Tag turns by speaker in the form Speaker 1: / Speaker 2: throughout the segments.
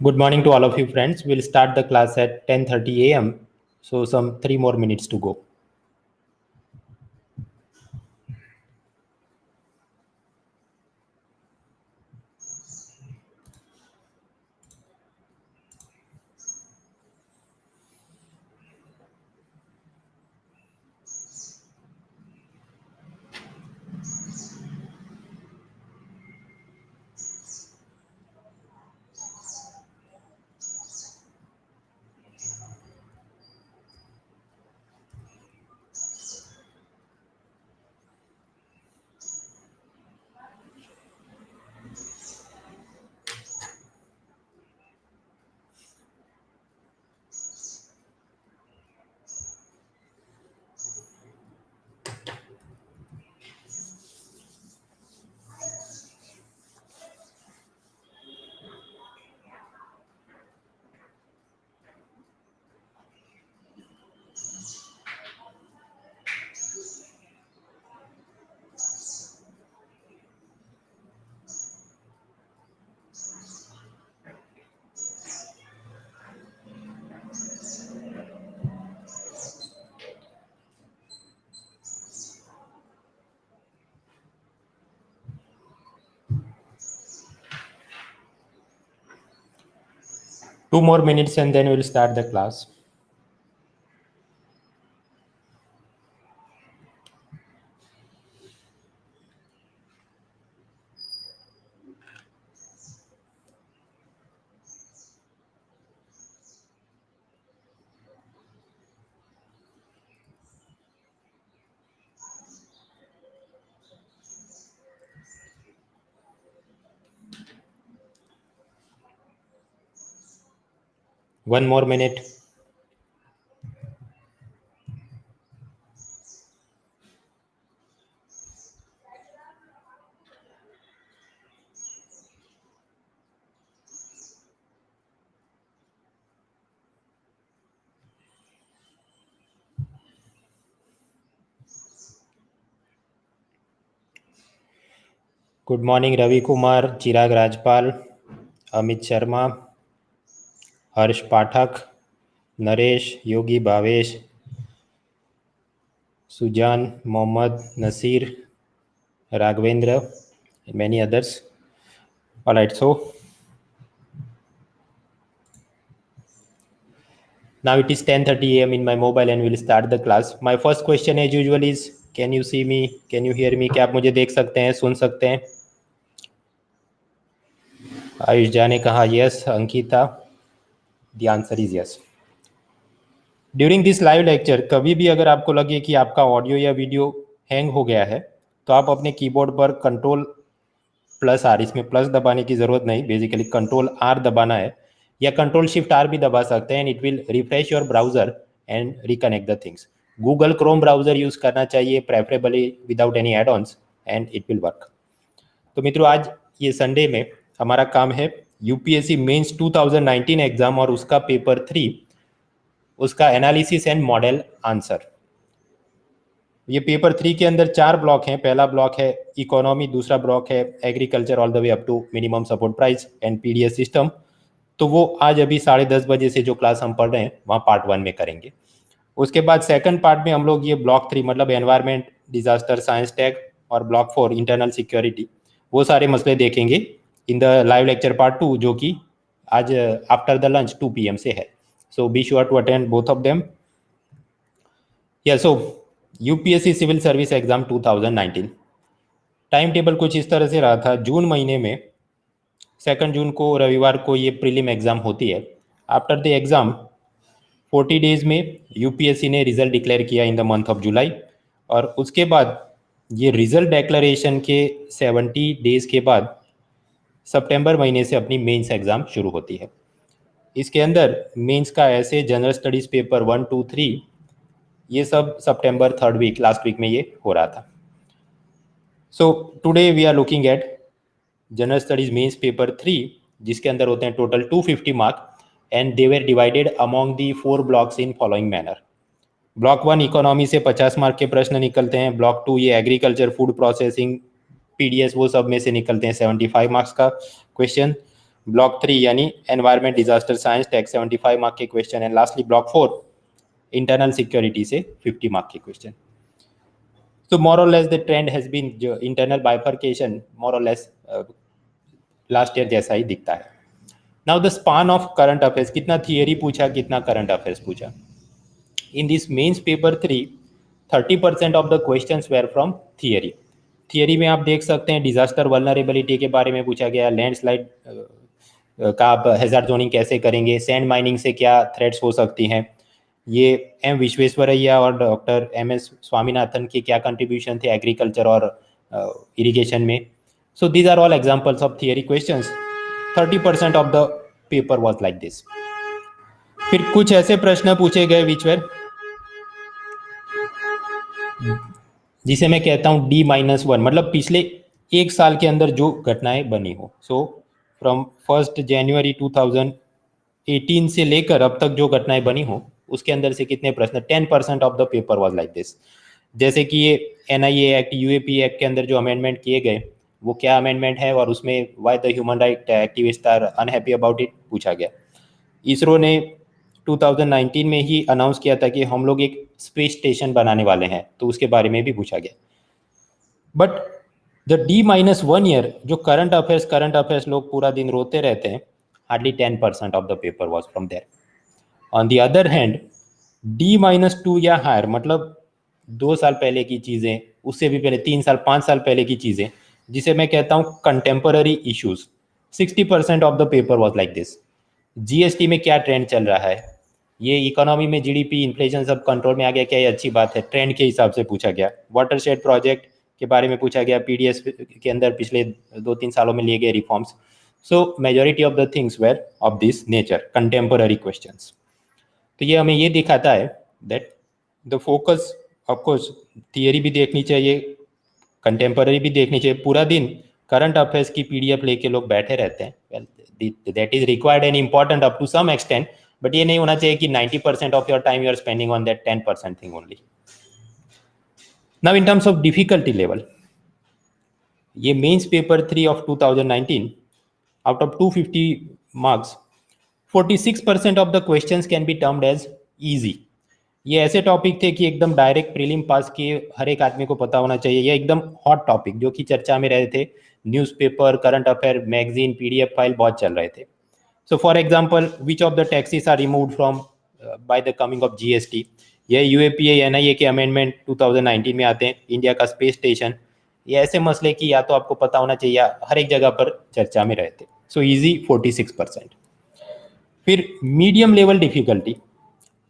Speaker 1: Good morning to all of you friends. We'll start the class at 10:30 a.m. So some 3 more minutes to go. Two more minutes and then we'll start the class. One more minute. Good morning, Ravi Kumar, Chirag Rajpal, Amit Sharma, Harsh Pathak, Naresh, Yogi Bhavesh, Sujan, Mohammad, Nasir, Raghavendra, and many others. All right, so now it is 10:30 a.m. in my mobile and we'll start the class. My first question as usual is, can you see me? Can you hear me? क्या आप मुझे देख सकते हैं, सुन सकते हैं? आयुष झा ने कहा yes. Ankita, the answer is yes. During this live lecture कभी भी अगर आपको लगे कि आपका ऑडियो या वीडियो हैंग हो गया है तो आप अपने कीबोर्ड पर Ctrl+R, इसमें प्लस दबाने की ज़रूरत नहीं, बेसिकली Ctrl+R दबाना है या Ctrl+Shift+R भी दबा सकते हैं and it will refresh your browser and reconnect the things. Google Chrome browser use करना चाहिए, preferably without any add ons, and it will work. तो मित्रों, आज ये संडे में हमारा काम है यूपीएससी मेंस 2019 एग्जाम और उसका पेपर 3, उसका एनालिसिस एंड मॉडल आंसर. ये पेपर 3 के अंदर 4 ब्लॉक हैं. पहला ब्लॉक है इकोनॉमी, दूसरा ब्लॉक है agriculture all the way up to minimum support price and PDS system. तो वो आज अभी 10:30 बजे से जो क्लास हम पढ़ रहे हैं वहाँ पार्ट 1 में करेंगे. उसके बाद सेकंड पार्ट में हम लोग ये ब्लॉक 3 मतलब एनवायरमेंट, डिजास्टर, साइंस टेक और ब्लॉक 4 इंटरनल सिक्योरिटी, वो सारे मसले देखेंगे in the live lecture part 2, जो कि आज आफ्टर द लंच 2 PM से है. So be sure to attend both of them. या so UPSC civil service exam 2019 time table कुछ इस तरह से रहा था. जून महीने में 2 जून को रविवार को ये प्रीलिम एग्जाम होती है. आफ्टर द एग्जाम 40 डेज में यूपीएससी ने रिजल्ट डिक्लेयर किया in the month of July, और उसके बाद ये रिजल्ट डिक्लेरेशन के 70 डेज के बाद सितंबर महीने से अपनी मेंस एग्जाम शुरू होती है. इसके अंदर मेंस का ऐसे जनरल स्टडीज पेपर 1, 2, 3 ये सब सितंबर 3rd वीक, लास्ट वीक में ये हो रहा था. So today we are looking at general studies mains paper 3, जिसके अंदर होते हैं total 250 mark and they were divided among the 4 blocks in following manner. Block 1 economy से 50 मार्क के प्रश्न निकलते हैं. ब्लॉक 2 ये एग्रीकल्चर, फूड प्रोसेसिंग, पीडीएस, वो सब में से निकलते हैं 75 मार्क्स का क्वेश्चन. ब्लॉक 3 यानी environment disaster science tax 75 mark के question, and lastly block 4 internal security से 50 मार्क के question. So more or less the trend has been जो internal bifurcation more or less last year जैसा ही दिखता है. Now the span of current affairs, कितना theory पूछा कितना current affairs पूछा. In this mains paper 3 30% of the questions were from theory. Theory में आप देख सकते हैं डिजास्टर वल्नरेबिलिटी के बारे में पूछा गया, लैंडस्लाइड का आप हैजार्ड जोनिंग कैसे करेंगे, सैंड माइनिंग से क्या थ्रेट्स हो सकती हैं, ये एम विश्वेश्वरैया और डॉक्टर एम एस स्वामीनाथन के क्या कंट्रीब्यूशन थे एग्रीकल्चर और इरिगेशन में. So these are all examples of theory questions. 30% of the paper was like this. फिर कुछ ऐसे प्रश्न पूछे गए विच वेर जिसे मैं कहता हूँ D-1, मतलब पिछले एक साल के अंदर जो घटनाएं बनी हो. सो फ्रॉम 1 जनवरी 2018 से लेकर अब तक जो घटनाएं बनी हो उसके अंदर से कितने प्रश्न. 10% of the paper was like this. जैसे कि ये NIA एक्ट, UAP एक्ट के अंदर जो अमेंडमेंट किए गए वो क्या अमेंडमेंट है और उसमें why the human right activist are unhappy about it पूछा गया. इसरो ने 2019 में ही अनाउंस किया था कि हम लोग एक स्पेस स्टेशन बनाने वाले हैं, तो उसके बारे में भी पूछा गया. बट द D-1 ईयर जो करंट अफेयर्स लोग पूरा दिन रोते रहते हैं, hardly 10% of the paper was from there. On the other hand D-2 या हायर, मतलब 2 साल पहले की चीज़ें, उससे भी पहले 3 साल 5 साल पहले की चीज़ें, जिसे मैं कहता हूँ contemporary issues, 60% of the paper was like this. GST में क्या ट्रेंड चल रहा है, ये इकोनॉमी में GDP इन्फ्लेशन सब कंट्रोल में आ गया क्या, ये अच्छी बात है, ट्रेंड के हिसाब से पूछा गया. वाटरशेड प्रोजेक्ट के बारे में पूछा गया, PDS के अंदर पिछले 2-3 सालों में लिए गए reforms. So majority of the things were of this nature, contemporary questions. तो ये हमें ये दिखाता है that the focus, of course theory भी देखनी चाहिए, कंटेम्पररी भी देखनी चाहिए. पूरा दिन करंट अफेयर्स की PDF लेके लोग बैठे रहते हैं, well that is required and important up to some extent, but ये नहीं होना चाहिए कि 90% of your time you are spending on that 10% thing only. Now in terms of difficulty level, ये mains paper 3 of 2019, out of 250 marks 46% of the questions can be termed as easy. ये ऐसे topic थे कि एकदम direct prelim पास किए हर एक आदमी को पता होना चाहिए. ये एकदम हॉट टॉपिक जो कि चर्चा में रहे थे, newspaper, current affair, magazine, PDF file बहुत चल रहे थे. So for example, which of the taxes are removed from by the coming of GST. ये UAPA NIA के अमेंडमेंट 2019 में आते हैं, इंडिया का स्पेस स्टेशन, ये ऐसे मसले की या तो आपको पता होना चाहिए या हर एक जगह पर चर्चा में रहते. So easy 46%. फिर मीडियम लेवल डिफिकल्टी,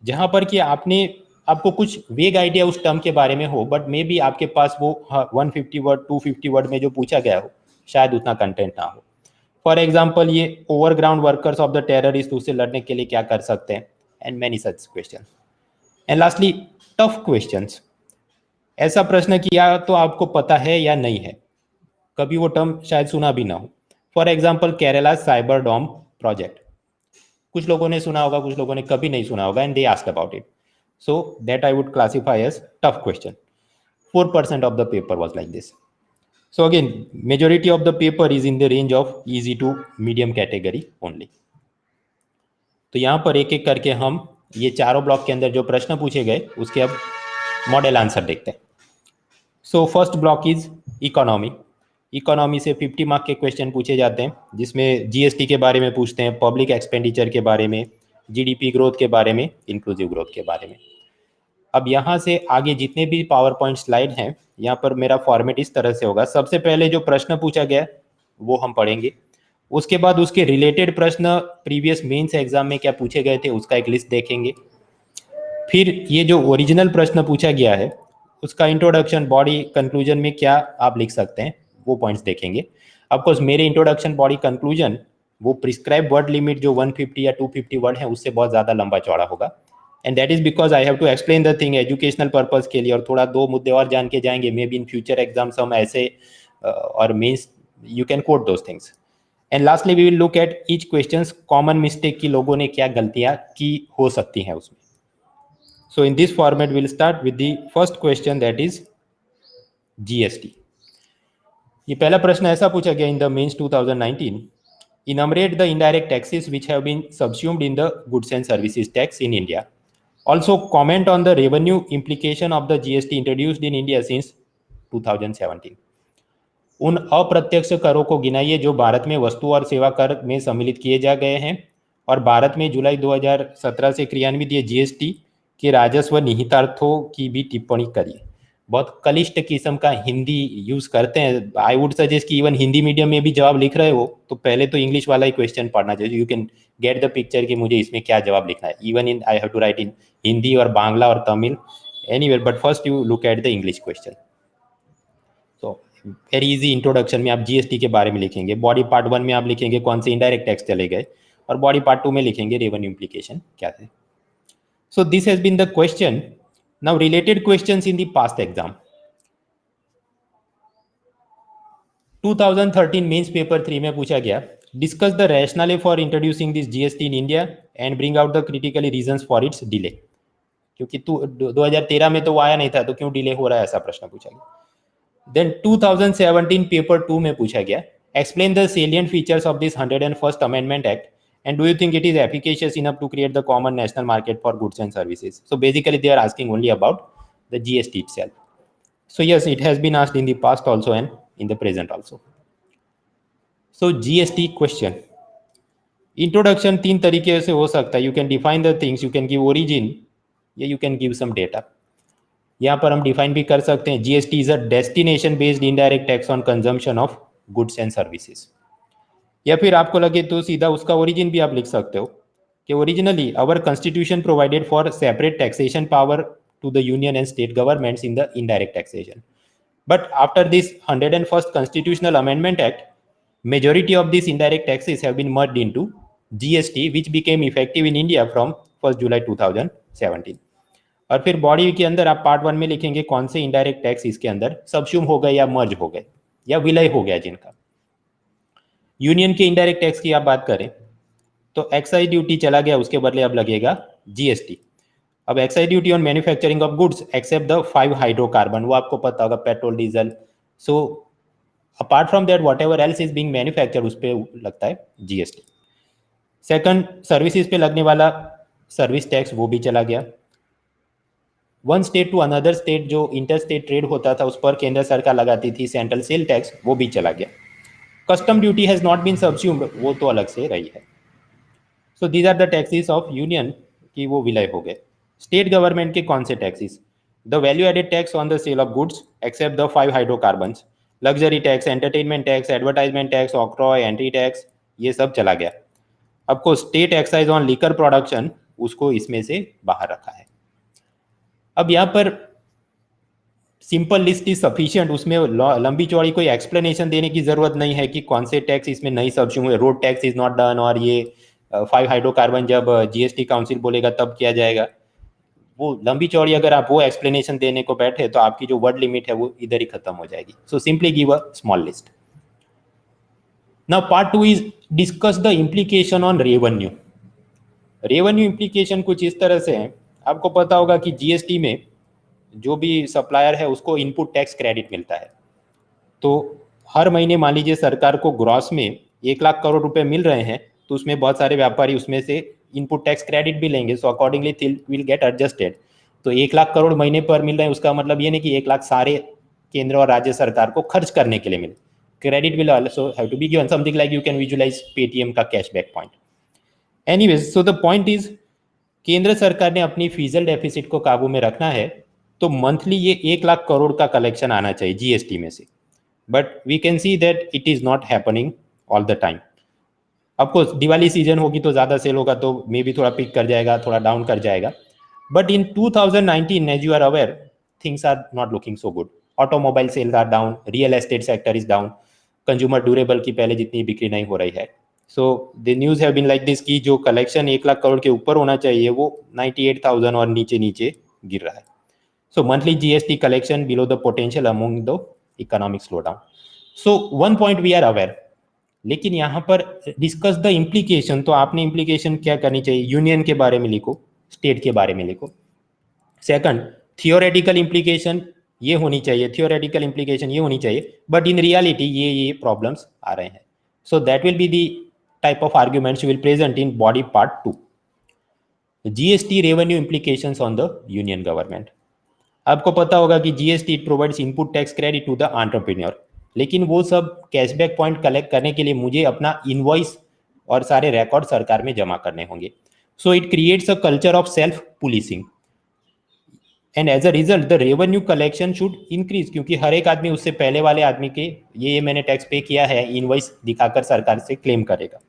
Speaker 1: जहाँ पर कि आपको कुछ वेग आइडिया उस टर्म के बारे में हो, बट मे बी आपके पास वो 150 वर्ड 250 वर्ड में जो पूछा गया हो शायद उतना कंटेंट ना हो. फॉर एग्जाम्पल, ये overground workers of the terrorist, उससे लड़ने के लिए क्या कर सकते हैं, and many such question. And lastly tough questions, ऐसा प्रश्न किया तो आपको पता है या नहीं है, कभी वो टर्म शायद सुना भी ना हो. For example, Kerala cyber dome project, कुछ लोगों ने सुना होगा, कुछ लोगों ने कभी नहीं सुना होगा, and they asked about it. So that I would classify as tough question. 4% of the paper was like this. So again majority of the paper is in the range of easy to medium category only. तो यहाँ पर एक एक करके हम ये चारों block के अंदर जो प्रश्न पूछे गए उसके अब मॉडल आंसर देखते हैं. So first block is economy. Economy से 50 मार्क के क्वेश्चन पूछे जाते हैं, जिसमें GST के बारे में पूछते हैं, पब्लिक एक्सपेंडिचर के बारे में, GDP ग्रोथ के बारे में, इंक्लूसिव ग्रोथ के बारे में. अब यहाँ से आगे जितने भी पावर पॉइंट स्लाइड हैं, यहाँ पर मेरा फॉर्मेट इस तरह से होगा. सबसे पहले जो प्रश्न पूछा गया वो हम पढ़ेंगे, उसके बाद उसके रिलेटेड प्रश्न प्रीवियस मेंस एग्जाम में क्या पूछे गए थे उसका एक लिस्ट देखेंगे. फिर ये जो ओरिजिनल प्रश्न पूछा गया है उसका इंट्रोडक्शन, बॉडी, कंक्लूजन में क्या आप लिख सकते हैं वो पॉइंट्स देखेंगे. ऑफकोर्स मेरे इंट्रोडक्शन, बॉडी, कंक्लूजन वो प्रिस्क्राइब वर्ड लिमिट जो 150 या 250 वर्ड है उससे बहुत ज़्यादा लंबा चौड़ा होगा. And that is because I have to explain the thing educational purpose के लिए, और थोड़ा 2 मुद्दे और जान के जाएंगे, maybe in future exams हम ऐसे और means you can quote those things. And lastly we will look at each questions, common mistake की लोगों ने क्या गलतियाँ की हो सकती हैं उसमें. So in this format, we'll start with the first question, that is GST. ये पहला प्रश्न ऐसा पूछा गया in the mains 2019, enumerate the indirect taxes which have been subsumed in the goods and services tax in India. Also comment on the revenue implication of the GST introduced in India since 2017. उन अप्रत्यक्ष करों को गिनाइए जो भारत में वस्तु और सेवा कर में सम्मिलित किए जा गए हैं और भारत में जुलाई 2017 से क्रियान्वित ये जीएसटी के राजस्व निहितार्थों की भी टिप्पणी करिए। बहुत क्लिष्ट किस्म का हिंदी यूज करते हैं। आई वुड सजेस्ट कि इवन हिंदी मीडियम में भी जवाब लिख रहे हो तो पहले तो इंग्लिश वाला ही क्वेश्चन पढ़ना चाहिए। You can get the picture कि मुझे इसमें क्या जवाब लिखना है। Even in I have to write in Hindi और बांग्ला और Tamil anywhere, but first you look at the English question. तो वेरी इजी इंट्रोडक्शन में आप जीएसटी के बारे में लिखेंगे। बॉडी पार्ट 1 में आप लिखेंगे कौन से इनडायरेक्ट टैक्स चले गए और बॉडी पार्ट 2 में लिखेंगे रेवेन्यू इम्प्लीकेशन क्या थे। So this has been the question. Now related questions in the past exam. 2013 mains paper 3 में पूछा गया, discuss the rationale for introducing this GST in India and bring out the critically reasons for its delay. क्योंकि 2013 में तो वो आया नहीं था तो क्यों डिले हो रहा है, ऐसा प्रश्न पूछा गया। देन 2017 पेपर 2 में पूछा गया, explain the salient features of this 101st amendment act and do you think it is efficacious enough to create the common national market for goods and services? So basically they are asking only about the GST itself. So yes, it has been asked in the past also and in the present also. So GST question. Introduction 3 तरीके से हो सकता है। You can define the things, you can give origin, या you can give some data. यहाँ पर हम define भी कर सकते हैं, GST is a destination based indirect tax on consumption of goods and services. या फिर आपको लगे तो सीधा उसका ओरिजिन भी आप लिख सकते हो कि originally our constitution provided for separate taxation power to the union and state governments in the indirect taxation, but after this 101st constitutional amendment act majority of this indirect taxes have been merged into GST which became effective in India from 1 July 2017। और फिर body के अंदर आप part 1 में लिखेंगे कौन से indirect tax इसके अंदर सबस्यूम हो गए या मर्ज हो गए या विलय हो गया जिनका। यूनियन के इनडायरेक्ट टैक्स की आप बात करें तो एक्साइज ड्यूटी चला गया, उसके बदले अब लगेगा जीएसटी। अब excise duty on manufacturing of goods except the 5 hydrocarbon, वो आपको पता होगा, petrol diesel. So apart from that whatever else is being manufactured उस पर लगता है जीएसटी। सेकंड, सर्विसेज पे लगने वाला सर्विस टैक्स वो भी चला गया। One state to another state जो इंटर स्टेट ट्रेड होता था उस पर केंद्र सरकार लगाती थी सेंट्रल सेल टैक्स, वो भी चला गया। Custom duty has not been subsumed, वो तो अलग से रही है। So these are the taxes of union की वो विलय हो गए। स्टेट गवर्नमेंट के कौन से taxes? The value added tax on the sale of goods except the 5 hydrocarbons, luxury tax, entertainment tax, advertisement tax, octroi, entry tax, ये सब चला गया। आपको state excise on liquor production उसको इसमें से बाहर रखा है। अब यहाँ पर सिंपल लिस्ट इज सफिशिएंट, उसमें लंबी चौड़ी कोई एक्सप्लेनेशन देने की जरूरत नहीं है कि कौन से टैक्स इसमें नहीं सबस्यूम हुए। Road tax is not done और ये 5 हाइड्रोकार्बन जब जीएसटी काउंसिल बोलेगा तब किया जाएगा। वो लंबी चौड़ी अगर आप वो एक्सप्लेनेशन देने को बैठे तो आपकी जो वर्ड लिमिट है वो इधर ही खत्म हो जाएगी। So simply give a small list. Now part 2 is discuss the implication on revenue. Revenue implication कुछ इस तरह से है, आपको पता होगा कि जीएसटी में जो भी सप्लायर है उसको इनपुट टैक्स क्रेडिट मिलता है। तो हर महीने मान लीजिए सरकार को ग्रॉस में 1 लाख करोड़ रुपए मिल रहे हैं तो उसमें बहुत सारे व्यापारी उसमें से इनपुट टैक्स क्रेडिट भी लेंगे। So accordingly will get adjusted. तो 1 लाख करोड़ महीने पर मिल रहे हैं, उसका मतलब ये नहीं कि 1 लाख सारे केंद्र और राज्य सरकार को खर्च करने के लिए मिले। Credit will also have to be given, something like you can visualize Paytm का cashback point. Anyways, so the point is केंद्र सरकार ने अपनी फिजिकल डेफिसिट को काबू में रखना है तो मंथली ये 1 लाख करोड़ का कलेक्शन आना चाहिए जीएसटी में से। But we can see that it is not happening all the time. Of course Diwali season होगी तो ज़्यादा सेल होगा तो मे बी थोड़ा पिक कर जाएगा, थोड़ा डाउन कर जाएगा। But in 2019 as you are aware things are not looking so good. Automobile sales are down, real estate sector is down, consumer durable की पहले जितनी बिक्री नहीं हो रही है। So the news have been like this कि जो कलेक्शन 1 लाख करोड़ के ऊपर होना चाहिए वो 98,000 और नीचे नीचे गिर रहा है। So monthly GST collection below the potential among the economic slowdown. So one point we are aware. लेकिन यहाँ पर डिस्कस द इम्प्लीकेशन, तो आपने इम्प्लीकेशन क्या करनी चाहिए? यूनियन के बारे में लिखो, स्टेट के बारे में लिखो। सेकंड, थियोरेटिकल इम्प्लीकेशन ये होनी चाहिए, थियोरेटिकल इम्प्लीकेशन ये होनी चाहिए, बट इन रियलिटी ये प्रॉब्लम्स आ रहे हैं। So that will be the type of arguments will present in body part 2. GST revenue implications on the union government. आपको पता होगा कि GST provides input tax credit to the entrepreneur, लेकिन वो सब कैशबैक पॉइंट कलेक्ट करने के लिए मुझे अपना इनवॉइस और सारे रिकॉर्ड सरकार में जमा करने होंगे. So it creates a culture of self policing and as a result the revenue collection should increase, क्योंकि हर एक आदमी उससे पहले वाले आदमी के ये मैंने टैक्स पे किया है इनवॉइस दिखाकर सरकार से क्लेम करेगा.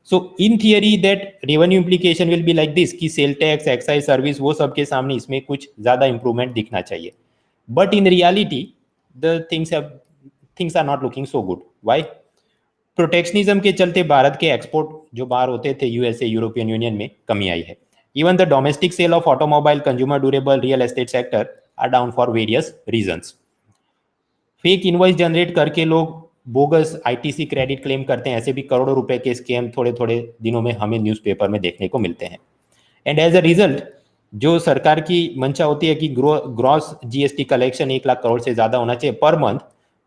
Speaker 1: So in theory that revenue implication will be like this कि सेल टैक्स, एक्साइज सर्विस, वो सबके सामने इसमें कुछ ज़्यादा इंप्रूवमेंट दिखना चाहिए. But in reality the things are not looking so good. Why? Protectionism के चलते भारत के एक्सपोर्ट जो बाहर होते थे यूएसए, यूरोपियन यूनियन में, कमी आई है. Even the domestic sale of automobile, consumer durable, real estate sector are down for various reasons. Fake invoice generate करके लोग बोगस आईटीसी क्रेडिट क्लेम करते हैं. ऐसे भी करोड़ों रुपए के स्कैम थोड़े थोड़े दिनों में हमें न्यूज़पेपर में देखने को मिलते हैं. एंड एज अ रिजल्ट जो सरकार की मंशा होती है कि gross GST collection 1 lakh crore से ज़्यादा होना चाहिए per month,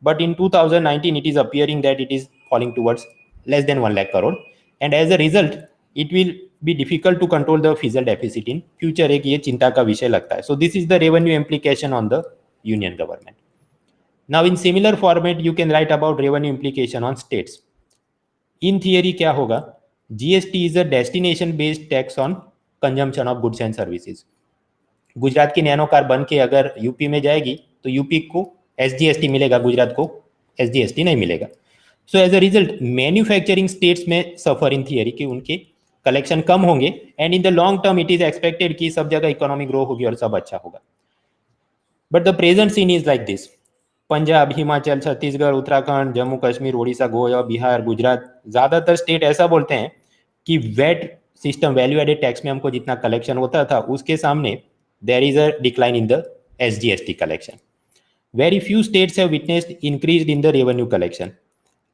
Speaker 1: but in 2019 it is appearing that it is falling towards less than 1 lakh crore, and as a result it will be difficult to control the fiscal deficit in future. एक ये चिंता का विषय लगता है. So this is the revenue implication on the union government. Now in similar format you can write about revenue implication on states. In theory क्या होगा? GST is a destination based tax on consumption of goods and services. Gujarat की nano car बन के अगर UP में जाएगी तो UP को एसजीएसटी मिलेगा, गुजरात को एसजीएसटी नहीं मिलेगा. So as a result manufacturing states में सफर इन थियरी कि उनके कलेक्शन कम होंगे, and in the long term it is expected कि सब जगह इकोनॉमी ग्रो होगी और सब अच्छा होगा. But the present scene is like this. Punjab, Himachal, Chhattisgarh, Uttarakhand, Jammu Kashmir, Orissa, Goa, Bihar, Gujarat, ज़्यादातर स्टेट ऐसा बोलते हैं कि VAT system, value added tax में हमको जितना कलेक्शन होता था उसके सामने there is a decline in the SGST collection. Very few states have witnessed increase in the revenue collection.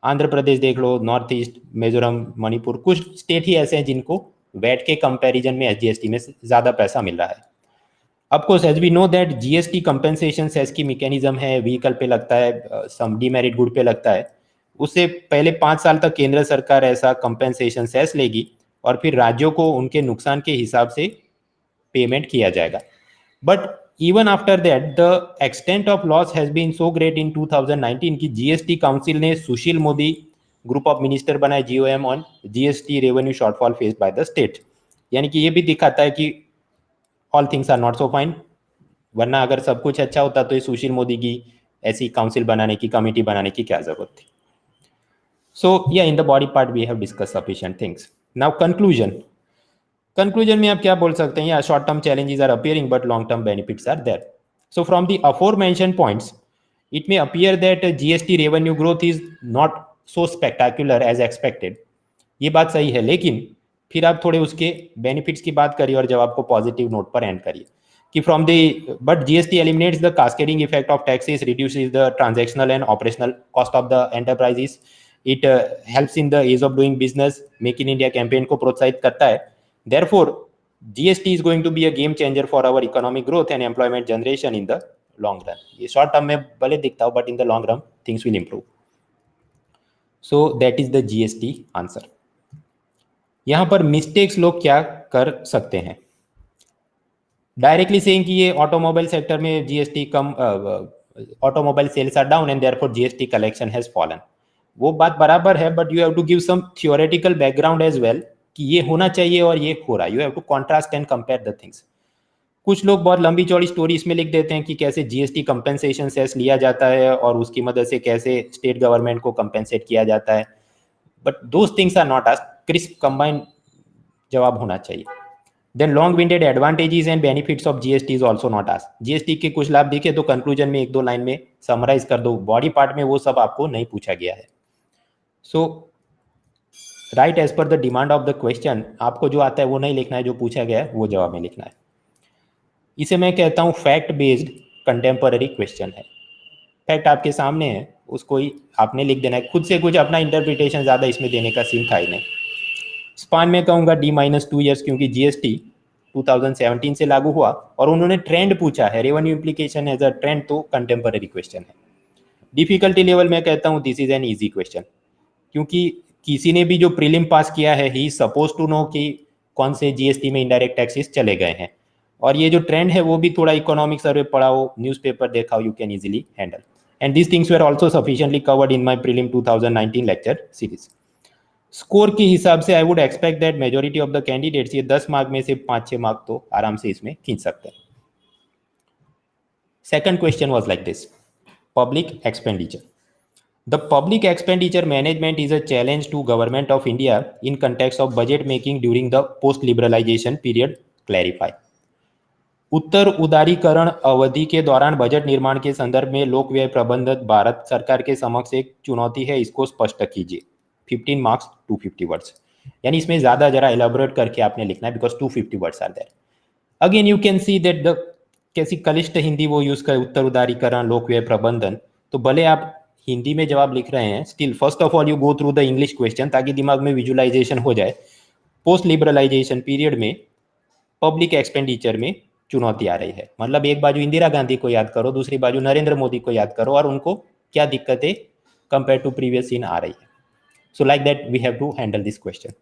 Speaker 1: Andhra Pradesh देख लो, नॉर्थ ईस्ट, मिजोरम, मणिपुर, कुछ स्टेट ही ऐसे हैं जिनको वैट के कंपैरिजन में एसजीएसटी में ज़्यादा पैसा मिल रहा है. Of course as we know that GST compensation cess की मैकेनिज्म है, व्हीकल पे लगता है, सम डीमेरिट गुड पे लगता है. उससे पहले 5 साल तक केंद्र सरकार ऐसा कंपेंसेशन सेस लेगी और फिर राज्यों को उनके नुकसान के हिसाब से पेमेंट किया जाएगा. But even after that the extent of loss has been so great in 2019 कि जीएसटी काउंसिल ने Sushil Modi group of minister बनाए GoM on GST revenue shortfall face by the state. यानी कि ये भी दिखाता है कि all things are not so fine, वरना अगर सब कुछ अच्छा होता तो ये सुशील मोदी की ऐसी काउंसिल बनाने की, कमेटी बनाने की क्या जरूरत थी. सो या in the body part we have discuss sufficient things. Now conclusion में आप क्या बोल सकते हैं? या short term challenges are appearing but long term benefits are there. So from the aforementioned points it may appear that GST revenue growth is not so spectacular as expected. ये बात सही है, लेकिन फिर आप थोड़े उसके बेनिफिट्स की बात करिए और जवाब को पॉजिटिव नोट पर एंड करिए कि from the but GST eliminates the cascading effect of taxes, reduces the transactional and operational cost of the enterprises. It helps in the ease of doing business. Make in India campaign को प्रोत्साहित करता है. Therefore, GST is going to be a game changer for our economic growth and employment generation in the long run. ये short term में भले दिखता हो, but in the long run things will improve. So that is the GST answer. यहाँ पर mistakes लोग क्या कर सकते हैं? Directly saying कि ये automobile sector में GST come, automobile sales are down and therefore GST collection has fallen. वो बात बराबर है, but you have to give some theoretical background as well कि ये होना चाहिए और ये हो रहा है. You have to contrast and compare the things. कुछ लोग बहुत लंबी चौड़ी स्टोरी इसमें लिख देते हैं कि कैसे जीएसटी कंपेंसेशन सेस लिया जाता है और उसकी मदद से कैसे स्टेट गवर्नमेंट को कंपेंसेट किया जाता है. But those things are not asked. Crisp combined जवाब होना चाहिए. Then long winded advantages and benefits of GST is also not asked. GST के कुछ लाभ दिखे तो कंक्लूजन में 1-2 लाइन में समराइज कर दो. बॉडी पार्ट में वो सब आपको नहीं पूछा गया है. So right as per the demand of the question. आपको जो आता है वो नहीं लिखना है, जो पूछा गया है वो जवाब में लिखना है. इसे मैं कहता हूँ फैक्ट बेस्ड कंटेम्पररी क्वेश्चन है. फैक्ट आपके सामने है, उसको ही आपने लिख देना है. खुद से कुछ अपना इंटरप्रिटेशन ज़्यादा इसमें देने का सीन था ही नहीं. स्पान में कहूँगा D-2 ईयर्स, क्योंकि जीएसटी 2017 से लागू हुआ और उन्होंने ट्रेंड पूछा है. Revenue implication as a trend तो कंटेम्पररी क्वेश्चन है. डिफिकल्टी लेवल में कहता हूँ this is an easy question, क्योंकि किसी ने भी जो प्रीलिम पास किया है ही सपोज टू नो कि कौन से जीएसटी में इनडायरेक्ट टैक्सेस चले गए हैं। और ये जो ट्रेंड है वो भी थोड़ा इकोनॉमिक सर्वे पढ़ाओ, न्यूज़पेपर देखा, you can easily handle. And this things were also sufficiently covered in my prelim 2019 lecture series. Score के हिसाब से I would expect that majority of the candidates ये 10 मार्क में से 5-6 मार्क तो आराम से इसमें खींच सकते हैं। Second question was like this, public expenditure. The public expenditure management is a challenge to government of India in context of budget making during the post-liberalization period. Clarify. उत्तर उदारीकरण अवधि के दौरान बजट निर्माण के संदर्भ में लोक व्यय प्रबंधन भारत सरकार के समक्ष एक चुनौती है, इसको स्पष्ट कीजिए। 15 मार्क्स 250 वर्ड्स, यानी इसमें ज़्यादा जरा एलाबोरेट करके आपने लिखना है because 250 words are there. Again you can see that the कैसी कलिष्ठ हिंदी वो यूज़ कर, उत्तर उदारीकरण, लोक व्यय प्रबंधन। तो भले आप हिंदी में जवाब लिख रहे हैं, still first of all you go through the English question ताकि दिमाग में विजुअलाइजेशन हो जाए। पोस्ट लिबरलाइजेशन पीरियड में पब्लिक एक्सपेंडिचर में चुनौती आ रही है, मतलब एक बाजू इंदिरा गांधी को याद करो, दूसरी बाजू नरेंद्र मोदी को याद करो और उनको क्या दिक्कतें कंपेयर टू प्रीवियस इन आ रही है। So like that we have to handle this question.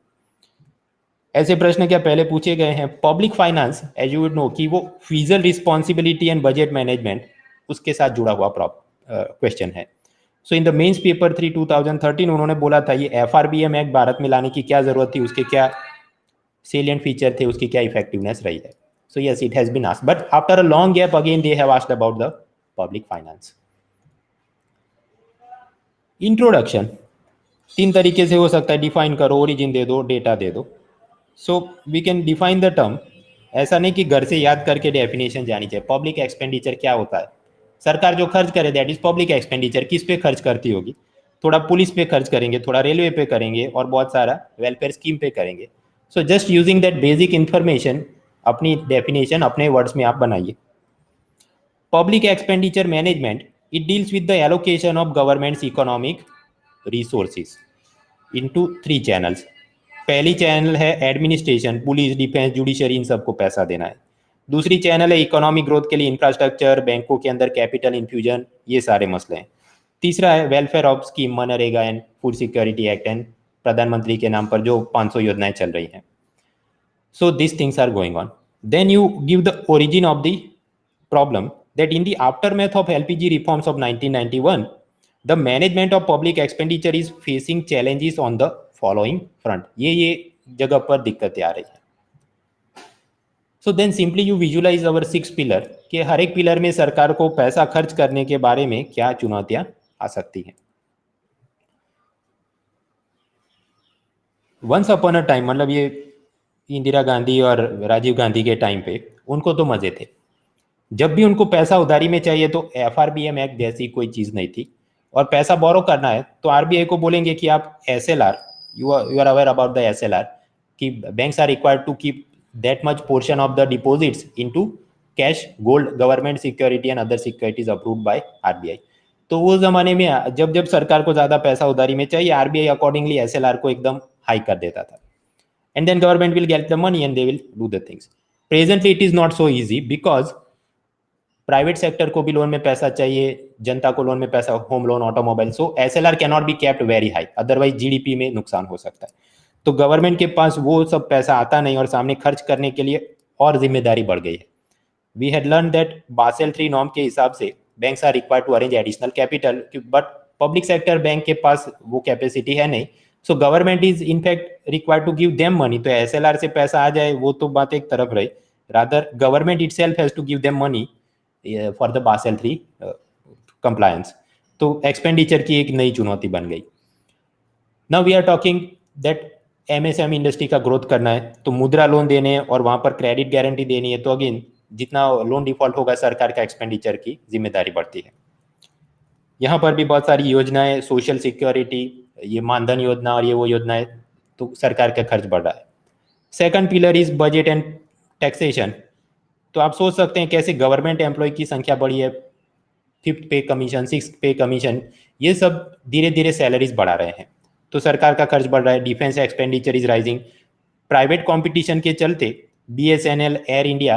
Speaker 1: ऐसे प्रश्न क्या पहले पूछे गए हैं? Public finance as you would know कि वो physical responsibility and budget management उसके साथ जुड़ा हुआ क्वेश्चन है। So in the mains paper 3 2013 उन्होंने बोला था ये FRBM एक्ट भारत में लाने की क्या जरूरत थी, उसके क्या सेलिएंट फीचर थे, उसकी क्या इफेक्टिवनेस रही है। So yes, it has been asked, but after a long gap again they have asked about the public finance. Introduction 3 तरीके से हो सकता है, डिफाइन करो, ओरिजिन दे दो, डेटा दे दो। So we can define the term. ऐसा नहीं कि घर से याद करके डेफिनेशन जानी चाहिए। पब्लिक एक्सपेंडिचर क्या होता है? सरकार जो खर्च करे दैट इज पब्लिक एक्सपेंडिचर। किस पे खर्च करती होगी? थोड़ा पुलिस पे खर्च करेंगे, थोड़ा रेलवे पे करेंगे और बहुत सारा वेलफेयर स्कीम पे करेंगे। So just using that basic information अपनी डेफिनेशन अपने वर्ड्स में आप बनाइए। Public expenditure management, it deals with the allocation of governments economic resources into 3 channels. पहली चैनल है एडमिनिस्ट्रेशन, पुलिस, डिफेंस, जुडिशरी, इन सबको पैसा देना है। दूसरी चैनल है इकोनॉमिक ग्रोथ के लिए इंफ्रास्ट्रक्चर, बैंकों के अंदर कैपिटल इन्फ्यूजन, ये सारे मसले हैं। तीसरा है welfare of scheme, MNREGA and food security act and प्रधानमंत्री के नाम पर जो 500 योजनाएं चल रही हैं। So this things are going on. Then you give the origin of the problem that in the aftermath of LPG reforms of 1991 the management of public expenditure is facing challenges on the following front। ये जगह पर दिक्कतें आ रही है। So then simply you visualize our 6 pillar कि हर एक पिलर में सरकार को पैसा खर्च करने के बारे में क्या चुनौतियां आ सकती हैं। वंस अपॉन अ टाइम, मतलब ये इंदिरा गांधी और राजीव गांधी के टाइम पे उनको तो मजे थे। जब भी उनको पैसा उधारी में चाहिए तो FRBM एक्ट जैसी कोई चीज नहीं थी। और पैसा बोरो करना है तो RBI को बोलेंगे कि आप SLR, you are aware about the SLR, कि banks are required to keep that much portion of the deposits into cash, gold, government security and other securities approved by RBI। तो वो जमाने में जब जब सरकार को ज्यादा पैसा उधारी में चाहिए, RBI अकॉर्डिंगली SLR को एकदम हाई कर देता था। And then government will get the money and they will do the things. Presently it is not so easy because private sector को भी लोन में पैसा चाहिए, जनता को लोन में पैसा, home loan, automobile. So SLR can not be kept very high, otherwise GDP में नुकसान हो सकता है। तो गवर्नमेंट के पास वो सब पैसा आता नहीं और सामने खर्च करने के लिए और जिम्मेदारी बढ़ गई है। We had learn that Basel 3 norm के हिसाब से banks are required to arrange additional capital, but public sector bank के पास वो कैपेसिटी है नहीं। So government is in fact required to give them money. तो SLR से पैसा आ जाए वो तो बात एक तरफ रही, rather government itself has to give them money for the Basel 3 compliance. तो एक्सपेंडिचर की एक नई चुनौती बन गई। Now we are talking that MSME industry का ग्रोथ करना है तो मुद्रा लोन देने हैं और वहां पर क्रेडिट गारंटी देनी है। तो अगेन जितना लोन डिफॉल्ट होगा सरकार का एक्सपेंडिचर की जिम्मेदारी बढ़ती है। यहाँ पर भी बहुत सारी योजनाएं, सोशल सिक्योरिटी, ये मानधन योजना और ये वो योजनाएं, तो सरकार का खर्च बढ़ रहा है। Second pillar is budget and taxation. तो आप सोच सकते हैं कैसे गवर्नमेंट एम्प्लॉय की संख्या बढ़ी है, 5th पे कमीशन, 6th पे कमीशन, ये सब धीरे धीरे सैलरीज बढ़ा रहे हैं तो सरकार का खर्च बढ़ रहा है। Defence expenditure is rising. Private competition के चलते BSNL, एयर इंडिया,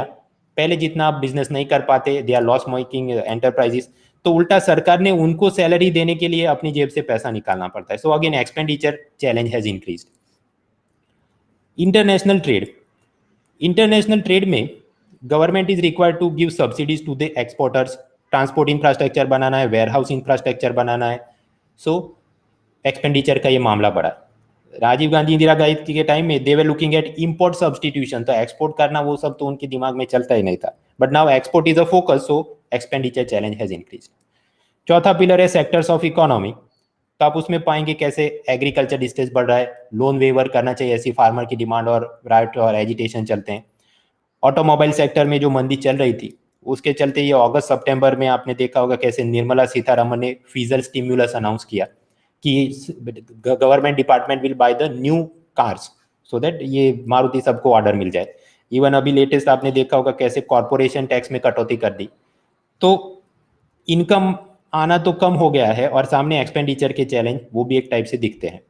Speaker 1: पहले जितना आप बिजनेस नहीं कर पाते, they are loss making enterprises, तो उल्टा सरकार ने उनको सैलरी देने के लिए अपनी जेब से पैसा निकालना पड़ता है. So again expenditure challenge has increased. International trade. International trade में government is required to give subsidies to the exporters. Transport infrastructure बनाना है, वेयर हाउस इंफ्रास्ट्रक्चर बनाना है. सो एक्सपेंडिचर का ये मामला बढ़ा. राजीव गांधी इंदिरा गांधी के टाइम में they were looking at import substitution. तो एक्सपोर्ट करना वो सब तो उनके दिमाग में चलता ही नहीं था. But now export is a focus, so expenditure challenge has increase. चौथा पिलर है सेक्टर्स ऑफ इकोनॉमी. तो आप उसमें पाएंगे कैसे एग्रीकल्चर डिस्ट्रेस बढ़ रहा है, लोन वेवर करना चाहिए, ऐसी फार्मर की डिमांड और राइट और एजिटेशन चलते हैं. ऑटोमोबाइल सेक्टर में जो मंदी चल रही थी उसके चलते ये अगस्त सितंबर में आपने देखा होगा कैसे निर्मला सीतारमन ने फीजल स्टिम्युलस अनाउंस किया कि government department will by the new cars so that ये मारुति सबको ऑर्डर मिल जाए. इवन अभी लेटेस्ट आपने देखा होगा कैसे कॉर्पोरेशन टैक्स में कटौती कर दी. तो इनकम आना तो कम हो गया है और सामने एक्सपेंडिचर के चैलेंज वो भी एक टाइप से दिखते हैं.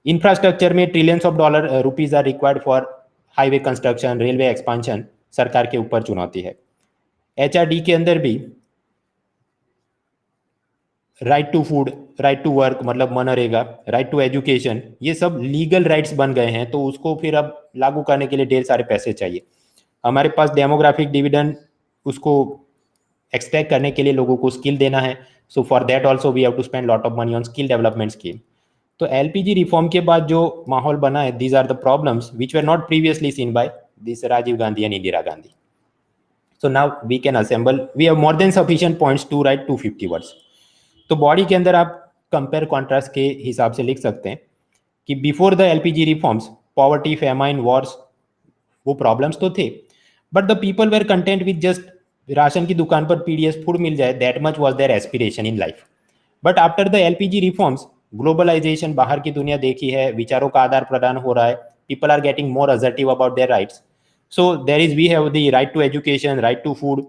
Speaker 1: इंफ्रास्ट्रक्चर में trillions of dollar rupees are required for highway construction, railway expansion. सरकार के ऊपर चुनौती है. एचआरडी के अंदर भी right to food, right to work मतलब मनरेगा, राइट टू एजुकेशन, ये सब लीगल राइट्स बन गए हैं. तो उसको फिर अब लागू करने के लिए ढेर सारे पैसे चाहिए. हमारे पास डेमोग्राफिक डिविडेंड, उसको एक्सट्रैक्ट करने के लिए लोगों को स्किल देना है. So for that also we have to spend lot of money on skill development scheme. तो एलपीजी रिफॉर्म के बाद जो माहौल बना है, these are the problems which were not previously seen by this Rajiv Gandhi and Indira Gandhi. So now we can assemble, we have more than sufficient points to write 250 words. तो body के अंदर आप कंपेयर कॉन्ट्रास्ट के हिसाब से लिख सकते हैं कि before the LPG reforms poverty, famine, wars, वो प्रॉब्लम्स तो थे, but the people were content with just ration की दुकान पर पीडीएस फूड मिल जाए. That much was their aspiration in life. But after the LPG reforms globalization, बाहर की दुनिया देखी है, विचारों का आदान प्रदान हो रहा है, people are getting more assertive about their rights. So there is, we have the right to education, right to food,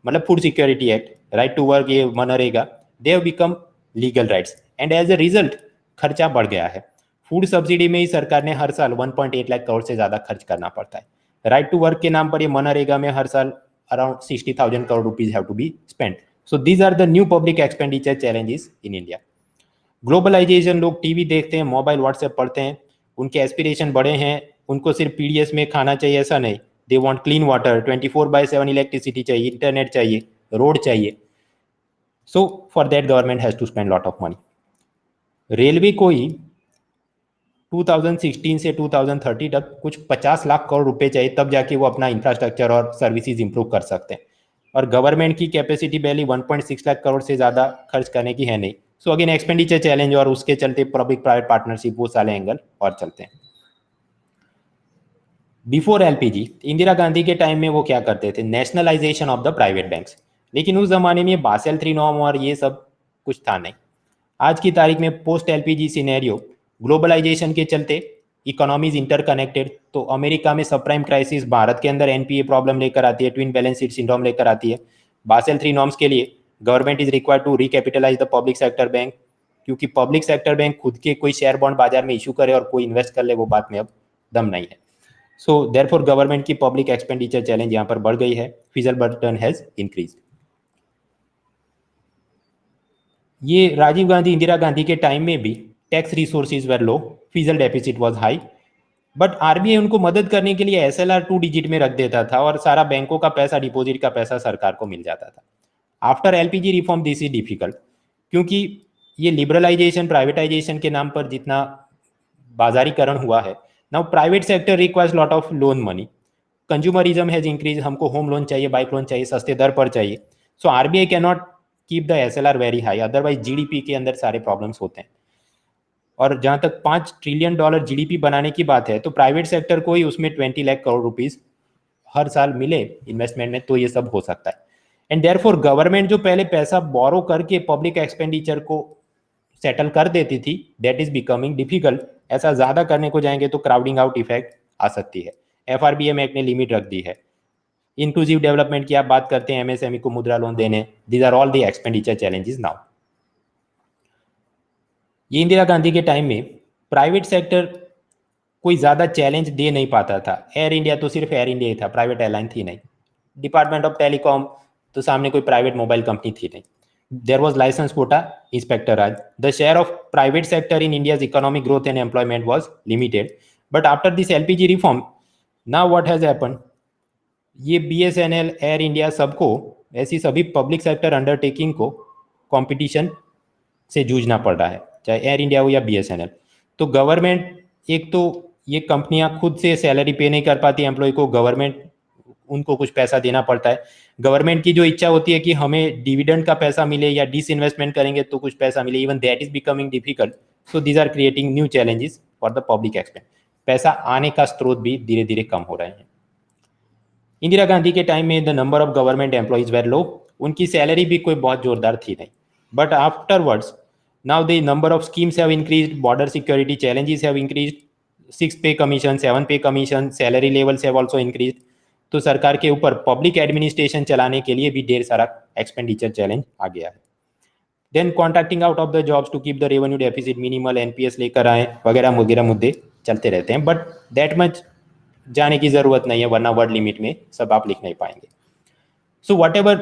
Speaker 1: मतलब food security act, right to work, ये मनरेगा, they have become legal rights. And as a result खर्चा बढ़ गया है. Food subsidy में ही सरकार ने हर साल 1.8 लाख करोड़ से ज़्यादा खर्च करना पड़ता है. राइट टू वर्क के नाम पर ये मनरेगा में हर साल around 60,000 crore rupees have to be spend. So these are the new public expenditure challenges in India. Globalization, लोग टीवी देखते हैं, मोबाइल व्हाट्सएप पढ़ते हैं, उनके एस्पिरेशन बड़े हैं. उनको सिर्फ पीडीएस में खाना चाहिए ऐसा नहीं. They want clean water, 24/7 electricity चाहिए, इंटरनेट चाहिए, रोड चाहिए. So for that government has to spend lot of money. Railway को ही 2016 से 2030 तक कुछ 50 लाख करोड़ रुपए चाहिए, तब जाके वो अपना इंफ्रास्ट्रक्चर और सर्विसेज इंप्रूव कर सकते हैं. और गवर्नमेंट की कैपेसिटी पहले 1.6 लाख करोड़ से ज़्यादा खर्च करने की है नहीं. सो अगेन एक्सपेंडिचर चैलेंज, और उसके चलते पब्लिक प्राइवेट पार्टनरशिप, वो सारे एंगल और चलते हैं. बिफोर एलपीजी, इंदिरा गांधी के टाइम में वो क्या करते थे, nationalisation of the private banks. लेकिन उस जमाने में बासेल 3 नॉर्म और ये सब कुछ था नहीं. आज की तारीख में पोस्ट एलपीजी सिनेरियो, ग्लोबलाइजेशन के चलते इकोनॉमीज इंटरकनेक्टेड. तो अमेरिका में सब प्राइम क्राइसिस भारत के अंदर एनपीए प्रॉब्लम लेकर आती है, ट्विन बैलेंस शीट सिंड्रोम लेकर आती है. बासेल 3 नॉर्म्स के लिए government is required to recapitalise the public sector bank, क्योंकि पब्लिक सेक्टर बैंक खुद के कोई शेयर बॉन्ड बाजार में इशू करे और कोई इन्वेस्ट कर ले, वो बात में अब दम नहीं है. सो देयरफॉर गवर्नमेंट की पब्लिक एक्सपेंडिचर चैलेंज यहाँ पर बढ़ गई है. Fizzle burden has increase. ये राजीव गांधी इंदिरा गांधी के टाइम में भी tax resources were low, fizzle deficit was high, but RBI उनको मदद करने के लिए एसएलआर 2 डिजिट में रख देता था और सारा बैंकों का पैसा, डिपॉजिट का पैसा सरकार को मिल जाता था. After LPG reform this is difficult, क्योंकि ये लिबरलाइजेशन, प्राइवेटाइजेशन के नाम पर जितना बाजारीकरण हुआ है, now private sector requires lot of loan money. Consumerism has increase, हमको होम लोन चाहिए, बाइक लोन चाहिए, सस्ते दर पर चाहिए. So RBI can not keep the SLR very high, otherwise GDP के अंदर सारे प्रॉब्लम्स होते हैं. और जहां तक $5 ट्रिलियन जीडीपी बनाने की बात है, तो प्राइवेट सेक्टर को ही उसमें 20 लाख करोड़ रुपीस हर साल मिले इन्वेस्टमेंट में, तो ये सब हो सकता है. एंड देयरफॉर गवर्नमेंट जो पहले पैसा बोरो करके पब्लिक एक्सपेंडिचर को सेटल कर देती थी, दैट इज बिकमिंग डिफिकल्ट. ऐसा ज्यादा करने को जाएंगे तो क्राउडिंग आउट इफेक्ट आ सकती है. एफआरबीएम एक्ट ने लिमिट रख दी है. इंक्लूसिव डेवलपमेंट की आप बात करते हैं, एमएसएमई को मुद्रा लोन देने, these are all the expenditure challenges now. ये इंदिरा गांधी के टाइम में प्राइवेट सेक्टर कोई ज़्यादा चैलेंज दे नहीं पाता था. एयर इंडिया तो सिर्फ एयर इंडिया ही था, प्राइवेट एयरलाइन थी नहीं. डिपार्टमेंट ऑफ टेलीकॉम, तो सामने कोई प्राइवेट मोबाइल कंपनी थी नहीं. there was license quota, Inspector Raj. The share of private sector in India's economic growth and employment was limited. But after this LPG reform, now what has happened? ये BSNL, air India सबको, ऐसी सभी public sector undertaking को competition से जूझना पड़ रहा है, चाहे एयर इंडिया हो या BSNL। तो गवर्नमेंट, एक तो ये कंपनियां खुद से सैलरी पे नहीं कर पाती एम्प्लॉय को, गवर्नमेंट उनको कुछ पैसा देना पड़ता है। गवर्नमेंट की जो इच्छा होती है कि हमें डिविडेंड का पैसा मिले या डिसइन्वेस्टमेंट करेंगे तो कुछ पैसा मिले, even that is becoming difficult. So these are creating new challenges for the public expense. पैसा आने का स्रोत भी धीरे धीरे कम हो रहे हैं। इंदिरा गांधी के टाइम में the number of government employees were low, उनकी सैलरी भी कोई बहुत जोरदार थी नहीं। But afterwards now the number of schemes have increased, border security challenges have increased, 6 pay commission, 7 pay commission, salary levels have also increased. तो सरकार के ऊपर पब्लिक एडमिनिस्ट्रेशन चलाने के लिए भी ढेर सारा एक्सपेंडिचर चैलेंज आ गया है। Then contracting out of the jobs to keep the revenue deficit minimal, NPS लेकर आए, वगैरह वगैरह मुद्दे चलते रहते हैं। बट दैट मच जाने की जरूरत नहीं है, वरना वर्ड लिमिट में सब आप लिख नहीं पाएंगे। So whatever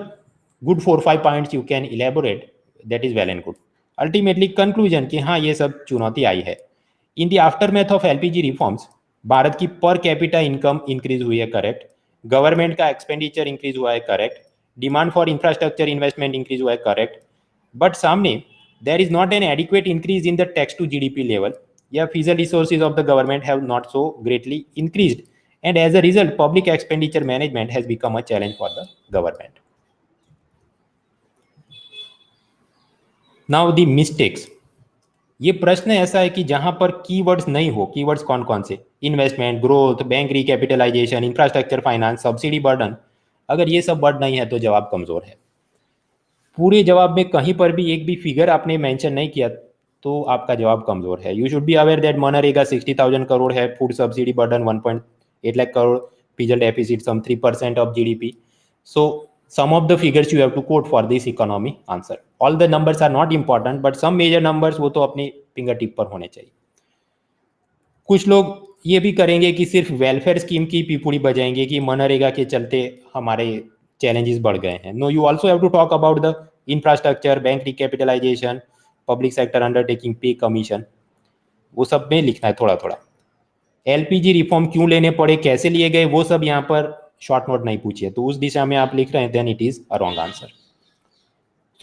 Speaker 1: good 4-5 points you can elaborate, that is well and good. Ultimately conclusion कि हाँ ये सब चुनौती आई है। In the aftermath of LPG reforms Bharat की पर कैपिटा इनकम इंक्रीज हुई है, करेक्ट। गवर्नमेंट का एक्सपेंडिचर इंक्रीज हुआ है, correct. Demand for infrastructure investment increase हुआ है, करेक्ट। बट सामने there is not an adequate increase in the tax to GDP level, या physical resources of the government have not so greatly increased, and as a result public expenditure management has become a challenge for the government. Now the mistakes, ये प्रश्न ऐसा है कि जहां पर keywords नहीं हो, कीवर्ड्स कौन कौन से, investment, growth, bank recapitalisation, infrastructure, finance, subsidy burden, अगर ये सब वर्ड नहीं है तो जवाब कमजोर है। पूरे जवाब में कहीं पर भी एक भी फिगर आपने मेंशन नहीं किया तो आपका जवाब कमजोर है। You should be aware that मनरेगा 60,000 करोड़ है, food subsidy burden 1.8 lakh crore, fiscal deficit some 3% of GDP. So some of the figures you have to quote for this economy answer. All the numbers are not important, but some major numbers वो तो अपनी finger tip पर होने चाहिए। कुछ लोग ये भी करेंगे कि सिर्फ वेलफेयर स्कीम की पीपुड़ी बजाएंगे कि मनरेगा के चलते हमारे चैलेंजेस बढ़ गए हैं। No, you also have to talk about the infrastructure, bank recapitalisation, public sector undertaking, pay commission, वो सब में लिखना है थोड़ा थोड़ा। एलपीजी रिफॉर्म क्यों लेने पड़े, कैसे लिए गए, वो सब यहाँ पर शॉर्ट नोट नहीं पूछिए, तो उस दिशा में आप लिख रहे हैं, then it is a wrong answer.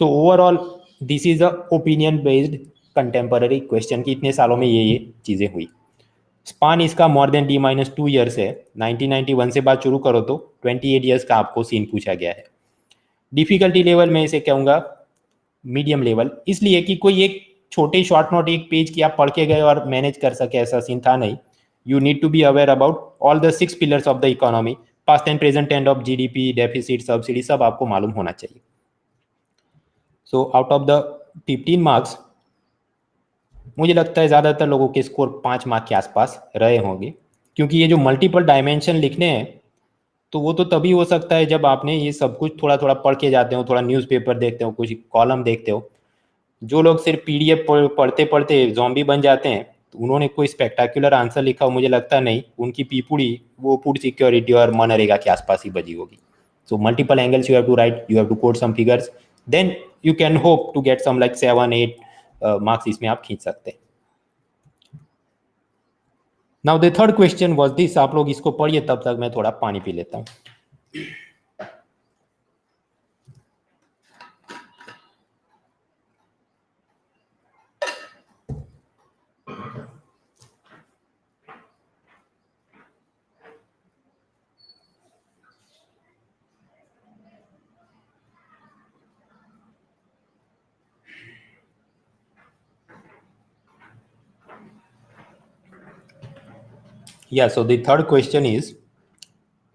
Speaker 1: So overall this is a opinion based contemporary question कि इतने सालों में ये चीजें हुई। स्पान इसका मोर देन D-2 ईयर्स है। 1991 से बात शुरू करो तो 28 ईयर्स का आपको सीन पूछा गया है। डिफिकल्टी लेवल में इसे कहूँगा मीडियम लेवल, इसलिए कि कोई एक छोटे शॉर्ट नोट एक पेज की आप पढ़ के गए और मैनेज कर सके ऐसा सीन था नहीं। You need to be aware about all the 6 pillars of the economy, past and present tense of GDP, deficit, subsidy, सब आपको मालूम होना चाहिए। So out of the 15 marks, मुझे लगता है ज़्यादातर लोगों के स्कोर 5 मार्क के आसपास रहे होंगे, क्योंकि ये जो मल्टीपल डायमेंशन लिखने हैं तो वो तो तभी हो सकता है जब आपने ये सब कुछ थोड़ा थोड़ा पढ़ के जाते हो, थोड़ा न्यूज़पेपर देखते हो, कुछ कॉलम देखते हो। जो लोग सिर्फ PDF पढ़ते पढ़ते जॉम्बी बन जाते हैं, तो उन्होंने कोई स्पेक्टाकुलर आंसर लिखा हो मुझे लगता नहीं। उनकी पीपुड़ी वो फूड सिक्योरिटी और मनरेगा के आसपास ही बजी होगी। So multiple angles you have to write, you have to quote some figures, then you can hope to get some like 7-8 marks इसमें आप खींच सकते हैं। Now the third question was this, आप लोग इसको पढ़िए, तब तक मैं थोड़ा पानी पी लेता हूँ। Yeah, so the third question is,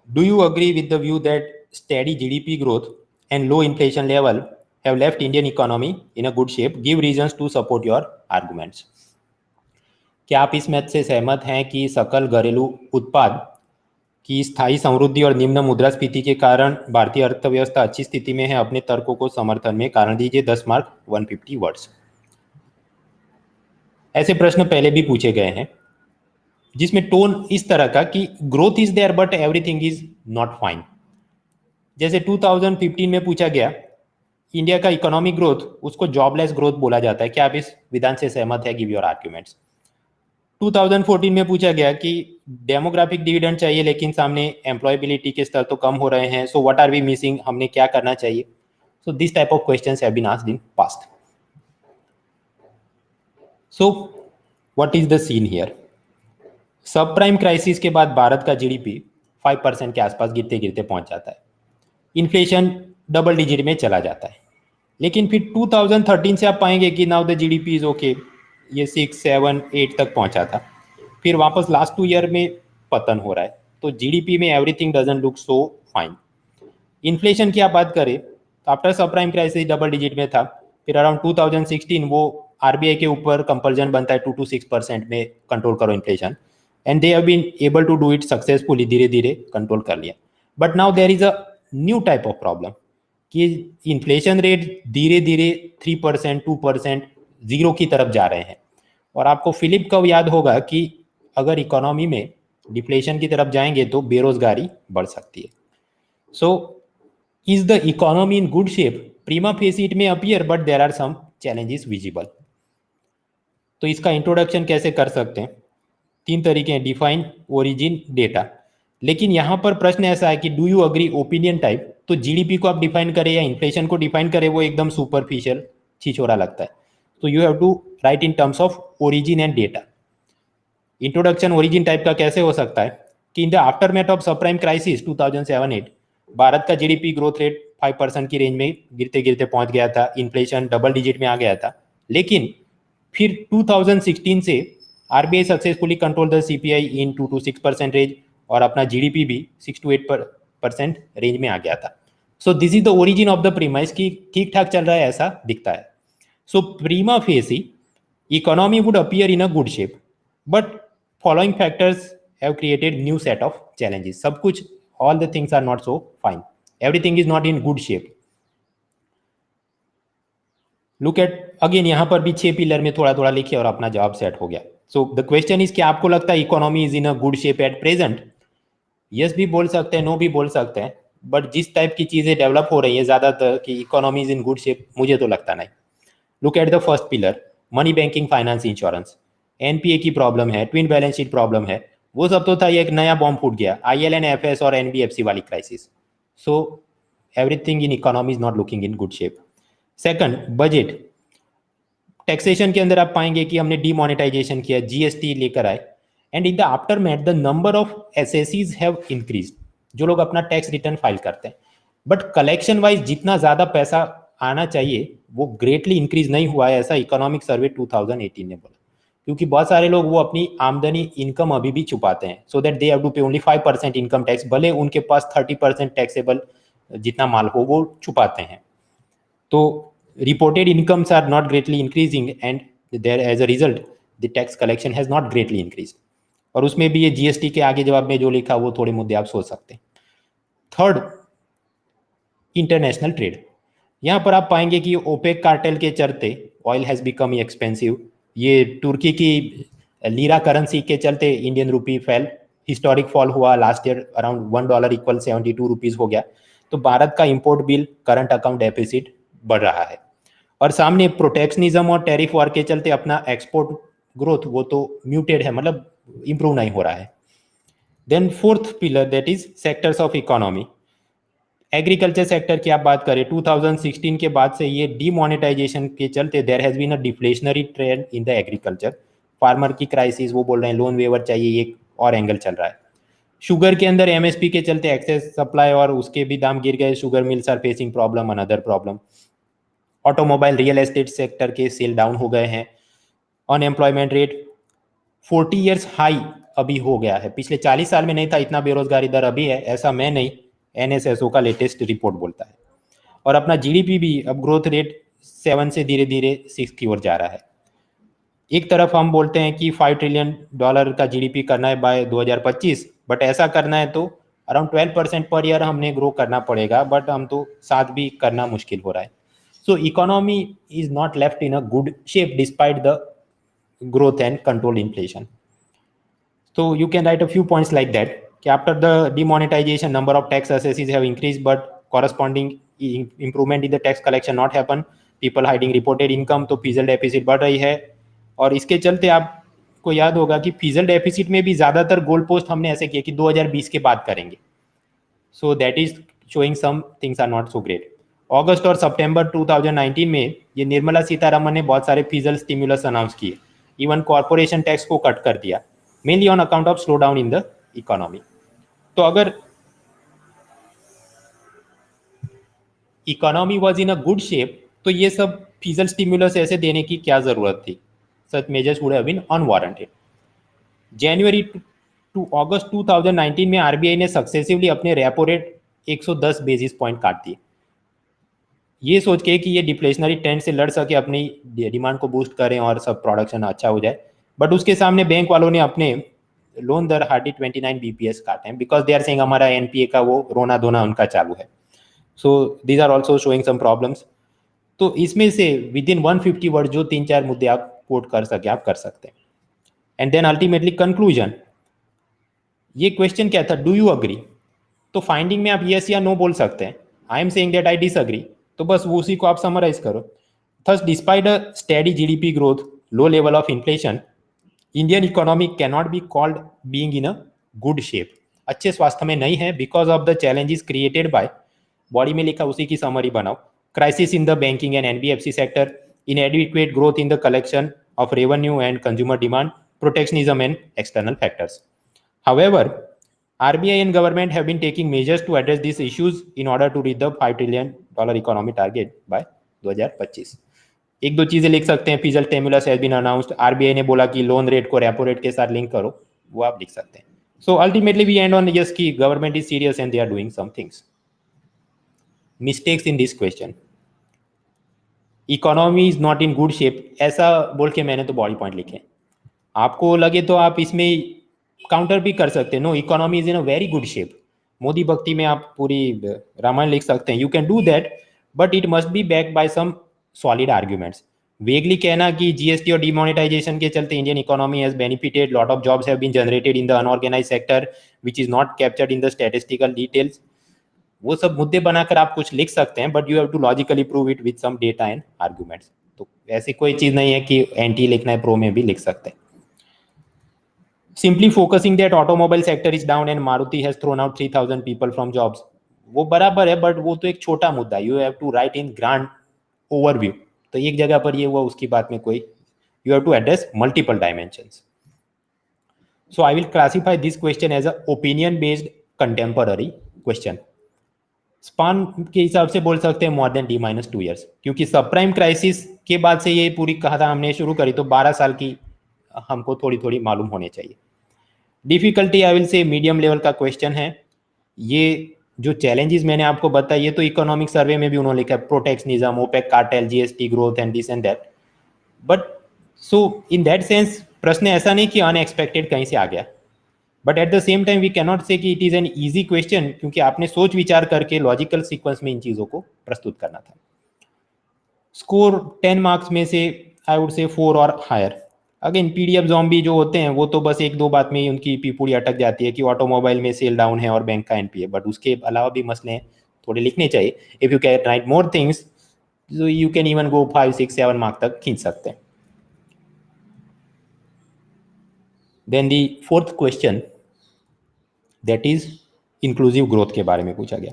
Speaker 1: do you agree with the view that steady GDP growth and low inflation level have left Indian economy in a good shape? Give reasons to support your arguments. क्या आप इस मत से सहमत हैं कि सकल घरेलू उत्पाद की स्थायी समृद्धि और निम्न मुद्रास्फीति के कारण भारतीय अर्थव्यवस्था अच्छी स्थिति में है? अपने तर्कों को समर्थन में कारण दीजिए। 10 मार्क, 150 वर्ड्स। ऐसे प्रश्न पहले भी पूछे गए हैं जिसमें टोन इस तरह का कि growth is there but everything is not fine. जैसे 2015 में पूछा गया, इंडिया का इकोनॉमिक ग्रोथ, उसको जॉबलेस ग्रोथ बोला जाता है। क्या आप इस विधान से सहमत है? Give your arguments. 2014 में पूछा गया कि डेमोग्राफिक डिविडेंड चाहिए लेकिन सामने एम्प्लॉयबिलिटी के स्तर तो कम हो रहे हैं, so what are we missing, हमने क्या करना चाहिए? So this type of questions have been asked in past. So what is the scene here? Sub prime crisis के बाद भारत का जीडीपी 5% के आसपास गिरते गिरते पहुंच जाता है, इन्फ्लेशन डबल डिजिट में चला जाता है। लेकिन फिर 2013 से आप पाएंगे कि now the GDP is okay, ये 6, 7, 8 तक पहुंचा था, फिर वापस लास्ट 2 ईयर में पतन हो रहा है। तो जीडीपी में everything doesn't look so fine. Inflation की आप बात करें तो आफ्टर सब प्राइम क्राइसिस डबल डिजिट में था, फिर अराउंड 2016 वो आरबीआई के ऊपर कंपल्जन बनता है 2 to 6% में कंट्रोल करो inflation, and they have been able to do it successfully, धीरे धीरे कंट्रोल कर लिया। But now there is a new type of problem कि इन्फ्लेशन रेट धीरे धीरे 3%, 2%, जीरो की तरफ जा रहे हैं। और आपको फिलिप कव याद होगा कि अगर इकोनॉमी में डिफ्लेशन की तरफ जाएंगे तो बेरोजगारी बढ़ सकती है। So is the economy in good shape? Prima facie it may appear, but there are some challenges visible. तो इसका इंट्रोडक्शन कैसे कर सकते हैं? 3 तरीके हैं, डिफाइन, ओरिजिन, डेटा। लेकिन यहां पर प्रश्न ऐसा है कि do you agree opinion type, तो जीडीपी को आप डिफाइन करें या इन्फ्लेशन को डिफाइन करें वो एकदम सुपरफिशियल छिछोरा लगता है। तो you have to write in terms of origin and data. Introduction origin type का कैसे हो सकता है कि in the aftermath of sub prime crisis 2007-8 Bharat का जीडीपी ग्रोथ रेट 5% की रेंज में गिरते गिरते पहुंच गया था, इन्फ्लेशन डबल डिजिट में आ गया था। लेकिन फिर 2016 से RBI successfully control the CPI in 2 to 6% range, और अपना जीडीपी भी 6 to 8% रेंज में आ गया था। So this is the origin of the premise कि ठीक ठाक चल रहा है ऐसा दिखता है। So prima facie economy would appear in a good shape, but following factors have created new set of challenges. सब कुछ, all the things are not so fine, everything is not in good shape. Look at again, यहां पर भी 6 pillar में थोड़ा थोड़ा लिखिए और अपना जवाब सेट हो गया। सो द क्वेश्चन इज, क्या आपको लगता है economy is in a good shape at present? Yes भी बोल सकते हैं, नो भी बोल सकते हैं, बट जिस टाइप की चीजें डेवलप हो रही है ज्यादातर कि economy is in good shape, मुझे तो लगता नहीं। Look at the first pillar, money, banking, finance, insurance. NPA की प्रॉब्लम है, ट्विन बैलेंस शीट प्रॉब्लम है, वो सब तो था, ये एक नया बॉम्ब फूट गया, आईएलएनएफएस और एनबीएफसी वाली crisis. So everything in economy is not looking in good shape. Second, budget. Taxation के अंदर आप पाएंगे कि हमने डीमोनेटाइजेशन किया, जीएसटी लेकर आए, and in the aftermath the number of एसएससीज हैव इंक्रीज, जो लोग अपना टैक्स रिटर्न फाइल करते हैं। बट कलेक्शन वाइज जितना ज्यादा पैसा आना चाहिए वो ग्रेटली इंक्रीज नहीं हुआ है, ऐसा इकोनॉमिक सर्वे 2018 ने बोला। क्योंकि बहुत सारे लोग वो अपनी आमदनी, इनकम अभी भी छुपाते हैं, so that they have to pay only 5% income tax, भले उनके पास 30% टैक्सेबल जितना माल हो वो छुपाते हैं। तो reported incomes are not greatly increasing and there as a result the tax collection has not greatly increased। और उसमें भी ये जीएसटी के आगे जवाब में जो लिखा वो थोड़े मुद्दे आप सोच सकते हैं। Third, international trade. यहाँ पर आप पाएंगे कि ओपेक कार्टेल के चलते ऑयल हैज़ बिकम एक्सपेंसिव, ये तुर्की की लीरा करेंसी के चलते Indian rupee fell, historic fall हुआ last year, around $1 equal 72 rupees हो गया। तो भारत का import bill, current account deficit बढ़ रहा है, और सामने प्रोटेक्शनिज्म और टैरिफ वॉर के चलते अपना एक्सपोर्ट ग्रोथ वो तो म्यूटेड है, मतलब इंप्रूव नहीं हो रहा है। Then fourth pillar, that is sectors of economy. Agriculture sector की आप बात करें, 2016 के बाद से ये डीमोनेटाइजेशन के चलते there has been a deflationary trend in the agriculture. Farmer की क्राइसिस वो बोल रहे हैं, लोन वेवर चाहिए, एक और एंगल चल रहा है। शुगर के अंदर एमएसपी के चलते एक्सेस सप्लाई और उसके भी दाम गिर गए, sugar mills are facing problem, another problem. Automobile, real estate sector के सेल डाउन हो गए हैं। अनएम्प्लॉयमेंट रेट 40 ईयर्स हाई अभी हो गया है, पिछले 40 साल में नहीं था इतना बेरोजगारी दर अभी है, ऐसा मैं नहीं, एनएसएसओ का लेटेस्ट रिपोर्ट बोलता है। और अपना जीडीपी भी अब ग्रोथ रेट 7 से धीरे धीरे 6 की ओर जा रहा है। एक तरफ हम बोलते हैं कि $5 ट्रिलियन का जीडीपी करना है बाय 2025, बट ऐसा करना है तो अराउंड 12% पर ईयर हमने ग्रो करना पड़ेगा, बट हम तो 7 भी करना मुश्किल हो रहा है। So economy is not left in a good shape despite the growth and control inflation. So you can write a few points like that. After the demonetization, number of tax assessees have increased, but corresponding improvement in the tax collection not happen, people hiding reported income, तो physical deficit बढ़ रही है। और इसके चलते आपको याद होगा कि फिजिकल डेफिसिट में भी ज़्यादातर गोल पोस्ट हमने ऐसे किए कि 2020 के बाद करेंगे, so that is showing some things are not so great. अगस्त और सितंबर 2019 में ये निर्मला सीतारमन ने बहुत सारे फिजिकल स्टिमुलस अनाउंस किए, इवन कॉर्पोरेशन टैक्स को कट कर दिया, mainly on account of slow down in the economy. तो अगर economy was in a good shape तो ये सब फिजिकल स्टिमुलस ऐसे देने की क्या जरूरत थी? Such measures would have been unwarranted. जनवरी टू अगस्त 2019 में आरबीआई ने सक्सेसिवली अपने रेपो रेट 110 बेसिस पॉइंट काट दिए, ये सोच के कि ये डिफ्लेशनरी ट्रेंड से लड़ सके, अपनी डिमांड को बूस्ट करें और सब प्रोडक्शन अच्छा हो जाए। बट उसके सामने बैंक वालों ने अपने लोन दर हार्डली 29 बीपीएस काटे हैं, बिकॉज दे आर सेइंग हमारा एनपीए का वो रोना धोना उनका चालू है। So these are also showing some problems. तो इसमें से विद इन 150 वर्ड जो 3-4 मुद्दे आप कोट कर सके आप कर सकते हैं। एंड देन अल्टीमेटली कंक्लूजन, ये क्वेश्चन क्या था, डू यू अग्री? तो फाइंडिंग में आप यस या नो बोल सकते हैं, I am saying that I disagree, तो बस वो उसी को आप समराइज करो। Thus despite a steady GDP growth, low level of inflation, Indian economy cannot be called being in a good shape, अच्छे स्वास्थ्य में नहीं है, because of the challenges created by, body में लिखा उसी की समरी बनाओ, crisis in the banking and NBFC sector, inadequate growth in the collection of revenue and consumer demand, protectionism and external factors. However, RBI and government have been taking measures to address these issues in order to reach the $5 trillion economy target by 2025. एक दो चीजें लिख सकते हैं, physical stimulus has been announced, RBI ने बोला कि loan rate को रेपो रेट के साथ लिंक करो, वो आप लिख सकते हैं। So ultimately we end on yes की government is serious and they are doing some things. Mistakes in this question, economy is not in good shape, ऐसा बोल के मैंने तो बॉडी पॉइंट लिखे, आपको लगे तो आप इसमें काउंटर भी कर सकते हैं, no economy is in a very good shape, Modi भक्ति में आप पूरी रामायण लिख सकते हैं, you can do that, but it must be back by some solid arguments. Vaguely कहना कि जीएसटी और डिमोनेटाइजेशन के चलते Indian economy has benefited, lot of jobs have been generated in the unorganised sector which is not captured in the statistical details, वो सब मुद्दे बनाकर आप कुछ लिख सकते हैं, but you have to logically prove it with some data and arguments. तो ऐसी कोई चीज नहीं है कि एंटी लिखना है, प्रो में भी लिख सकते हैं। Simply focusing that automobile sector is down and Maruti has thrown out 3000 people from jobs, वो बराबर है, बट वो तो एक छोटा मुद्दा, you have to write in grand overview, तो एक जगह पर ये हुआ उसकी बात में कोई, you have to address multiple dimensions. So I will classify this question as a opinion based contemporary question. Span के हिसाब से बोल सकते हैं मोर देन D-2 ईयर्स, क्योंकि सब प्राइम क्राइसिस के बाद से ये पूरी कहा हमने शुरू करी, तो 12 साल की हमको थोड़ी थोड़ी मालूम होने चाहिए। Difficulty I will say medium level का क्वेश्चन है। ये जो चैलेंजेस मैंने आपको बताया, ये तो इकोनॉमिक सर्वे में भी उन्होंने लिखा है, protectionism, OPEC cartel, GST growth and this and that, but so in that sense प्रश्न ऐसा नहीं कि अनएक्सपेक्टेड कहीं से आ गया, but at the same time we cannot say that it is an easy question, क्योंकि आपने सोच विचार करके लॉजिकल सीक्वेंस में इन चीज़ों को प्रस्तुत करना था। स्कोर 10 मार्क्स में से आई वुड से 4 और हायर। अगेन पीडीएफ ज़ॉम्बी जो होते हैं वो तो बस एक दो बात में ही उनकी पीपूड़ी अटक जाती है कि ऑटोमोबाइल में सेल डाउन है और बैंक का एनपीए, बट उसके अलावा भी मसले थोड़े लिखने चाहिए। If you can write more things you can even go 5, 6, 7 mark तक खींच सकते हैं। Then the fourth question that is inclusive growth के बारे में पूछा गया।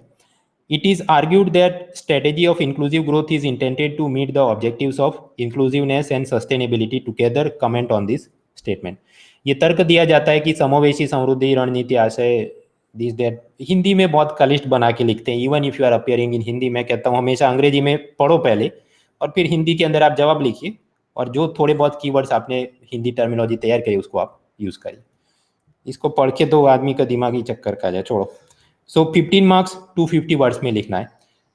Speaker 1: It is argued that strategy of inclusive growth is intended to meet the objectives of inclusiveness and sustainability together. Comment on this statement. ये तर्क दिया जाता है कि समावेशी समृद्धि रणनीति आशय दिस दैट, हिंदी में बहुत कलिष्ट बना के लिखते हैं, even if you are appearing in Hindi. मैं कहता हूँ हमेशा अंग्रेजी में पढ़ो पहले और फिर हिंदी के अंदर आप जवाब लिखिए, और जो थोड़े बहुत कीवर्ड्स आपने हिंदी टर्मिनोलॉजी तैयार करी उसको आप यूज़ करिए। इसको पढ़ के तो आदमी का दिमाग ही चक्कर खा जाए, छोड़ो। सो 15 मार्क्स 250 वर्ड्स में लिखना है।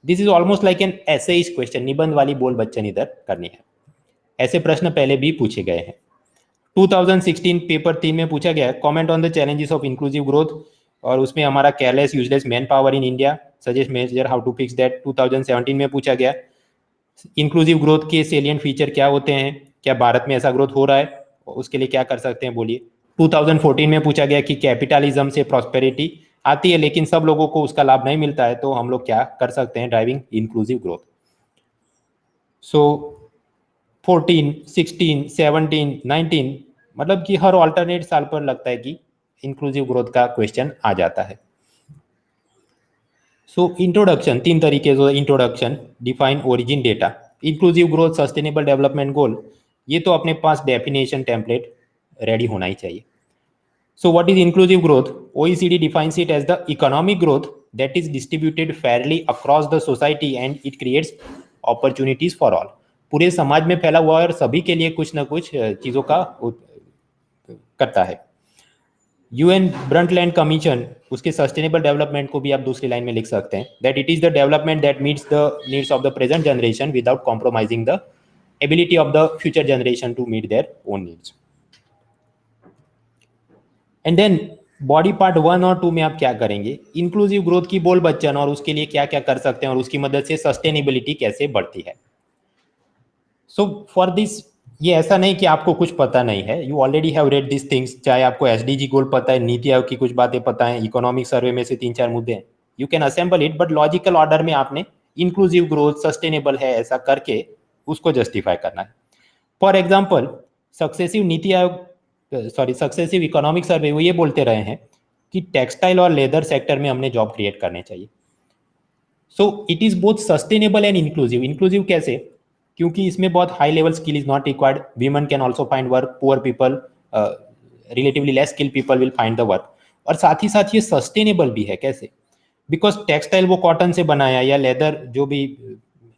Speaker 1: This is almost like an essayist question, निबंध वाली बोल बच्चन इधर करनी है। ऐसे प्रश्न पहले भी पूछे गए हैं। 2016 पेपर 3 में पूछा गया है comment on the challenges of inclusive growth, और उसमें हमारा careless useless manpower in India, suggest measure how to fix that. 2017 में पूछा गया इंक्लूसिव ग्रोथ के सेलिएंट फीचर क्या होते हैं, क्या भारत में ऐसा ग्रोथ हो रहा है, उसके लिए क्या कर सकते हैं बोलिए। 2014 में पूछा गया कि कैपिटलिज्म से प्रॉस्पेरिटी आती है लेकिन सब लोगों को उसका लाभ नहीं मिलता है, तो हम लोग क्या कर सकते हैं, ड्राइविंग इंक्लूसिव ग्रोथ। सो 14, 16, 17, 19, मतलब कि हर ऑल्टरनेट साल पर लगता है कि इंक्लूसिव ग्रोथ का क्वेश्चन आ जाता है। सो इंट्रोडक्शन, 3 तरीके से introduction, define origin data, inclusive growth, sustainable development गोल, ये तो अपने पास डेफिनेशन टेम्पलेट रेडी होना ही चाहिए। So what is inclusive growth? OECD defines it as the economic growth that is distributed fairly across the society and it creates opportunities for all. पूरे समाज में फैला हुआ है और सभी के लिए कुछ ना कुछ चीज़ों का करता है। UN ब्रंटलैंड कमीशन, उसके सस्टेनेबल डेवलपमेंट को भी आप दूसरी लाइन में लिख सकते हैं, that it is the development that meets the needs of the present generation without compromising the ability of the future generation to meet their own needs. And then body part 1 और 2 में आप क्या करेंगे, inclusive growth की बोल बच्चन और उसके लिए क्या क्या कर सकते हैं और उसकी मदद से सस्टेनेबिलिटी कैसे बढ़ती है। सो फॉर दिस, ये ऐसा नहीं कि आपको कुछ पता नहीं है, you already have read this things, चाहे आपको एसडीजी गोल पता है, नीति आयोग की कुछ बातें पता है, इकोनॉमिक सर्वे में से 3-4 मुद्दे हैं, you can assemble it, but logical order में आपने इंक्लूसिव ग्रोथ सस्टेनेबल है ऐसा करके उसको जस्टिफाई करना है। For example, successive NITI Aayog, successive economic survey वो ये बोलते रहे हैं कि टेक्सटाइल और लेदर सेक्टर में हमने जॉब क्रिएट करने चाहिए। So it is both sustainable and inclusive. Inclusive कैसे? क्योंकि इसमें बहुत high level skill is not required, women can also find work, poor people, relatively less skill people will find the work. और साथ ही साथ ये सस्टेनेबल भी है। कैसे? बिकॉज टेक्सटाइल वो कॉटन से बनाया या लेदर जो भी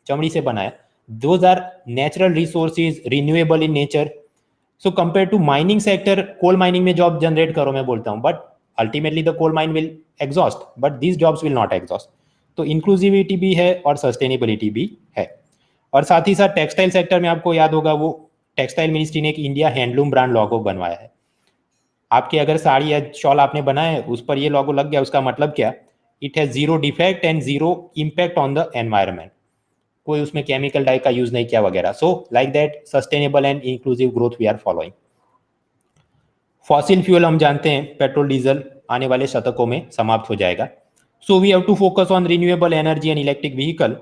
Speaker 1: चमड़ी से बनाया, those are natural resources, renewable in nature. So compare to mining sector, coal mining में जॉब जनरेट करो मैं बोलता हूँ, but ultimately the coal mine will exhaust, but these jobs will not exhaust. तो इंक्लूसिविटी भी है और सस्टेनेबिलिटी भी है। और साथ ही साथ टेक्सटाइल सेक्टर में आपको याद होगा, वो टेक्सटाइल मिनिस्ट्री ने एक इंडिया हैंडलूम ब्रांड लॉगो बनवाया है। आपकी अगर साड़ी या शॉल आपने बनाया है, उस पर ये लॉगो लग गया, उसका मतलब क्या? It has zero defect and zero impact on the environment, कोई उसमें केमिकल डाई का यूज नहीं किया वगैरह। So like that sustainable and inclusive growth we are following. Fossil fuel हम जानते हैं, पेट्रोल डीजल आने वाले शतकों में समाप्त हो जाएगा। So we have to focus on renewable energy and electric vehicle.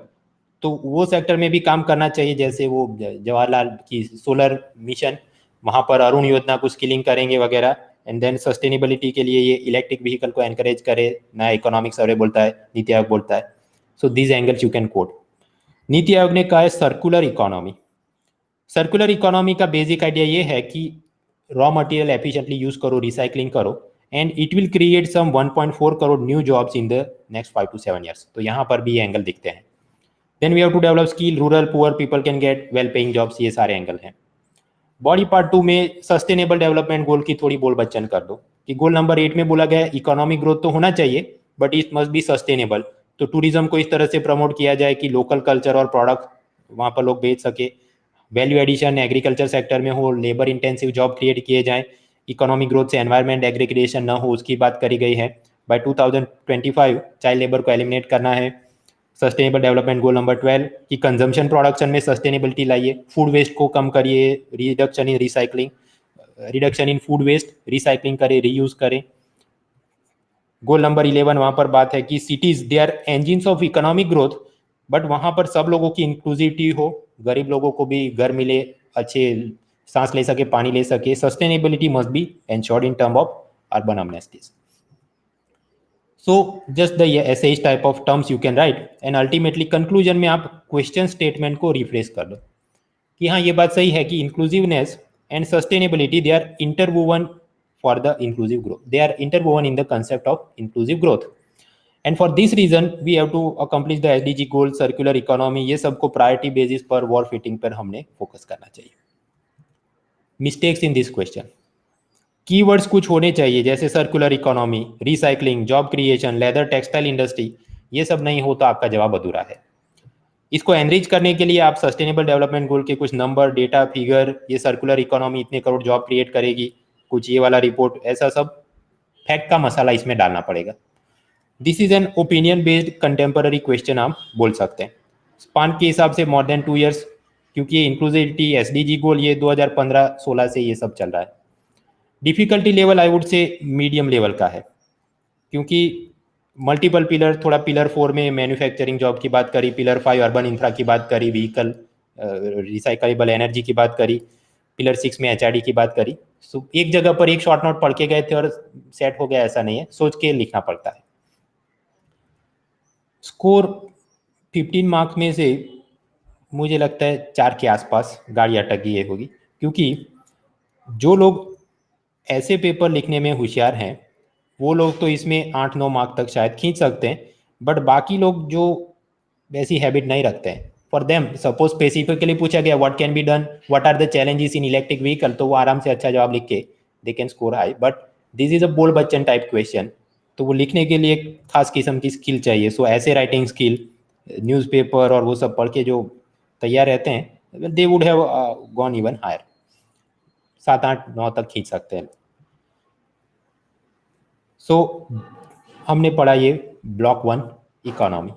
Speaker 1: तो वो सेक्टर में भी काम करना चाहिए, जैसे वो जवाहरलाल की सोलर मिशन, वहाँ पर अरुण योजना को स्किलिंग करेंगे वगैरह। एंड देन सस्टेनेबिलिटी के लिए ये इलेक्ट्रिक व्हीकल को एनकरेज करे, नया इकोनॉमिक सर्वे बोलता है, नीति आयोग बोलता है। So this angles you can quote. NITI Aayog ने कहा है सर्कुलर इकोनॉमी। सर्कुलर इकोनॉमी का बेसिक आइडिया ये है कि रॉ मटेरियल एफिशिएंटली यूज करो, रिसाइकलिंग करो, and it will create some 1.4 crore new jobs in the next 5 to 7 years। तो यहाँ पर भी ये एंगल दिखते हैं। Then we have to develop skill, rural poor people can get well paying jobs, ये सारे एंगल हैं। बॉडी पार्ट 2 में सस्टेनेबल डेवलपमेंट गोल की थोड़ी बोल बच्चन कर दो कि गोल नंबर 8 में बोला गया इकोनॉमिक ग्रोथ तो होना चाहिए, but it must be sustainable. तो टूरिज्म को इस तरह से प्रमोट किया जाए कि लोकल कल्चर और प्रोडक्ट वहाँ पर लोग बेच सके, वैल्यू एडिशन एग्रीकल्चर सेक्टर में हो, लेबर इंटेंसिव जॉब क्रिएट किए जाएं, इकोनॉमिक ग्रोथ से एनवायरमेंट एग्रीग्रेशन ना हो, उसकी बात करी गई है। बाय 2025 चाइल्ड लेबर को एलिमिनेट करना है। सस्टेनेबल डेवलपमेंट गोल नंबर 12 की कंजम्पशन प्रोडक्शन में सस्टेनेबिलिटी लाइए, फूड वेस्ट को कम करिए, reduction in recycling, reduction in food waste, recycling करें, रीयूज करें। गोल नंबर 11 वहां पर बात है कि cities they are engines of economic growth, but वहां पर सब लोगों की इंक्लूसिविटी हो, गरीब लोगों को भी घर मिले, अच्छे सांस ले सके, पानी ले सके। Sustainability must be ensured in term of urban amnesties. So just the ऐसे इस type of terms you can write, and ultimately conclusion में आप क्वेश्चन स्टेटमेंट को रिफ्रेश कर दो कि हाँ, ये बात सही है कि inclusiveness and sustainability they are interwoven for the inclusive growth, they are interwoven in the concept of inclusive growth. And for this reason we have to accomplish the SDG goal, circular economy, ये सबको priority basis पर war fitting पर हमने focus करना चाहिए। Mistakes in this question, keywords कुछ होने चाहिए जैसे circular economy, recycling, job creation, leather textile industry, ये सब नहीं हो तो आपका जवाब अधूरा है। इसको एनरिच करने के लिए आप सस्टेनेबल डेवलपमेंट गोल के कुछ नंबर, डेटा, फिगर, ये सर्कुलर इकोनॉमी इतने करोड़ जॉब क्रिएट करेगी, कुछ ये वाला रिपोर्ट, ऐसा सब फैक्ट का मसाला इसमें डालना पड़ेगा। This is an opinion based contemporary question आप बोल सकते हैं। स्पान के हिसाब से मोर देन 2 years, क्योंकि ये इंक्लूसिविटी एसडीजी गोल ये 2015-16 से ये सब चल रहा है। Difficulty level I would say medium level का है, क्योंकि मल्टीपल पिलर, थोड़ा पिलर 4 में मैन्युफैक्चरिंग जॉब की बात करी, पिलर 5 अर्बन इंफ्रा की बात करी, व्हीकल रिसाइकलेबल एनर्जी की बात करी, पिलर 6 में एचआरडी की बात करी। सो एक जगह पर एक शॉर्ट नोट पढ़ के गए थे और सेट हो गया, ऐसा नहीं है, सोच के लिखना पड़ता है। स्कोर 15 मार्क्स में से मुझे लगता है 4 के आसपास गाड़ी अटक गई होगी, क्योंकि जो लोग ऐसे पेपर लिखने में होशियार हैं वो लोग तो इसमें 8-9 मार्क तक शायद खींच सकते हैं, बट बाकी लोग जो वैसी हैबिट नहीं रखते हैं, फॉर देम सपोज स्पेसिफिकली पूछा गया what can be done, what are the challenges in electric vehicle, तो वो आराम से अच्छा जवाब लिख के they can score high. But this is a Bol Bachchan type question, तो वो लिखने के लिए एक खास किस्म की स्किल चाहिए। सो ऐसे राइटिंग स्किल, न्यूज़पेपर और वो सब पढ़ के जो तैयार रहते हैं, they would have gone even higher, 7-8-9 तक खींच सकते हैं। सो हमने पढ़ा ये ब्लॉक 1 इकोनॉमी।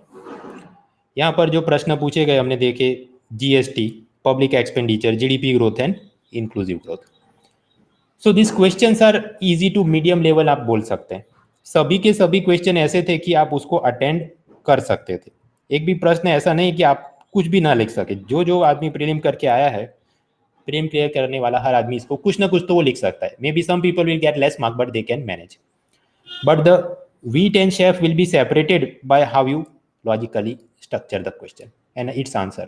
Speaker 1: यहाँ पर जो प्रश्न पूछे गए हमने देखे, GST, public expenditure, GDP growth and inclusive growth. So this questions are easy to medium level, आप बोल सकते हैं। सभी के सभी क्वेश्चन ऐसे थे कि आप उसको अटेंड कर सकते थे। एक भी प्रश्न ऐसा नहीं कि आप कुछ भी ना लिख सके। जो जो आदमी प्रीलिम करके आया है, प्रीलिम क्लियर करने वाला हर आदमी इसको कुछ ना कुछ तो वो लिख सकता है। Maybe some people will get less mark but they can manage. But the wheat and chaff will be separated by how you logically structure the question and its answer.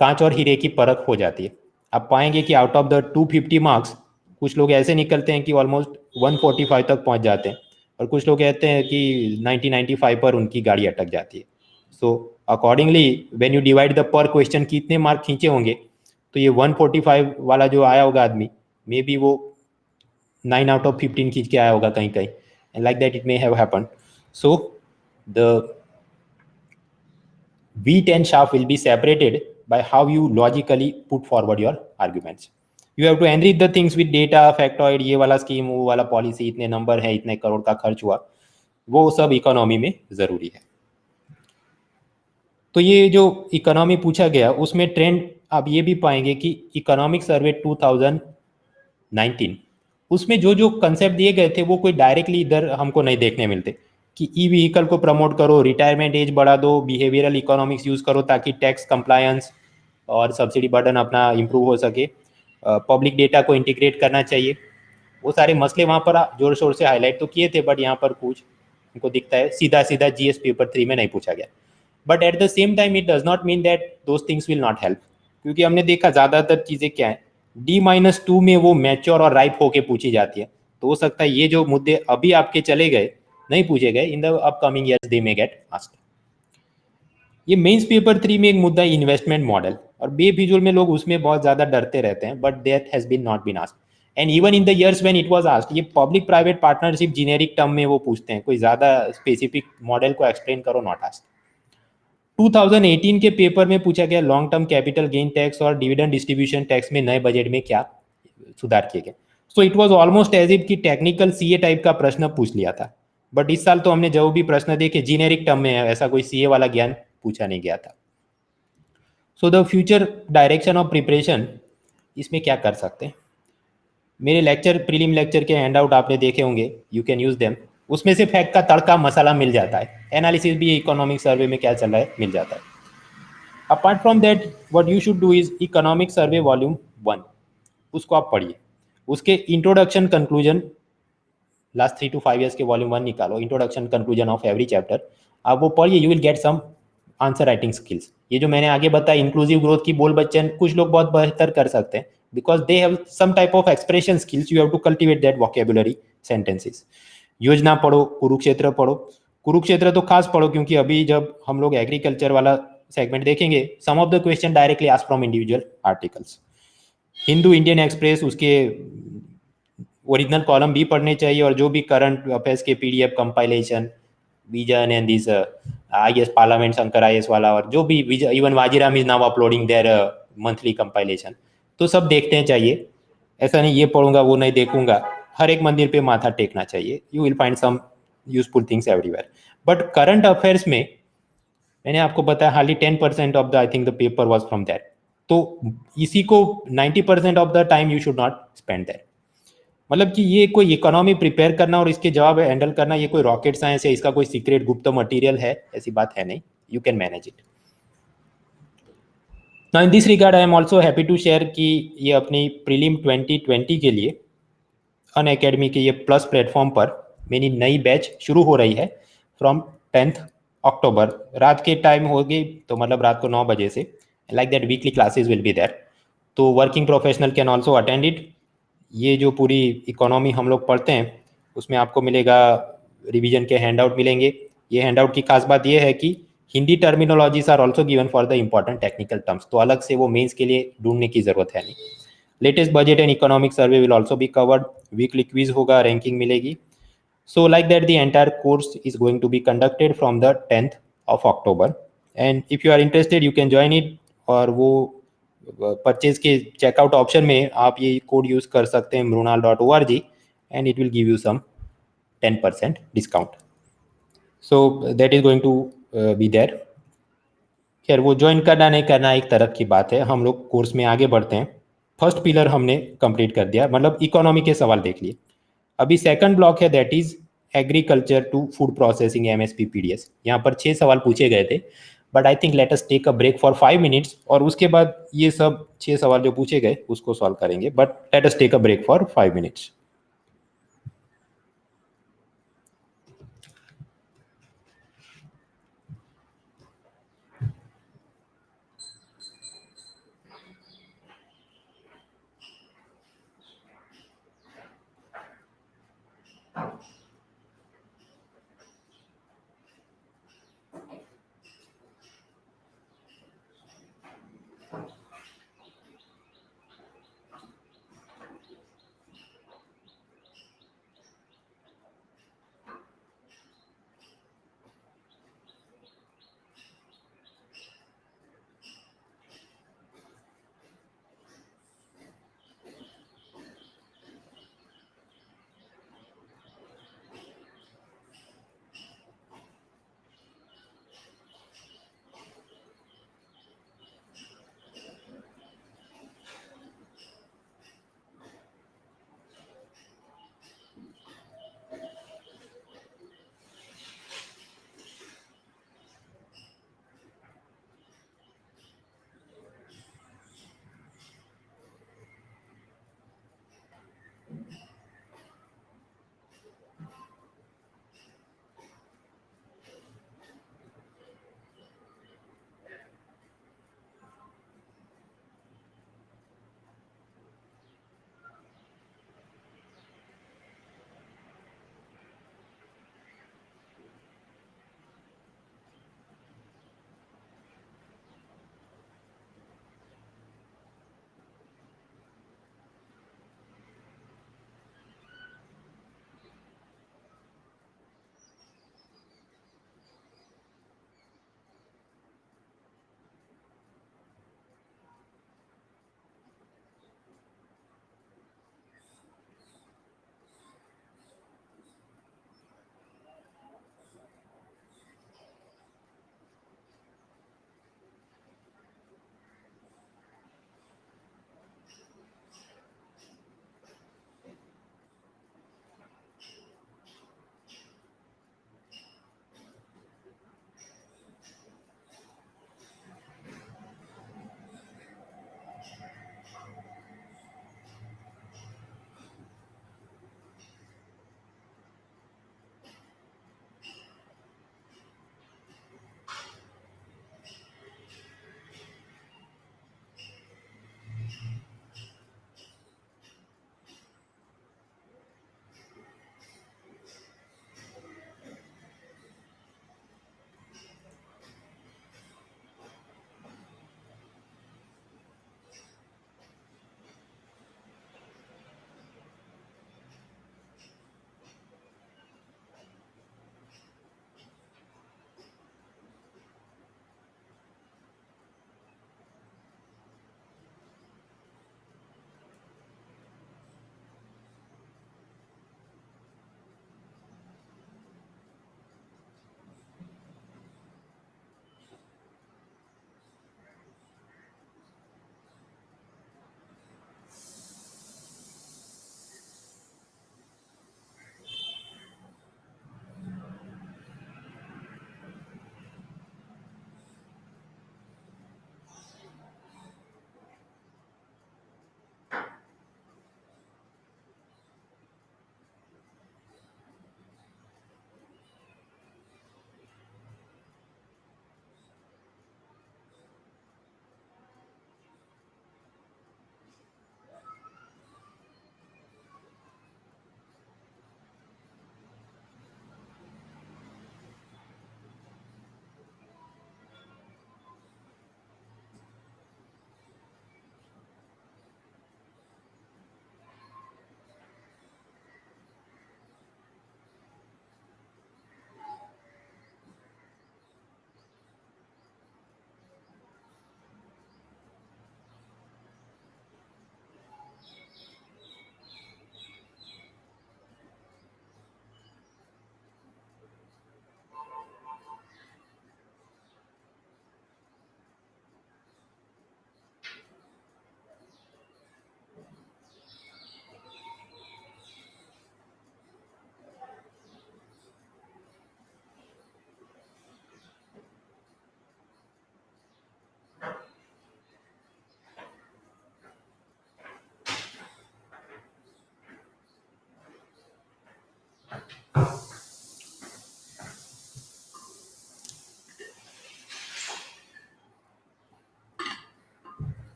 Speaker 1: कांच और हीरे की परख हो जाती है। आप पाएंगे कि आउट ऑफ द 250 मार्क्स कुछ लोग ऐसे निकलते हैं कि ऑलमोस्ट 145 तक पहुंच जाते हैं, और कुछ लोग कहते हैं कि 90-95 पर उनकी गाड़ी अटक जाती है। So accordingly when you divide the पर क्वेश्चन कितने मार्क खींचे होंगे, तो ये 145 वाला जो आया होगा आदमी, मे बी वो 9 out of 15 खींच के आया होगा कहीं कहीं, and like that it may have happened. So the wheat and chaff will be separated by how you logically put forward your arguments. You have to enrich the things with data, factoid, ये वाला scheme, वो वाला policy, इतने number है, इतने करोड़ का खर्च हुआ, वो सब इकोनॉमी में जरूरी है। तो ये जो इकोनॉमी पूछा गया उसमें ट्रेंड आप ये भी पाएंगे कि इकोनॉमिक सर्वे 2019, उसमें जो जो कंसेप्ट दिए गए थे वो कोई डायरेक्टली इधर हमको नहीं देखने मिलते, कि ई व्हीकल को प्रमोट करो, रिटायरमेंट एज बढ़ा दो, बिहेवियरल इकोनॉमिक्स यूज़ करो ताकि टैक्स कंप्लायंस और सब्सिडी बर्डन अपना इम्प्रूव हो सके, पब्लिक डेटा को इंटीग्रेट करना चाहिए। वो सारे मसले वहाँ पर जोर शोर से हाईलाइट तो किए थे, बट यहाँ पर कुछ हमको दिखता है सीधा सीधा जीएस पेपर 3 में नहीं पूछा गया। But at the same time it does not mean that those things will not help, क्योंकि हमने देखा ज़्यादातर चीज़ें क्या है, D-2 में वो मैच्योर और राइप होके पूछी जाती है। तो हो सकता है ये जो मुद्दे अभी आपके चले गए नहीं पूछे गए, in the upcoming years they may gate asked. ये मेंस पेपर 3 में एक मुद्दा इन्वेस्टमेंट मॉडल, और बेफिजूल में लोग उसमें बहुत ज़्यादा डरते रहते हैं, but that has been not been asked. And even in the years when it was asked, ये public private partnership generic term में वो पूछते हैं, कोई ज़्यादा स्पेसिफिक मॉडल को एक्सप्लेन करो, नॉट आस्क्ड। 2018 के पेपर में पूछा गया long term capital gain tax और डिविडेंड डिस्ट्रीब्यूशन टैक्स में नए बजट में क्या सुधार किए गए। So it was almost as if कि टेक्निकल सीए टाइप का प्रश्न पूछ लिया था। बट इस साल तो हमने जो भी प्रश्न देखे जीनेरिक टर्म में है, ऐसा कोई सीए वाला ज्ञान पूछा नहीं गया था। So the future direction of preparation, इसमें क्या कर सकते हैं। मेरे लेक्चर, प्रीलिम लेक्चर के हैंड आउट आपने देखे होंगे, यू कैन यूज देम। उसमें से फैक्ट का तड़का मसाला मिल जाता है, एनालिसिस भी इकोनॉमिक सर्वे में क्या चल रहा है मिल जाता है। Apart from that what you should do is economic survey volume 1, उसको आप पढ़िए। उसके introduction conclusion, last 3 to 5 years के वॉल्यूम 1 निकालो, introduction conclusion of every chapter, आप वो पढ़िए, you will get some answer writing skills. ये जो मैंने आगे बताया इंक्लूसिव ग्रोथ की बोल बच्चन कुछ लोग बहुत बेहतर कर सकते हैं, because they have some type of expression skills, you have to cultivate that vocabulary sentences. Yojana पढ़ो, कुरुक्षेत्र पढ़ो, कुरुक्षेत्र तो खास पढ़ो क्योंकि अभी जब हम लोग एग्रीकल्चर वाला सेगमेंट देखेंगे, some of the question directly asked from individual articles. Hindu Indian Express, उसके ओरिजिनल कॉलम भी पढ़ने चाहिए, और जो भी करंट अफेयर्स के PDF compilation, Vision and this IAS parliament Shankar IAS वाला, और जो भी even Vajiram is now uploading their monthly compilation, तो सब देखते चाहिए। ऐसा नहीं ये पढ़ूंगा वो नहीं देखूंगा, हर एक मंदिर पे माथा टेकना चाहिए, you will find some useful things everywhere. But current affairs में मैंने आपको बताया hardly 10% of the I think the paper was from that, तो इसी को 90% of the time you should not spend that. मतलब कि ये कोई इकोनॉमी प्रिपेयर करना और इसके जवाब हैंडल करना, ये कोई रॉकेट साइंस है, इसका कोई सीक्रेट गुप्त मटेरियल है, ऐसी बात है नहीं. You can manage it. Now in this regard I am also happy to share कि ये अपनी प्रीलिम 2020 के लिए अन अकेडमी के ये प्लस प्लेटफॉर्म पर मेरी नई बैच शुरू हो रही है फ्रॉम 10 अक्टूबर. रात के टाइम होगी, तो मतलब रात को 9 बजे से. Like that weekly classes will be there. तो working professional can also attend it. ये जो पूरी इकोनॉमी हम लोग पढ़ते हैं उसमें आपको मिलेगा, रिवीजन के हैंडआउट मिलेंगे. ये हैंडआउट की खास बात ये है कि Hindi terminologies are also given for the important technical terms, तो अलग से वो मेंस के लिए ढूंढने की जरूरत है नहीं. Latest budget and economic survey will also be covered. Weekly quiz होगा, रैंकिंग मिलेगी. So like that the entire course is going to be conducted from the 10th of October. And if you are interested you can join it. और वो purchase के checkout option में आप ये code use कर सकते हैं mrunal.org and it will give you some 10% discount. So that is going to be there. खैर वो ज्वाइन करना नहीं करना एक तरफ की बात है, हम लोग कोर्स में आगे बढ़ते हैं. फर्स्ट पिलर हमने कंप्लीट कर दिया, मतलब इकोनॉमी के सवाल देख लिए. अभी सेकंड ब्लॉक है, that is agriculture to food processing MSP PDS. यहाँ पर 6 सवाल पूछे गए थे, but I think let us take a break for 5 minutes और उसके बाद ये सब 6 सवाल जो पूछे गए उसको सॉल्व करेंगे. But let us take a break for 5 minutes.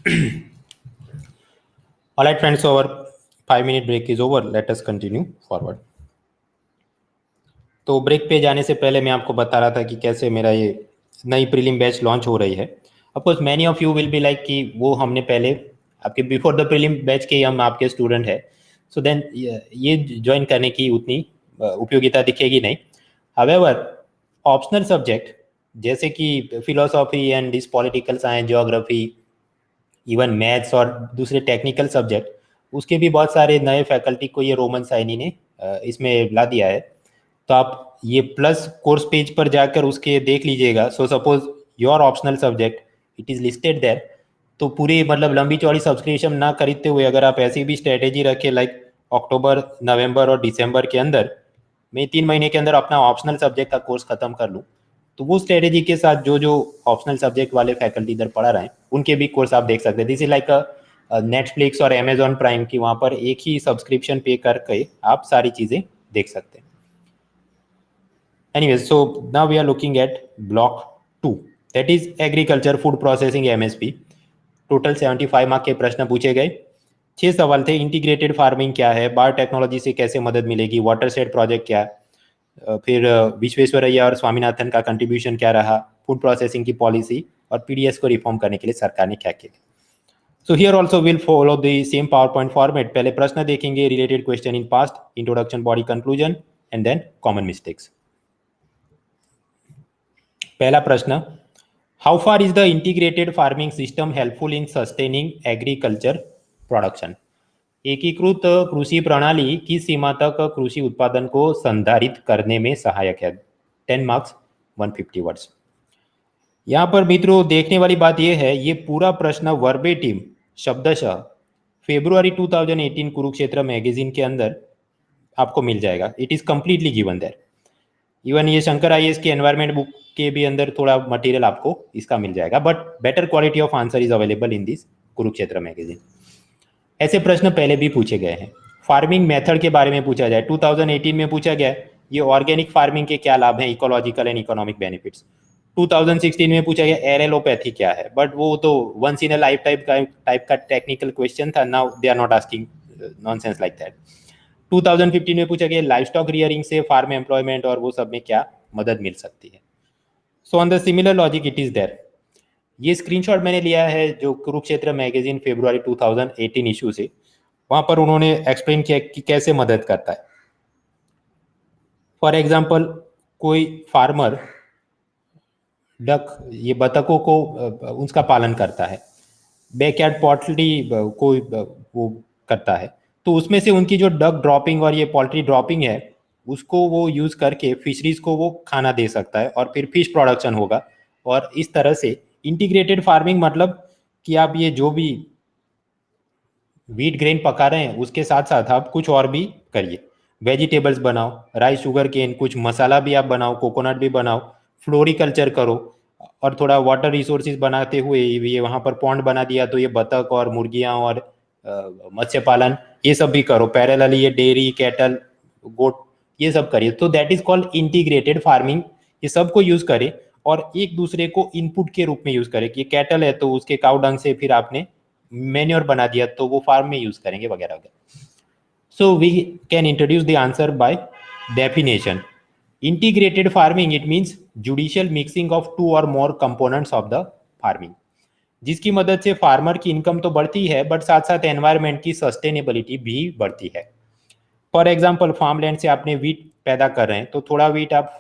Speaker 1: All right, friends, our 5 minute break is over. Let us continue forward. तो ब्रेक पे जाने से पहले मैं आपको बता रहा था कि कैसे मेरा ये नई प्रीलिम बैच लॉन्च हो रही है. Of course many of you will be like कि वो हमने पहले आपके बिफोर द प्रीलिम बैच के हम आपके स्टूडेंट है, सो देन ये ज्वाइन करने की उतनी उपयोगिता दिखेगी नहीं. हावेवर ऑप्शनल सब्जेक्ट जैसे कि philosophy and this political science, geography, even maths और दूसरे टेक्निकल सब्जेक्ट, उसके भी बहुत सारे नए फैकल्टी को ये रोमन साइनी ने इसमें ला दिया है. तो आप ये प्लस कोर्स पेज पर जाकर उसके देख लीजिएगा. So suppose your optional subject it is listed their. तो पूरी मतलब लंबी चौड़ी सब्सक्रिप्शन ना खरीदते हुए अगर आप ऐसी भी स्ट्रेटेजी रखें लाइक अक्टूबर, नवंबर और दिसंबर के अंदर मैं 3 महीने के अंदर अपना ऑप्शनल सब्जेक्ट का कोर्स खत्म कर लूँ, तो वो स्ट्रेटेजी के साथ जो जो ऑप्शनल सब्जेक्ट वाले फैकल्टी इधर पढ़ा रहे हैं उनके भी कोर्स आप देख सकते हैं. दिस इज लाइक नेटफ्लिक्स और अमेजॉन प्राइम की, वहाँ पर एक ही सब्सक्रिप्शन पे करके आप सारी चीज़ें देख सकते हैं. Anyways, so now we are looking at block 2, that is agriculture food processing MSP. Total 75 mark के प्रश्न पूछे गए. 6 सवाल थे. इंटीग्रेटेड फार्मिंग क्या है, बायोटेक्नोलॉजी से कैसे मदद मिलेगी, वाटरशेड प्रोजेक्ट क्या, फिर विश्वेश्वरैया और स्वामीनाथन का कंट्रीब्यूशन क्या रहा, फूड प्रोसेसिंग की पॉलिसी और पीडीएस को रिफॉर्म करने के लिए सरकार ने क्या किया. So here also will follow the same power point format. पहले प्रश्न देखेंगे, related question in past, introduction, body, conclusion and then common mistakes. पहला प्रश्न, how far is the integrated farming system helpful in sustaining agriculture production. एकीकृत कृषि प्रणाली किस सीमा तक कृषि उत्पादन को संधारित करने में सहायक है. 10 मार्क्स, 150 वर्ड्स. यहाँ पर मित्रों देखने वाली बात यह है, ये पूरा प्रश्न वर्बेटिम शब्दशः फरवरी 2018 कुरुक्षेत्र मैगजीन के अंदर आपको मिल जाएगा. It is completely given there. Even ये शंकर आईएएस के एनवायरमेंट बुक के भी अंदर थोड़ा मटेरियल आपको इसका मिल जाएगा, but better quality of answer is available in this Kurukshetra magazine. ऐसे प्रश्न पहले भी पूछे गए हैं. फार्मिंग मेथड के बारे में पूछा जाए, 2018 में पूछा गया ये ऑर्गेनिक फार्मिंग के क्या लाभ हैं, इकोलॉजिकल एंड इकोनॉमिक बेनिफिट्स. 2016 में पूछा गया एरेलोपैथी क्या है, बट वो तो once in a life type का टेक्निकल क्वेश्चन था. Now they are not asking nonsense like that. 2015 में पूछा गया लाइफ स्टॉक रियरिंग से फार्म एम्प्लॉयमेंट और वो सब में क्या मदद मिल सकती है. So on the similar logic it is there. ये स्क्रीनशॉट मैंने लिया है जो कुरुक्षेत्र मैगजीन फरवरी 2018 इशू से. वहां पर उन्होंने एक्सप्लेन किया कि कैसे मदद करता है. फॉर एग्जाम्पल कोई फार्मर डक, ये बतखों को उसका पालन करता है, बैकयार्ड पोल्ट्री को वो करता है, तो उसमें से उनकी जो डक ड्रॉपिंग और ये पोल्ट्री ड्रॉपिंग है उसको वो यूज़ करके फिशरीज को वो खाना दे सकता है और फिर फिश प्रोडक्शन होगा. और इस तरह से इंटीग्रेटेड फार्मिंग मतलब कि आप ये जो भी व्हीट ग्रेन पका रहे हैं उसके साथ साथ आप कुछ और भी करिए. वेजिटेबल्स बनाओ, राइस, शुगर केन, कुछ मसाला भी आप बनाओ, कोकोनट भी बनाओ, फ्लोरिकल्चर करो और थोड़ा वाटर रिसोर्सेज बनाते हुए ये वहाँ पर पॉन्ड बना दिया तो ये बतख और मुर्गियाँ और मत्स्य पालन ये सब भी करो. पैरेलली ये डेयरी, कैटल, गोट ये सब करिए. तो that is called integrated farming. ये सबको यूज करे और एक दूसरे को इनपुट के रूप में यूज करे कि कैटल है तो उसके काउ डंग से फिर आपने मैन्योर बना दिया तो वो फार्म में यूज करेंगे वगैरह वगैरह. So we can introduce the answer by definition. Integrated farming it means judicial mixing of 2 और more components of the farming, जिसकी मदद से फार्मर की इनकम तो बढ़ती है बट साथ साथ एनवायरमेंट की सस्टेनेबिलिटी भी बढ़ती है. फॉर एग्जाम्पल फार्म लैंड से आपने वीट पैदा कर रहे हैं तो थोड़ा वीट आप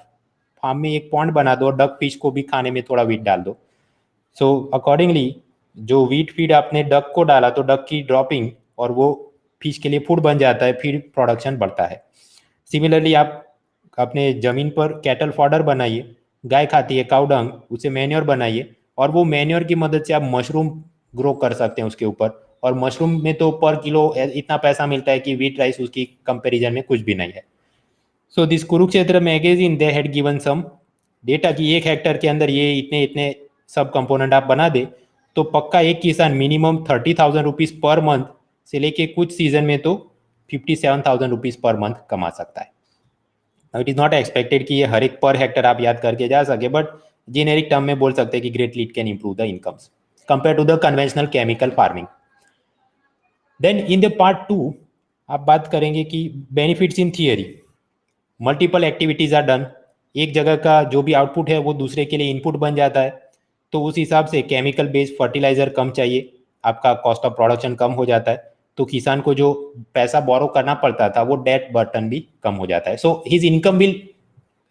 Speaker 1: फार्म में एक पॉन्ड बना दो, डक फिश को भी खाने में थोड़ा वीट डाल दो. सो अकॉर्डिंगली जो वीट फीड आपने डक को डाला तो डक की ड्रॉपिंग और वो फिश के लिए फूड बन जाता है, फिर प्रोडक्शन बढ़ता है. सिमिलरली आप अपने ज़मीन पर कैटल फॉडर बनाइए, गाय खाती है काउ डंग, उसे मैन्योर बनाइए और वो मैन्योर की मदद से आप मशरूम ग्रो कर सकते हैं उसके ऊपर. और मशरूम में तो पर किलो इतना पैसा मिलता है कि व्हीट राइस उसकी कंपैरिजन में कुछ भी नहीं है. So this Kurukshetra magazine they had given some data कि 1 हेक्टर के अंदर ये इतने इतने सब कंपोनेंट आप बना दे तो पक्का एक किसान मिनिमम 30,000 रुपीज़ पर मंथ से लेके कुछ सीजन में तो 57,000 रुपीज़ पर मंथ कमा सकता है. इट इज़ नॉट एक्सपेक्टेड कि ये हर एक पर हेक्टर आप याद करके जा सके, बट जेनेरिक टर्म में बोल सकते हैं कि greatly it can improve the incomes. Compare to the conventional chemical farming. Then in the part 2 आप बात करेंगे कि benefits in theory. Multiple activities are done, एक जगह का जो भी आउटपुट है वो दूसरे के लिए इनपुट बन जाता है, तो उस हिसाब से केमिकल बेस्ड फर्टिलाइजर कम चाहिए, आपका कॉस्ट ऑफ प्रोडक्शन कम हो जाता है, तो किसान को जो पैसा बोरो करना पड़ता था वो डेट बर्टन भी कम हो जाता है। So his income will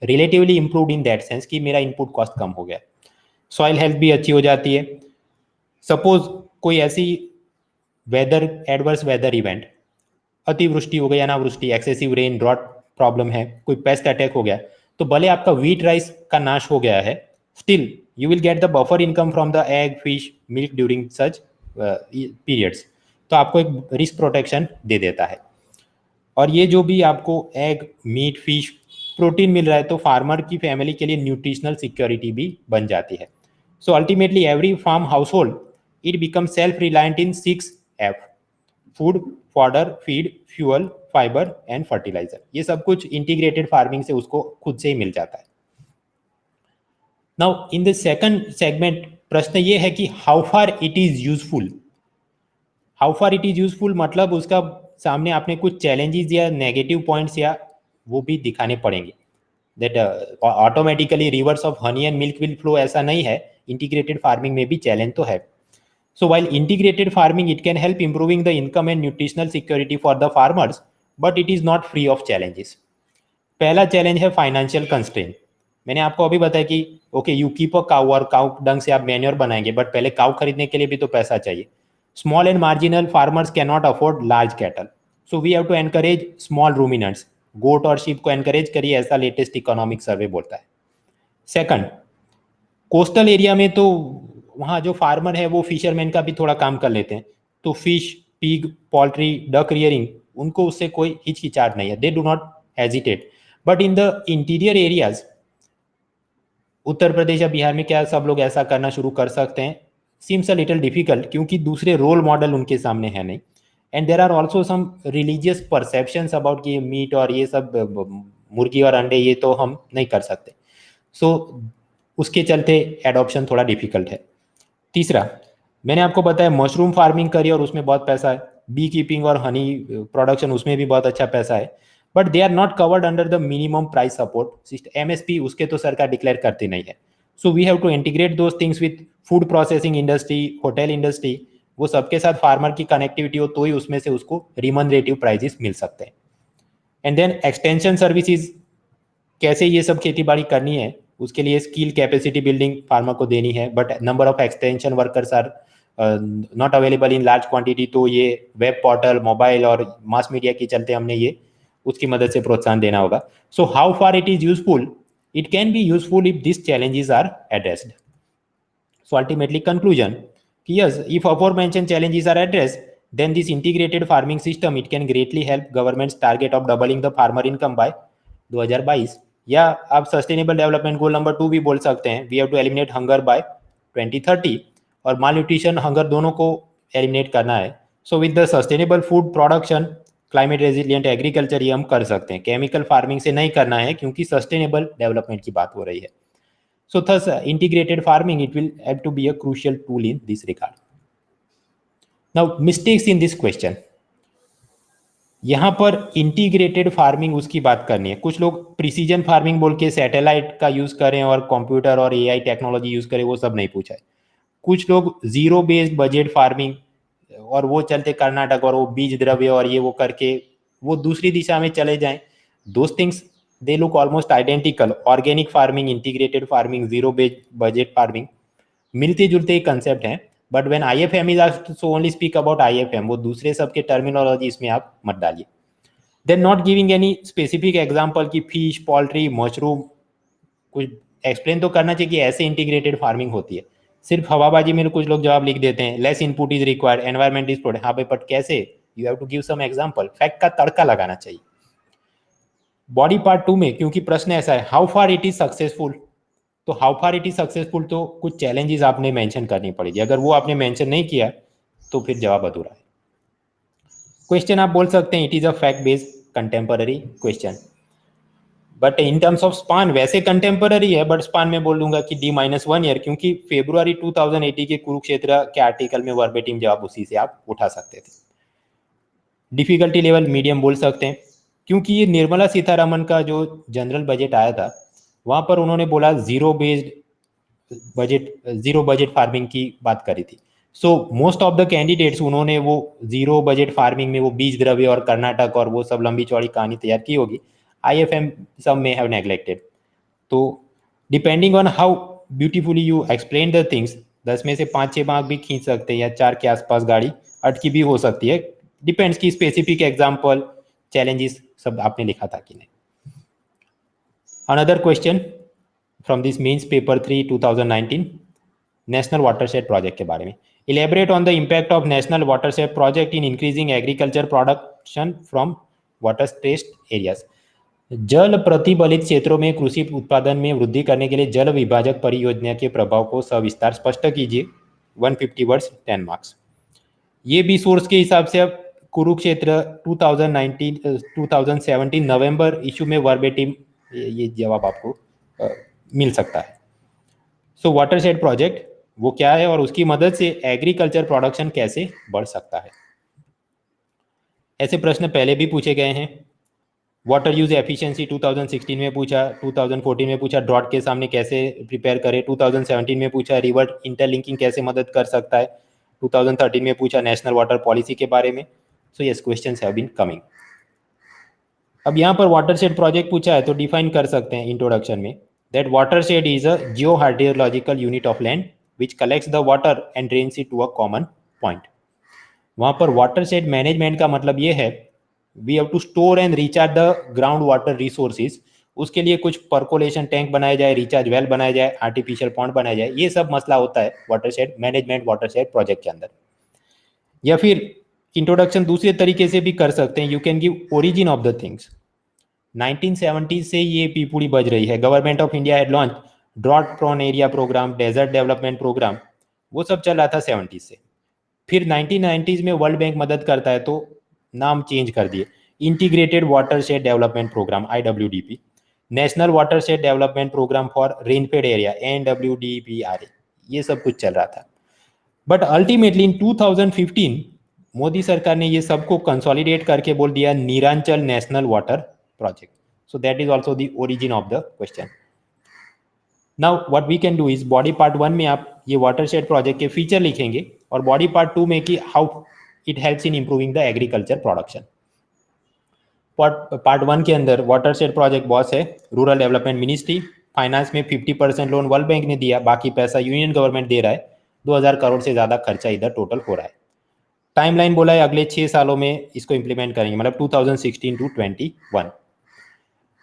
Speaker 1: relatively improve in that sense कि मेरा इनपुट कॉस्ट कम हो गया। सॉइल हेल्थ भी अच्छी हो जाती है। सपोज कोई ऐसी वेदर एडवर्स वेदर इवेंट, अतिवृष्टि हो गई, अनावृष्टि, एक्सेसिव रेन, ड्रॉट प्रॉब्लम है, कोई पेस्ट अटैक हो गया, तो भले आपका व्हीट राइस का नाश हो गया है, still you will get the buffer income from the egg, fish, milk during such periods, तो आपको एक रिस्क प्रोटेक्शन दे देता है। और ये जो भी आपको एग, मीट, फिश, प्रोटीन मिल रहा है, तो फार्मर की फैमिली के लिए न्यूट्रिशनल सिक्योरिटी भी बन जाती है। So ultimately every farm household it become self reliant in 6F: food, fodder, feed, fuel, fibre and fertiliser. ये सब कुछ इंटीग्रेटेड फार्मिंग से उसको खुद से ही मिल जाता है। Now in the second segment प्रश्न ये है कि how far it is useful. How far it is useful मतलब उसका सामने आपने कुछ चैलेंजेस या नेगेटिव पॉइंट्स या वो भी दिखाने पड़ेंगे। That automatically reverse of honey and milk will flow, ऐसा नहीं है, इंटीग्रेटेड फार्मिंग में भी चैलेंज तो है। So while integrated farming, it can help improving the income and nutritional security for the farmers, but it is not free of challenges. पहला challenge है financial constraint. मैंने आपको अभी बताया कि okay you keep a cow, और cow dung से आप मैन्योर बनाएंगे, बट पहले काउ खरीदने के लिए भी तो पैसा चाहिए। Small and marginal farmers can not afford large cattle, so we have to encourage small ruminants. Goat और शीप को एनकरेज करिए, ऐसा लेटेस्ट इकोनॉमिक सर्वे बोलता है। सेकंड, कोस्टल एरिया में तो वहाँ जो फार्मर है वो फिशरमैन का भी थोड़ा काम कर लेते हैं, तो fish, pig, poultry, duck rearing, उनको उससे कोई हिचकिचाहट नहीं है, they do not hesitate. But in the interior areas, Uttar Pradesh या बिहार में क्या सब लोग ऐसा करना शुरू कर सकते हैं? सीम्स अ लिटिल डिफिकल्ट, क्योंकि दूसरे रोल मॉडल उनके सामने है नहीं। And there are also some religious perceptions about कि मीट और ये सब मुर्गी और अंडे ये तो हम नहीं कर सकते, सो उसके चलते एडॉप्शन थोड़ा डिफिकल्ट है। तीसरा, मैंने आपको बताया मशरूम फार्मिंग करी और उसमें बहुत पैसा है, बी कीपिंग और हनी प्रोडक्शन उसमें भी बहुत अच्छा पैसा है, but they are not covered under the minimum price support system, MSP, उसके तो सरकार डिक्लेयर करती नहीं है। So we have to integrate those things with food processing industry, hotel industry, वो सबके साथ फार्मर की कनेक्टिविटी हो तो ही उसमें से उसको रिमनरेटिव प्राइजेस मिल सकते हैं। एंड देन एक्सटेंशन सर्विसेज, कैसे ये सब खेती बाड़ी करनी है, उसके लिए स्किल कैपेसिटी बिल्डिंग फार्मर को देनी है, but number of extension workers are not available in large quantity, तो ये वेब पोर्टल, मोबाइल और मास मीडिया के चलते हमने ये उसकी मदद से प्रोत्साहन देना होगा। So how far it is useful, it can be useful if this challenges are addressed. So ultimately conclusion कि yes, if aforementioned challenges are addressed, then this integrated farming system it can greatly help government's target of doubling the farmer income by 2022, या आप sustainable development goal number 2 भी बोल सकते हैं, we have to eliminate hunger by 2030, और माल nutrition, hunger दोनों को eliminate करना है। So with the sustainable food production, climate resilient agriculture, ये हम कर सकते हैं। केमिकल फार्मिंग से नहीं करना है क्योंकि सस्टेनेबल डेवलपमेंट की बात हो रही है। So thus integrated farming, it will have to be a crucial tool in this regard. Now mistakes in this question, यहाँ पर इंटीग्रेटेड फार्मिंग उसकी बात करनी है। कुछ लोग प्रिसीजन फार्मिंग बोल के सैटेलाइट का यूज करें और कंप्यूटर और AI टेक्नोलॉजी यूज करें, वो सब नहीं पूछा है। कुछ लोग जीरो बेस्ड बजट फार्मिंग और वो चलते कर्नाटक और वो बीज द्रव्य और ये वो करके वो दूसरी दिशा में चले जाएं, those things they look almost identical. Organic farming, integrated farming, zero based budget farming मिलते जुलते ही कंसेप्ट हैं, but when IFM is asked so only speak about IFM, वो दूसरे सबके टर्मिनोलॉजी इसमें आप मत डालिए। Then not giving any specific example की फिश, पोल्ट्री, मशरूम, कुछ एक्सप्लेन तो करना चाहिए कि ऐसे इंटीग्रेटेड फार्मिंग होती है। सिर्फ हवाबाजी में कुछ लोग जवाब लिख देते हैं, less input is required, environment is protected, हाँ भाई बट कैसे, you have to give some example, fact का तड़का लगाना चाहिए। बॉडी पार्ट 2 में क्योंकि प्रश्न ऐसा है how far it is successful, तो how far it is successful तो कुछ चैलेंजेस आपने मेंशन करनी पड़ेगी, अगर वो आपने मेंशन नहीं किया तो फिर जवाब अधूरा है। क्वेश्चन आप बोल सकते हैं it is a fact based contemporary question. But in terms of span वैसे कंटेम्पररी है, बट स्पान में बोल दूंगा कि D-1 ईयर, क्योंकि February 2080 के कुरुक्षेत्र के आर्टिकल में वर्बेटिम जवाब उसी से आप उठा सकते थे। डिफिकल्टी लेवल मीडियम बोल सकते हैं, क्योंकि ये निर्मला सीतारमन का जो जनरल बजट आया था वहाँ पर उन्होंने बोला जीरो बजट फार्मिंग की बात करी थी। So most of the candidates उन्होंने वो जीरो बजट फार्मिंग में वो बीज द्रव्य और कर्नाटक और वो सब लंबी चौड़ी कहानी तैयार की होगी। IFM सब में हैव नेग्लेक्टेड। तो depending on how beautifully you explain the things, 10 में से 5-6 मार्क भी खींच सकते हैं या 4 के आसपास गाड़ी अटकी भी हो सकती है। डिपेंड्स की स्पेसिफिक एग्जाम्पल चैलेंजेस सब आपने लिखा था कि नहीं। Another question from this means paper 3 2019 national watershed project के बारे में। Elaborate on the impact of national watershed project in increasing agriculture production from water stressed areas. जल प्रतिबलित क्षेत्रों में कृषि उत्पादन में वृद्धि करने के लिए जल विभाजक परियोजना के प्रभाव को सविस्तार स्पष्ट कीजिए। 150 वर्ड्स 10 मार्क्स। ये भी सोर्स के हिसाब से अब कुरुक्षेत्र 2017 नवंबर इशू में वर्बेटिम ये जवाब आपको मिल सकता है। सो वाटरशेड प्रोजेक्ट वो क्या है और उसकी मदद से एग्रीकल्चर प्रोडक्शन कैसे बढ़ सकता है। ऐसे प्रश्न पहले भी पूछे गए हैं। वाटर यूज एफिशिएंसी 2016 में पूछा, 2014 में पूछा ड्रॉट के सामने कैसे प्रिपेयर करें, 2017 में पूछा रिवर इंटरलिंकिंग कैसे मदद कर सकता है, 2013 में पूछा नेशनल वाटर पॉलिसी के बारे में। So yes questions have been coming. अब यहाँ पर वाटरशेड प्रोजेक्ट पूछा है तो डिफाइन कर सकते हैं इंट्रोडक्शन में that watershed is a geo hydrological unit of land which collects the water and drains it to a common point. वहाँ पर वाटरशेड मैनेजमेंट का मतलब ये है we have to store and recharge the ground water resources. उसके लिए कुछ percolation tank बनाया जाए, रिचार्ज वेल बनाया जाए, आर्टिफिशियल पॉन्ड बनाया जाए, ये सब मसला होता है वाटरशेड मैनेजमेंट वाटरशेड प्रोजेक्ट के अंदर। या फिर इंट्रोडक्शन दूसरे तरीके से भी कर सकते हैं, you can give origin of the things. 1970 से ये पीपुड़ी बज रही है। Government of India had launch drought prone area programme, desert development programme, वो सब चल रहा था 70 से। फिर 1990s में वर्ल्ड बैंक मदद करता है तो नाम चेंज कर दिए, integrated watershed development programme IWDP, national watershed development programme for rainfed area NWDPRA, ये सब कुछ चल रहा था। बट अल्टीमेटली इन 2015 मोदी सरकार ने ये सबको कंसोलिडेट करके बोल दिया Neeranchal national water project. So that is also the origin of the question. Now what we can do is body part 1 में आप ये वाटरशेड प्रोजेक्ट के फीचर लिखेंगे और बॉडी पार्ट 2 में कि how it helps in improving the agriculture production. Part 1 के अंदर वाटरशेड प्रोजेक्ट बॉस है रूरल डेवलपमेंट मिनिस्ट्री, फाइनेंस में 50% लोन वर्ल्ड बैंक ने दिया, बाकी पैसा यूनियन गवर्नमेंट दे रहा है। 2000 करोड़ से ज़्यादा खर्चा इधर टोटल हो रहा है। टाइमलाइन बोला है अगले 6 सालों में इसको इंप्लीमेंट करेंगे, मतलब 2016 to 21।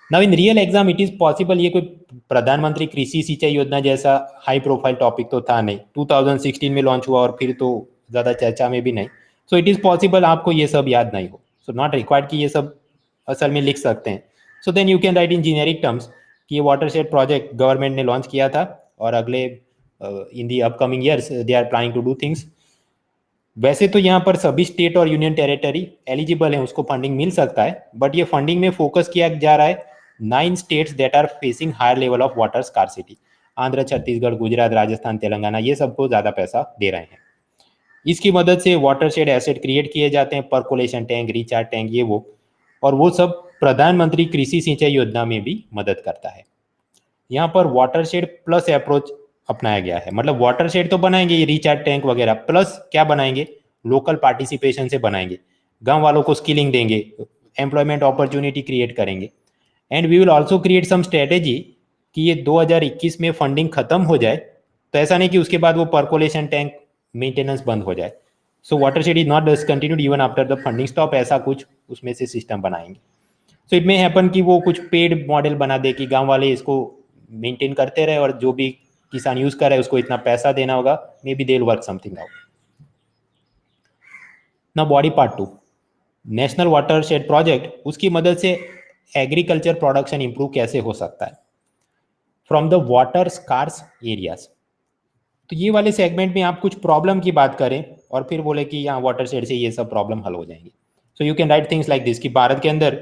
Speaker 1: Now in real exam it is possible, ये कोई प्रधानमंत्री कृषि सिंचाई योजना जैसा हाई प्रोफाइल टॉपिक तो था नहीं, 2016 में लॉन्च हुआ और फिर तो ज़्यादा चर्चा में भी नहीं। सो इट इज़ पॉसिबल आपको ये सब याद नहीं हो, सो नॉट रिक्वायर्ड कि ये सब असल में लिख सकते हैं। So then you can write in generic terms कि ये वाटरशेड प्रोजेक्ट गवर्नमेंट ने लॉन्च किया था और अगले in the upcoming years they are planning to do things. वैसे तो यहाँ पर सभी स्टेट और यूनियन टेरिटरी एलिजिबल हैं, उसको फंडिंग मिल सकता है, बट ये फंडिंग में फोकस किया जा रहा है 9 states that are facing higher level of water scarcity. Andhra, Chhattisgarh, Gujarat, Rajasthan, Telangana, ये सबको ज़्यादा पैसा दे रहे हैं। इसकी मदद से वाटरशेड एसेट क्रिएट किए जाते हैं, पर्कोलेशन टैंक, रिचार्ज टैंक, ये वो, और वो सब प्रधानमंत्री कृषि सिंचाई योजना में भी मदद करता है। यहाँ पर वाटरशेड प्लस अप्रोच अपनाया गया है, मतलब वाटरशेड तो बनाएंगे ये रिचार्ज टैंक वगैरह, प्लस क्या बनाएंगे, लोकल पार्टिसिपेशन से बनाएंगे, गांव वालों को स्किलिंग देंगे, एम्प्लॉयमेंट अपॉर्चुनिटी क्रिएट करेंगे। And we will also create some strategy कि ये 2021 में फंडिंग खत्म हो जाए, तो ऐसा नहीं कि उसके बाद वो पर्कोलेशन टैंक मेंटेनेंस बंद हो जाए। So watershed is not discontinued even after the funding stop, ऐसा कुछ उसमें से सिस्टम बनाएंगे। सो इट मे हैपन कि वो कुछ पेड मॉडल बना दे कि गांव वाले इसको मेंटेन करते रहे और जो भी किसान यूज कर रहा है उसको इतना पैसा देना होगा, maybe they will work something out. ना body part 2 national watershed project, उसकी मदद से एग्रीकल्चर प्रोडक्शन इंप्रूव कैसे हो सकता है from the water scarce areas. तो ये वाले सेगमेंट में आप कुछ प्रॉब्लम की बात करें और फिर बोले कि यहाँ वाटरशेड से ये सब प्रॉब्लम हल हो जाएंगे। So you can right things like this कि भारत के अंदर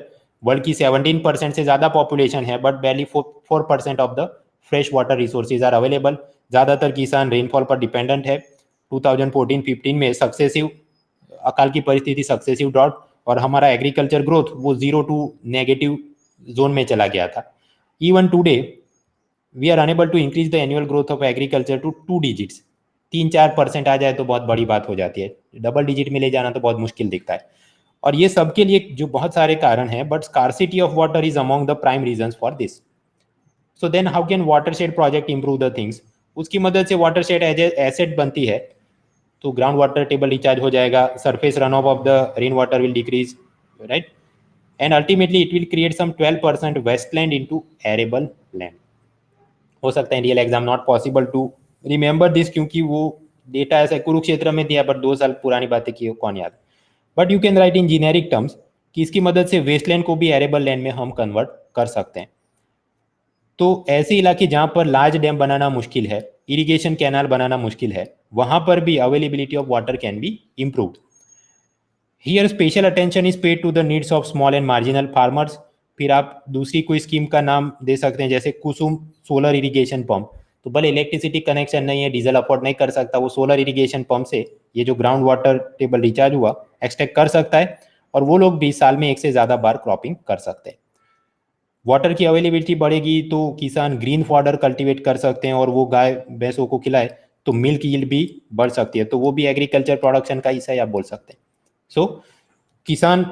Speaker 1: वर्ल्ड की 17% से ज़्यादा पॉपुलेशन है, but barely 4% of the fresh water resources are available. ज़्यादातर किसान रेनफॉल पर डिपेंडेंट है। 2014-15 में सक्सेसिव अकाल की परिस्थिति, सक्सेसिव ड्रॉट, और हमारा एग्रीकल्चर ग्रोथ वो 0 टू नेगेटिव जोन में चला गया था। Even today we are unable to increase the annual growth of agriculture to 2 digits. 3-4% आ जाए तो बहुत बड़ी बात हो जाती है, डबल डिजिट में ले जाना तो बहुत मुश्किल दिखता है। और ये सबके लिए जो बहुत सारे कारण हैं, but scarcity of water is among the prime reasons for this. So then how can watershed project improve the things? उसकी मदद से वाटरशेड एसेट बनती है, तो ग्राउंड वाटर टेबल रिचार्ज हो जाएगा, surface run off the rain water will decrease, right, and ultimately it will create some 12% wasteland into arable land. हो सकता है real exam not possible to remember this, क्योंकि वो डेटा ऐसा कुरुक्षेत्र में दिया, बट 2 साल पुरानी बातें की कौन याद। But you can write in generic terms कि इसकी मदद से वेस्टलैंड को भी एरेबल लैंड में हम कन्वर्ट कर सकते हैं। तो ऐसे इलाके जहाँ पर लार्ज डैम बनाना मुश्किल है, इरिगेशन कैनाल बनाना मुश्किल है, वहाँ पर भी availability of water can be improved. Here special attention is paid to the needs of small and marginal farmers. फिर आप दूसरी कोई स्कीम का नाम दे सकते हैं, जैसे कुसुम सोलर इरिगेशन पंप। तो भले इलेक्ट्रिसिटी कनेक्शन नहीं है, डीजल अफोर्ड नहीं कर सकता, वो सोलर इरिगेशन पंप से ये जो ग्राउंड वाटर टेबल रिचार्ज हुआ एक्सट्रैक्ट कर सकता है, और वो लोग भी साल में 1 से ज़्यादा बार क्रॉपिंग कर सकते हैं। वाटर की अवेलेबिलिटी बढ़ेगी तो किसान ग्रीन फॉडर कल्टीवेट कर सकते हैं, और वो गाय भैंसों को खिलाए तो मिल्क यील्ड भी बढ़ सकती है, तो वो भी एग्रीकल्चर प्रोडक्शन का हिस्सा ही आप बोल सकते हैं। सो किसान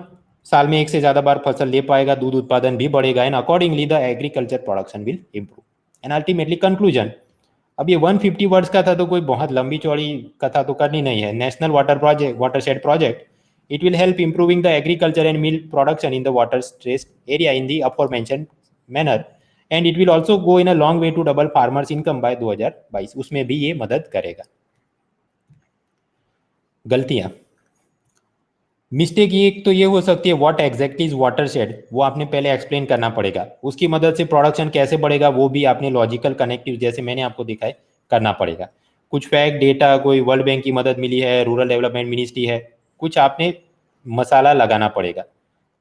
Speaker 1: साल में 1 से ज़्यादा बार फसल ले पाएगा, दूध उत्पादन भी बढ़ेगा, and accordingly the agriculture production will improve. And ultimately conclusion, अब ये 150 वर्ड्स का था, तो कोई बहुत लंबी चौड़ी कथा तो करनी नहीं है। National water project, watershed project, it will help improving the agriculture and milk production in the water stressed area in the aforementioned manner, and it will also go in a long way to double farmers income by 2022। उसमें भी ये मदद करेगा। गलतियां, mistake ये तो ये हो सकती है, व्हाट एग्जैक्टली इज वाटरशेड, वो आपने पहले एक्सप्लेन करना पड़ेगा। उसकी मदद से प्रोडक्शन कैसे बढ़ेगा, वो भी आपने लॉजिकल कनेक्टिव जैसे मैंने आपको दिखाए करना पड़ेगा। कुछ फैक्ट डेटा, कोई वर्ल्ड बैंक की मदद मिली है, रूरल डेवलपमेंट मिनिस्ट्री है, कुछ आपने मसाला लगाना पड़ेगा।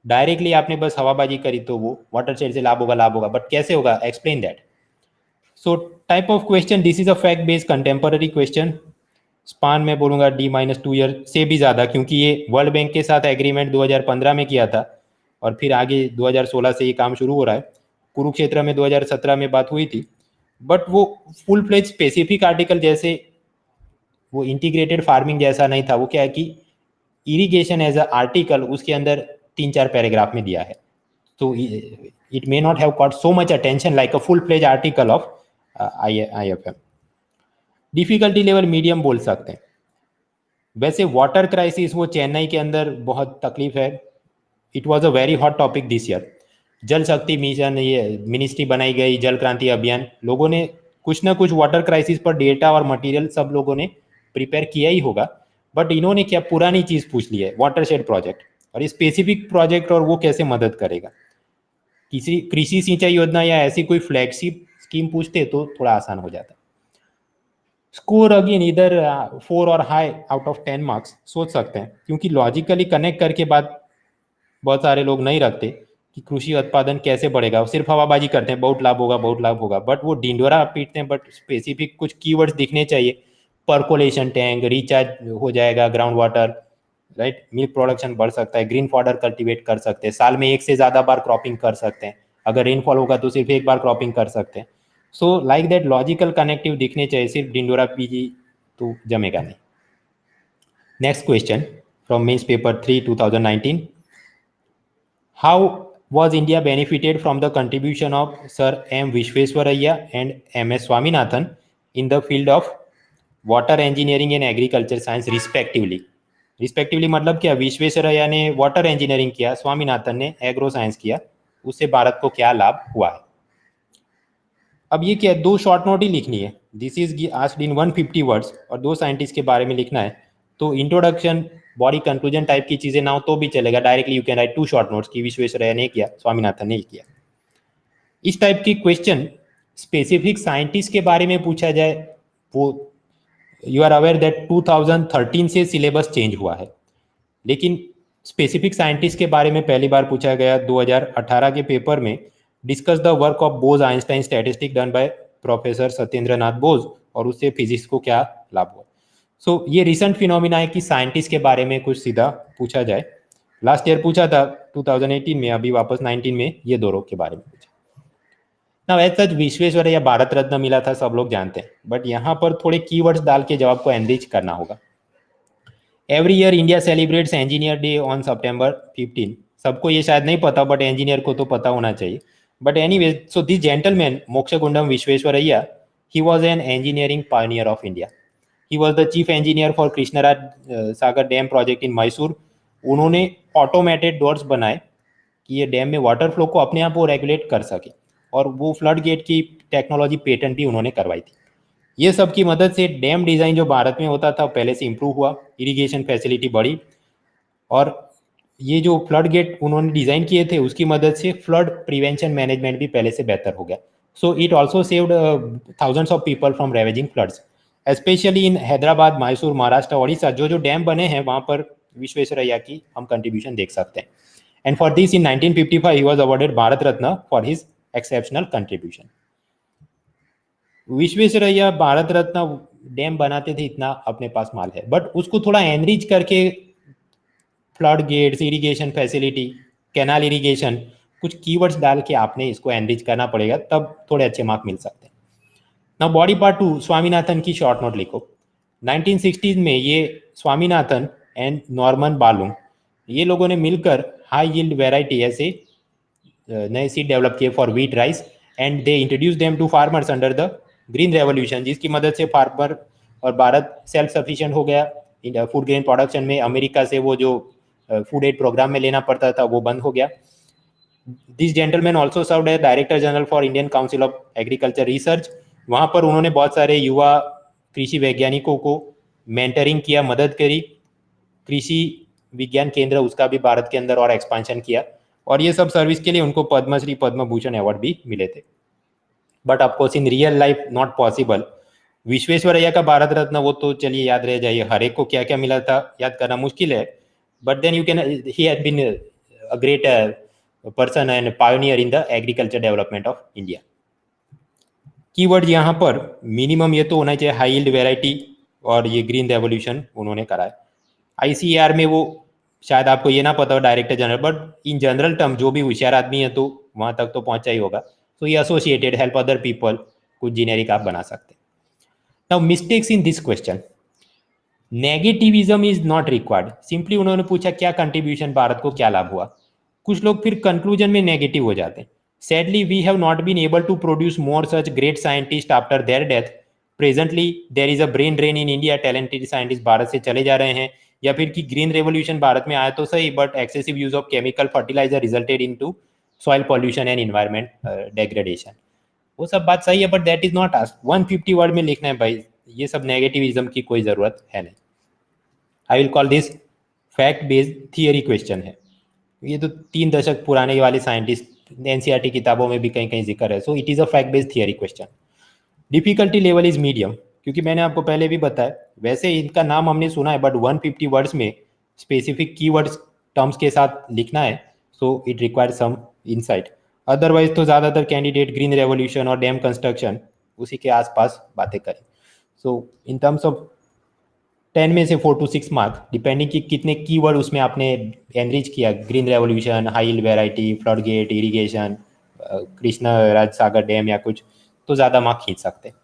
Speaker 1: डायरेक्टली आपने बस हवाबाजी करी तो वो वाटरशेड से लाभ होगा, बट कैसे होगा, explain that. So type of question, this is a fact based contemporary question. Span में बोलूँगा D-2 ईयर से भी ज़्यादा, क्योंकि ये वर्ल्ड बैंक के साथ एग्रीमेंट 2015 में किया था, और फिर आगे 2016 से ये काम शुरू हो रहा है। कुरुक्षेत्र में 2017 में बात हुई थी, बट वो फुल फ्लेज स्पेसिफिक आर्टिकल जैसे वो इंटीग्रेटेड फार्मिंग जैसा नहीं था। वो क्या है कि इरिगेशन एज अ आर्टिकल उसके अंदर 3-4 पैराग्राफ में दिया है, तो it may not have caught so much attention like a full fledge article of IFM। Difficulty level medium बोल सकते हैं। वैसे वाटर क्राइसिस वो चेन्नई के अंदर बहुत तकलीफ है। It was a very hot topic this year. जल शक्ति मिशन, ये मिनिस्ट्री बनाई गई, जल क्रांति अभियान, लोगों ने कुछ ना कुछ वाटर क्राइसिस पर डेटा और मटेरियल सब लोगों ने प्रिपेयर किया ही होगा, बट इन्होंने क्या पुरानी चीज़ पूछ ली है, वाटरशेड प्रोजेक्ट, और स्पेसिफिक प्रोजेक्ट, और वो कैसे मदद करेगा। किसी कृषि सिंचाई योजना या ऐसी कोई फ्लैगशिप स्कीम पूछते तो थोड़ा आसान हो जाता। स्कोर अगेन इधर 4 और हाई आउट ऑफ 10 मार्क्स सोच सकते हैं, क्योंकि लॉजिकली कनेक्ट करके बात बहुत सारे लोग नहीं रखते कि कृषि उत्पादन कैसे बढ़ेगा, सिर्फ हवाबाजी करते हैं, बहुत लाभ होगा बहुत लाभ होगा, बट वो ढिंडोरा पीटते हैं। बट स्पेसिफिक कुछ कीवर्ड्स दिखने चाहिए, पर्कोलेशन टैंक, रिचार्ज हो जाएगा ground water, right, milk production बढ़ सकता है, ग्रीन फॉडर कल्टीवेट कर सकते हैं, साल में 1 से ज़्यादा बार क्रॉपिंग कर सकते हैं, अगर रेनफॉल होगा तो सिर्फ 1 बार क्रॉपिंग कर सकते हैं। So like that logical connective दिखने चाहिए, सिर्फ डिंडोरा पीजी तो जमेगा नहीं। Next question from mains paper 3 2019, how was India benefited from the contribution of Sir M. Vishweswaraya and M.S. Swaminathan in the field of water engineering and agriculture science respectively? Respectively मतलब क्या, विश्वेश्वरैया ने वाटर इंजीनियरिंग किया, स्वामीनाथन ने agro science किया, उससे भारत को क्या लाभ हुआ है। अब ये क्या, 2 शॉर्ट नोट ही लिखनी है, this is asked in 150 words, और 2 साइंटिस्ट के बारे में लिखना है, तो इंट्रोडक्शन बॉडी कंक्लूजन टाइप की चीजें ना हो तो भी चलेगा, directly you can right 2 short notes की विश्वेश्वरैया ने किया, स्वामीनाथन ने किया। इस टाइप की क्वेश्चन स्पेसिफिक साइंटिस्ट के बारे में पूछा जाए, वो यू आर अवेयर दैट 2013 से सिलेबस चेंज हुआ है, लेकिन स्पेसिफिक साइंटिस्ट के बारे में पहली बार पूछा गया 2018 के पेपर में, discuss the work of Bose Einstein statistic done by professor Satyendra Nath Bose, और उससे फिजिक्स को क्या लाभ हुआ। सो ये रिसेंट फिनोमिना है कि साइंटिस्ट के बारे में कुछ सीधा पूछा जाए। लास्ट ईयर पूछा था 2018 में, अभी वापस 19 में ये दोनों के बारे में पूछा। ना वैसे सच विश्वेश्वरैया भारत रत्न मिला था, सब लोग जानते हैं, बट यहाँ पर थोड़े कीवर्ड्स डाल के जवाब को एनरिच करना होगा। Every year India celebrates engineer day on September 15। सबको ये शायद नहीं पता, बट इंजीनियर को तो पता होना चाहिए। But anyway, so this gentleman Mokshagundam Visvesvaraya, he was an engineering pioneer of India. He was the chief engineer for Krishnaraja Sagar dam project in Mysore. उन्होंने ऑटोमेटेड डोर्स बनाए कि ये डैम में वाटर फ्लो को अपने आप वो रेगुलेट कर सके, और वो फ्लड गेट की टेक्नोलॉजी पेटेंट भी उन्होंने करवाई थी। ये सब की मदद से डैम डिज़ाइन जो भारत में होता था पहले से इम्प्रूव हुआ, इरिगेशन फैसिलिटी बढ़ी, और ये जो फ्लड गेट उन्होंने डिज़ाइन किए थे उसकी मदद से फ्लड प्रिवेंशन मैनेजमेंट भी पहले से बेहतर हो गया। So it also saved thousands of people from ravaging floods, specially in Hyderabad, Mysore, Maharashtra, Odisha. जो डैम बने हैं वहाँ पर विश्वेश्वरैया की हम कंट्रीब्यूशन देख सकते हैं। And for this in 1955 he was awarded Bharat Ratna for his exceptional contribution. Visvesvaraya Bharat Ratna dam बनाते थे, इतना अपने पास माल है, बट उसको थोड़ा एनरिच करके flood gates, irrigation facility, canal irrigation, कुछ कीवर्ड्स डाल के आपने इसको एनरिच करना पड़ेगा, तब थोड़े अच्छे मार्क मिल सकते हैं। ना बॉडी पार्ट 2, स्वामीनाथन की शॉर्ट नोट लिखो। 1960s में ये स्वामीनाथन एंड नॉर्मन बालूम, ये लोगों ने मिलकर हाई यील्ड वेराइटी ऐसे नए सीड डेवलप किए for wheat rice, and they introduce them to farmers under the green revolution, जिसकी मदद से फार्मर और भारत सेल्फ सफिशिएंट हो गया फूड ग्रेन प्रोडक्शन में। अमेरिका से वो जो फूड एड प्रोग्राम में लेना पड़ता था वो बंद हो गया। This gentleman also served as director general for Indian Council of Agriculture Research. वहाँ पर उन्होंने बहुत सारे युवा कृषि वैज्ञानिकों को मेंटरिंग किया, मदद करी। कृषि विज्ञान केंद्र उसका भी भारत के अंदर और एक्सपांशन किया, और ये सब सर्विस के लिए उनको पद्मश्री, पद्म भूषण अवार्ड भी मिले थे। But of course in real life not possible. Visvesvaraya का भारत रत्न वो तो चलिए याद रह जाइए, हर एक को क्या क्या मिला था याद करना मुश्किल है, but then you can, he has been a great person and pioneer in the agriculture development of India. Keyword यहाँ पर मिनिमम ये तो होना चाहिए हाई यील्ड वेराइटी, और ये ग्रीन रेवोल्यूशन उन्होंने करा है। ICAR में वो शायद आपको ये ना पता हो director general, but in general term जो भी होशियार आदमी है तो वहाँ तक तो पहुँचा ही होगा। तो ये एसोसिएटेड, हेल्प अदर पीपल, कुछ जेनेरिक आप बना सकते हैं। Now mistakes in this question, negativism is not required. Simply उन्होंने पूछा क्या कंट्रीब्यूशन, भारत को क्या लाभ हुआ। कुछ लोग फिर कंक्लूजन में नेगेटिव हो जाते हैं। Sadly we have not been able to produce more such great scientist after their death. Presently there is a brain drain in India, talented scientist Bharat से चले जा रहे हैं। या फिर कि ग्रीन रेवोल्यूशन भारत में आया तो सही, but excessive use of chemical fertiliser resulted into soil pollution and environment degradation. वो सब बात सही है, but that is not asked. 150 word में लिखना है भाई, ये सब नेगेटिविज्म की कोई जरूरत है नहीं। आई will call this fact based theory question है। ये तो 3 दशक पुराने वाले साइंटिस्ट एनसीईआरटी किताबों में भी कहीं कहीं जिक्र है। So it is a fact based theory question. Difficulty level is medium, क्योंकि मैंने आपको पहले भी बताया, वैसे इनका नाम हमने सुना है, बट 150 वर्ड्स में स्पेसिफिक कीवर्ड्स टर्म्स के साथ लिखना है, so it requires some insight. Otherwise तो ज़्यादातर कैंडिडेट ग्रीन रेवोल्यूशन और डैम कंस्ट्रक्शन उसी के आसपास बातें करें। सो इन टर्म्स ऑफ 10 में से 4 to 6 मार्क, डिपेंडिंग कि कितने कीवर्ड उसमें आपने एनरिच किया, green revolution, high yield variety, flood gate, irrigation, Krishna Raj Sagar dam या कुछ, तो ज़्यादा मार्क खींच सकते हैं।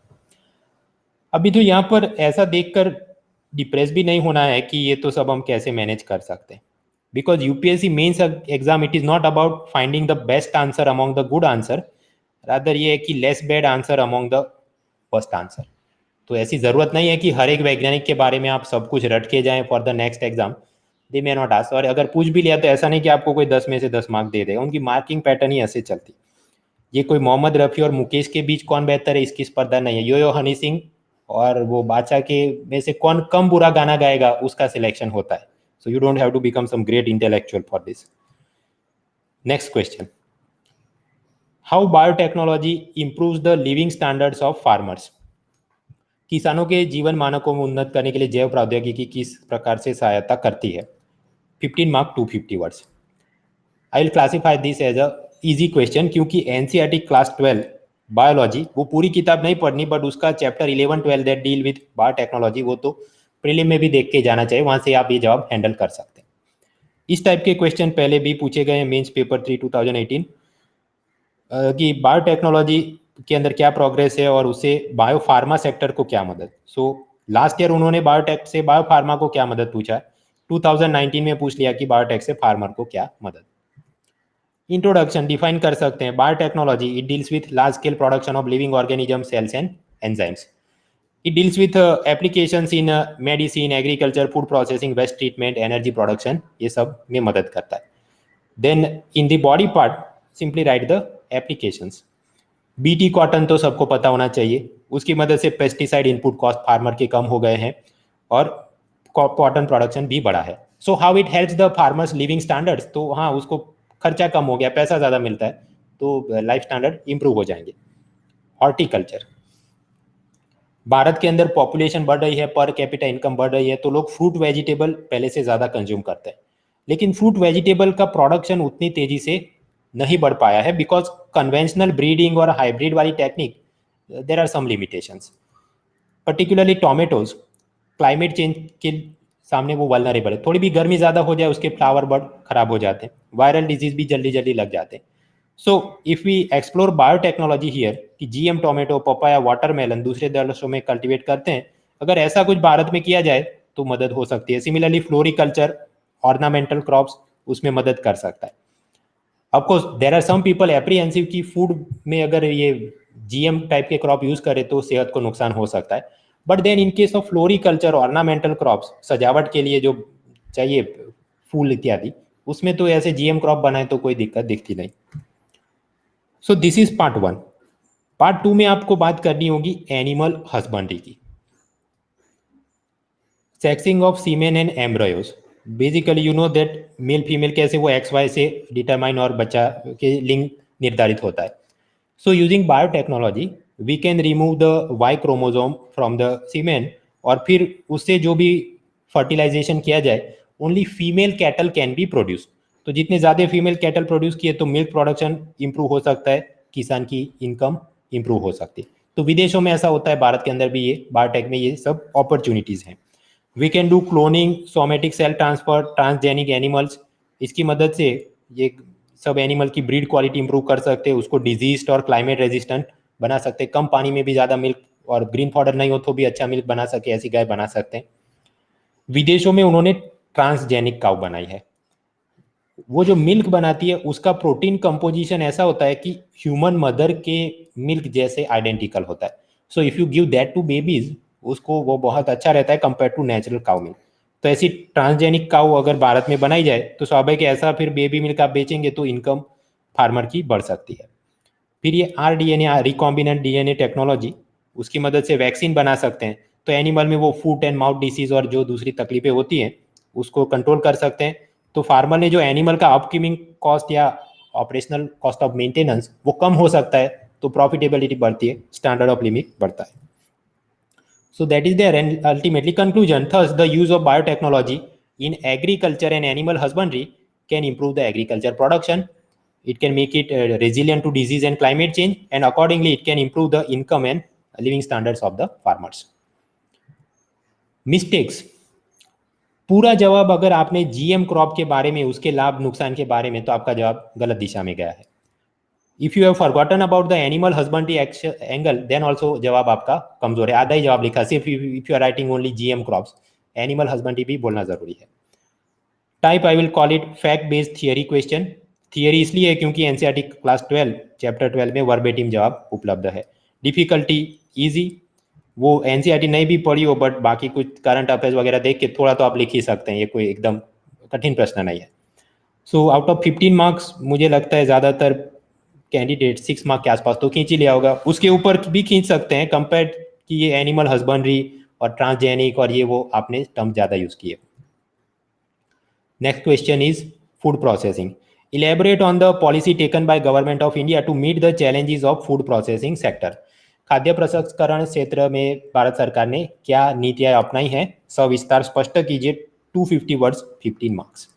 Speaker 1: अभी तो यहाँ पर ऐसा देखकर डिप्रेस भी नहीं होना है कि ये तो सब हम कैसे मैनेज कर सकते हैं, because UPSC mains exam it is not about finding the best answer among the good answer, rather ये है कि less bad answer among the first answer. तो ऐसी ज़रूरत नहीं है कि हर एक वैज्ञानिक के बारे में आप सब कुछ रट के जाएं for the next exam, they may not ask. और अगर पूछ भी लिया तो ऐसा नहीं कि आपको कोई 10 में से 10 मार्क दे देगा, उनकी मार्किंग पैटर्न ही ऐसे चलती। ये कोई मोहम्मद रफ़ी और मुकेश के बीच कौन बेहतर है इसकी स्पर्धा नहीं है, यो हनी सिंह और वो बादशाह के में से कौन कम बुरा गाना गाएगा उसका सिलेक्शन होता है। So you don't have to become some great intellectual for this. Next question, how biotechnology improves the living standards of farmers. किसानों के जीवन मानकों में उन्नत करने के लिए जैव प्रौद्योगिकी किस प्रकार से सहायता करती है। 15 mark 250 words. I will classify this as a easy question, क्योंकि एनसीईआरटी क्लास 12 बायोलॉजी, वो पूरी किताब नहीं पढ़नी, बट उसका chapter 11 12 that deal with biotechnology, वो तो प्रीलिम में भी देख के जाना चाहिए, वहां से आप ये जवाब हैंडल कर सकते हैं। इस टाइप के क्वेश्चन पहले भी पूछे गए हैं मेंस पेपर 3 2018 कि बायोटेक्नोलॉजी के अंदर क्या प्रोग्रेस है और उससे बायोफार्मा सेक्टर को क्या मदद। सो लास्ट ईयर उन्होंने बायोटेक से बायोफार्मा को क्या मदद पूछा, 2019 में पूछ लिया कि बायोटेक से फार्मर को क्या मदद। इंट्रोडक्शन डिफाइन कर सकते हैं, biotechnology it deals with large scale production of living organism, cells and enzymes. It deals with applications in medicine, agriculture, food processing, waste treatment, energy production, ये सब में मदद करता है। Then in the body part simply write the applications. BT cotton तो सबको पता होना चाहिए, उसकी मदद से पेस्टिसाइड इनपुट कॉस्ट फार्मर के कम हो गए हैं और कॉटन प्रोडक्शन भी बढ़ा है। So how it helps the farmers living standards, तो हाँ उसको खर्चा कम हो गया, पैसा ज़्यादा मिलता है, तो लाइफ स्टैंडर्ड इंप्रूव हो जाएंगे। हॉर्टिकल्चर, भारत के अंदर पॉपुलेशन बढ़ रही है, पर कैपिटा इनकम बढ़ रही है, तो लोग फ्रूट वेजिटेबल पहले से ज़्यादा कंज्यूम करते हैं, लेकिन फ्रूट वेजिटेबल का प्रोडक्शन उतनी तेज़ी से नहीं बढ़ पाया है बिकॉज कन्वेंशनल ब्रीडिंग और हाइब्रिड वाली technique there are some limitations. Particularly tomatoes climate change के सामने वो वल्नरेबल है, थोड़ी भी गर्मी ज़्यादा हो जाए उसके फ्लावर बर्ड खराब हो जाते हैं, वायरल डिजीज भी जल्दी जल्दी लग जाते हैं। So if we explore biotechnology here कि जीएम टोमेटो, पपाया, वाटरमेलन दूसरे देशों में कल्टीवेट करते हैं, अगर ऐसा कुछ भारत में किया जाए तो मदद हो सकती है। सिमिलरली फ्लोरिकल्चर, ऑर्नामेंटल क्रॉप्स, उसमें मदद कर सकता है। Of course there are some people apprehensive कि फूड में अगर ये जीएम टाइप के क्रॉप यूज करे तो सेहत को नुकसान हो सकता है, but then in case of floriculture, ornamental crops, सजावट के लिए जो चाहिए फूल इत्यादि, उसमें तो ऐसे जीएम क्रॉप बनाए तो कोई दिक्कत दिखती नहीं। So this is part 1। Part 2 में आपको बात करनी होगी एनिमल हस्बेंड्री की। Sexing of semen and embryos, basically you know that male female कैसे वो एक्स वाई से डिटरमाइन और बच्चा के लिंग निर्धारित होता है। So using biotechnology we can remove the Y chromosome from the semen, और फिर उससे जो भी फर्टिलाइजेशन किया जाए only female cattle can be produce. तो जितने ज़्यादा फीमेल कैटल प्रोड्यूस किए तो मिल्क प्रोडक्शन इंप्रूव हो सकता है, किसान की इनकम इंप्रूव हो सकती है। तो विदेशों में ऐसा होता है, भारत के अंदर भी ये बायोटेक में ये सब अपॉर्चुनिटीज़ हैं। We can do cloning, somatic cell transfer, transgenic animals, इसकी मदद से ये सब एनिमल की ब्रीड क्वालिटी इंप्रूव कर सकते हैं, उसको डिजीज और क्लाइमेट रेजिस्टेंट बना सकते हैं, कम पानी में भी ज़्यादा मिल्क, और ग्रीन फॉडर नहीं हो तो भी अच्छा मिल्क बना सके, ऐसी गाय बना सकते हैं। विदेशों में उन्होंने ट्रांसजेनिक काउ बनाई है, वो जो मिल्क बनाती है उसका प्रोटीन कंपोजिशन ऐसा होता है कि ह्यूमन मदर के मिल्क जैसे आइडेंटिकल होता है। So if you give that to babies, उसको वो बहुत अच्छा रहता है compare to natural cow milk. तो ऐसी ट्रांसजेनिक काउ अगर भारत में बनाई जाए तो स्वाभाविक ऐसा फिर बेबी मिल्क आप बेचेंगे तो इनकम फार्मर की बढ़ सकती है। फिर ये RDNA, रिकॉम्बिनेंट DNA टेक्नोलॉजी, उसकी मदद से वैक्सीन बना सकते हैं, तो एनिमल में वो फूट एंड माउथ डिसीज और जो दूसरी तकलीफें होती हैं उसको कंट्रोल कर सकते हैं। तो फार्मर ने जो एनिमल का अपकीमिंग कॉस्ट या ऑपरेशनल कॉस्ट ऑफ मेंटेनेंस वो कम हो सकता है, तो प्रॉफिटेबिलिटी बढ़ती है, स्टैंडर्ड ऑफ लिविंग बढ़ता है। So that is there, and ultimately conclusion. Thus, the use of biotechnology in agriculture and animal husbandry can improve the agriculture production. It can make it resilient to disease and climate change, and accordingly, it can improve the income and living standards of the farmers. Mistakes. पूरा जवाब अगर आपने GM crop के बारे में, उसके लाभ नुकसान के बारे में, तो आपका जवाब गलत दिशा में गया है। If you have forgotten about the animal husbandry angle, then also जवाब आपका कमजोर है, आधा ही जवाब लिखा, सिर्फ if you are writing only GM crops, animal husbandry भी बोलना जरूरी है। Type I will call it fact based theory question. Theory इसलिए है क्योंकि एनसीईआरटी क्लास 12 चैप्टर 12 में वर्बेटिम जवाब उपलब्ध है। डिफिकल्टी इजी, वो एनसीईआरटी नहीं भी पढ़ी हो बट बाकी कुछ करंट अफेयर्स वगैरह देख के थोड़ा तो आप लिख ही सकते हैं, ये कोई एकदम कठिन प्रश्न नहीं है। सो आउट ऑफ 15 मार्क्स मुझे लगता है ज़्यादातर कैंडिडेट 6 मार्क के आसपास तो खींच ही लिया होगा, उसके ऊपर भी खींच सकते हैं कंपेयर कि ये एनिमल हस्बेंड्री और ट्रांसजेनिक और ये वो आपने टर्म ज़्यादा यूज़ किए। Next question is food processing. Elaborate on the policy taken by government of India to meet the challenges of food processing sector. खाद्य प्रसंस्करण क्षेत्र में भारत सरकार ने क्या नीतियां अपनाई हैं, सविस्तार स्पष्ट कीजिए। 250 वर्ड्स, 15 मार्क्स।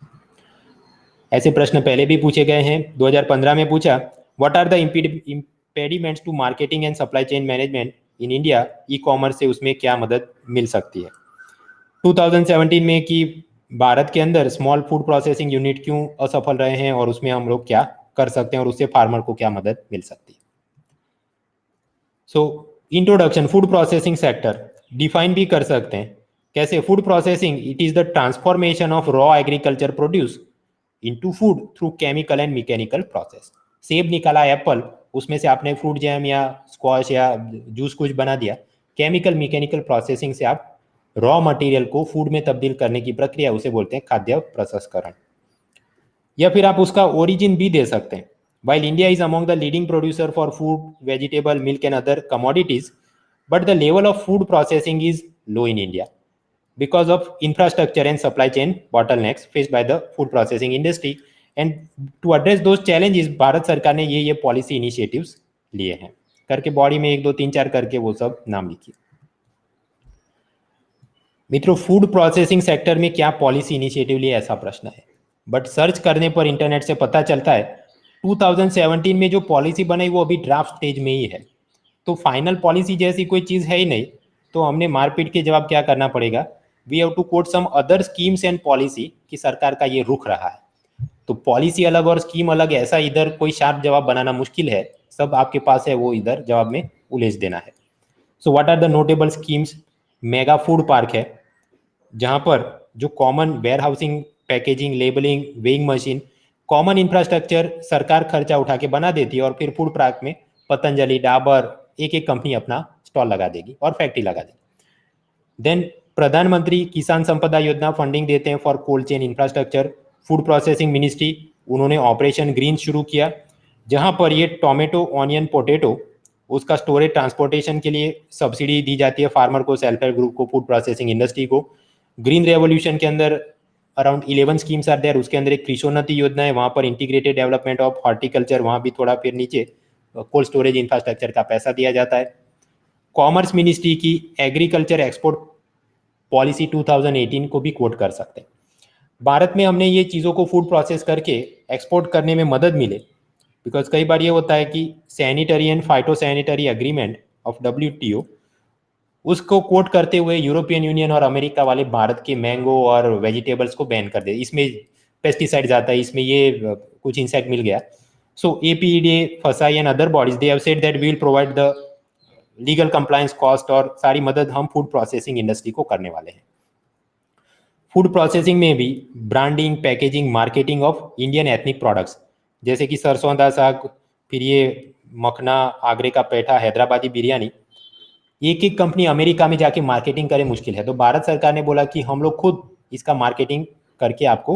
Speaker 1: ऐसे प्रश्न पहले भी पूछे गए हैं। 2015 में पूछा, what are the impediments to marketing and supply chain management in India, e commerce से उसमें क्या मदद मिल सकती है। 2017 में कि भारत के अंदर स्मॉल फूड प्रोसेसिंग यूनिट क्यों असफल रहे हैं और उसमें हम लोग क्या कर सकते हैं और उससे फार्मर को क्या मदद मिल सकती है। So introduction, food processing sector define भी कर सकते हैं कैसे। Food processing, it is the transformation of raw agriculture produce into food through chemical and mechanical process. सेब निकाला एप्पल, उसमें से आपने फ्रूट जैम या स्क्वाश या जूस कुछ बना दिया, केमिकल मैकेनिकल प्रोसेसिंग से आप रॉ मटेरियल को फूड में तब्दील करने की प्रक्रिया, उसे बोलते हैं खाद्य प्रसंस्करण। या फिर आप उसका ओरिजिन भी दे सकते हैं। While India is among the leading producer for food, vegetable, milk and other commodities, but the level of food processing is low in India because of infrastructure and supply chain bottlenecks faced by the food processing industry. And to address those challenges, Bharat सरकार ने ये policy initiatives लिए हैं। करके body में 1 2 3 4 करके वो सब नाम लिखिए। मित्रों, फूड प्रोसेसिंग सेक्टर में क्या पॉलिसी इनिशिएटिव लिए, ऐसा प्रश्न है। बट सर्च करने पर इंटरनेट से पता चलता है 2017 में जो पॉलिसी बनाई वो अभी ड्राफ्ट स्टेज में ही है, तो फाइनल पॉलिसी जैसी कोई चीज़ है ही नहीं। तो हमने मारपीट के जवाब क्या करना पड़ेगा, we have to quote some other schemes and policy कि सरकार का ये रुख रहा है। तो पॉलिसी अलग और स्कीम अलग, ऐसा इधर कोई शार्प जवाब बनाना मुश्किल है। सब आपके पास है, वो इधर जवाब में उलझ देना है। So what are the notable schemes. Mega food park है, जहां पर जो common warehousing, packaging, labelling, weighing machine, common infrastructure सरकार खर्चा उठा के बना देती है और फिर फूड पार्क में पतंजलि, डाबर, एक एक कंपनी अपना स्टॉल लगा देगी और फैक्ट्री लगा देगी। देन प्रधानमंत्री किसान संपदा योजना फंडिंग देते हैं for cold chain infrastructure. Food processing ministry, उन्होंने ऑपरेशन ग्रीन शुरू किया, जहां पर ये टोमेटो, ऑनियन, पोटैटो, उसका स्टोरेज ट्रांसपोर्टेशन के लिए सब्सिडी दी जाती है फार्मर को, सेल्फ हेल्प ग्रुप को, फूड प्रोसेसिंग इंडस्ट्री को। ग्रीन रेवोल्यूशन के अंदर अराउंड 11 स्कीम्स आर देयर, उसके अंदर एक कृषोन्नति योजना है, वहाँ पर इंटीग्रेटेड डेवलपमेंट ऑफ हॉर्टिकल्चर, वहाँ भी थोड़ा फिर नीचे कोल्ड स्टोरेज इंफ्रास्ट्रक्चर का पैसा दिया जाता है। कॉमर्स मिनिस्ट्री की एग्रीकल्चर एक्सपोर्ट पॉलिसी 2018 को भी कोट कर सकते हैं। भारत में हमने ये चीज़ों को फूड प्रोसेस करके एक्सपोर्ट करने में मदद मिले, बिकॉज कई बार ये होता है कि sanitary and phyto sanitary agreement of WTO, उसको कोट करते हुए यूरोपियन यूनियन और अमेरिका वाले भारत के मैंगो और वेजिटेबल्स को बैन कर दे, इसमें पेस्टिसाइड जाता है, इसमें ये कुछ इंसेक्ट मिल गया। So APEDA, FSSAI and other bodies, they have said that we will provide the legal compliance cost, और सारी मदद हम फूड प्रोसेसिंग इंडस्ट्री को करने वाले हैं। फूड प्रोसेसिंग में भी branding, packaging, marketing of Indian ethnic products, जैसे कि सरसों दा साग, फिर ये मखना, आगरे का पेठा, हैदराबादी बिरयानी, एक एक कंपनी अमेरिका में जाके मार्केटिंग करे मुश्किल है, तो भारत सरकार ने बोला कि हम लोग खुद इसका मार्केटिंग करके आपको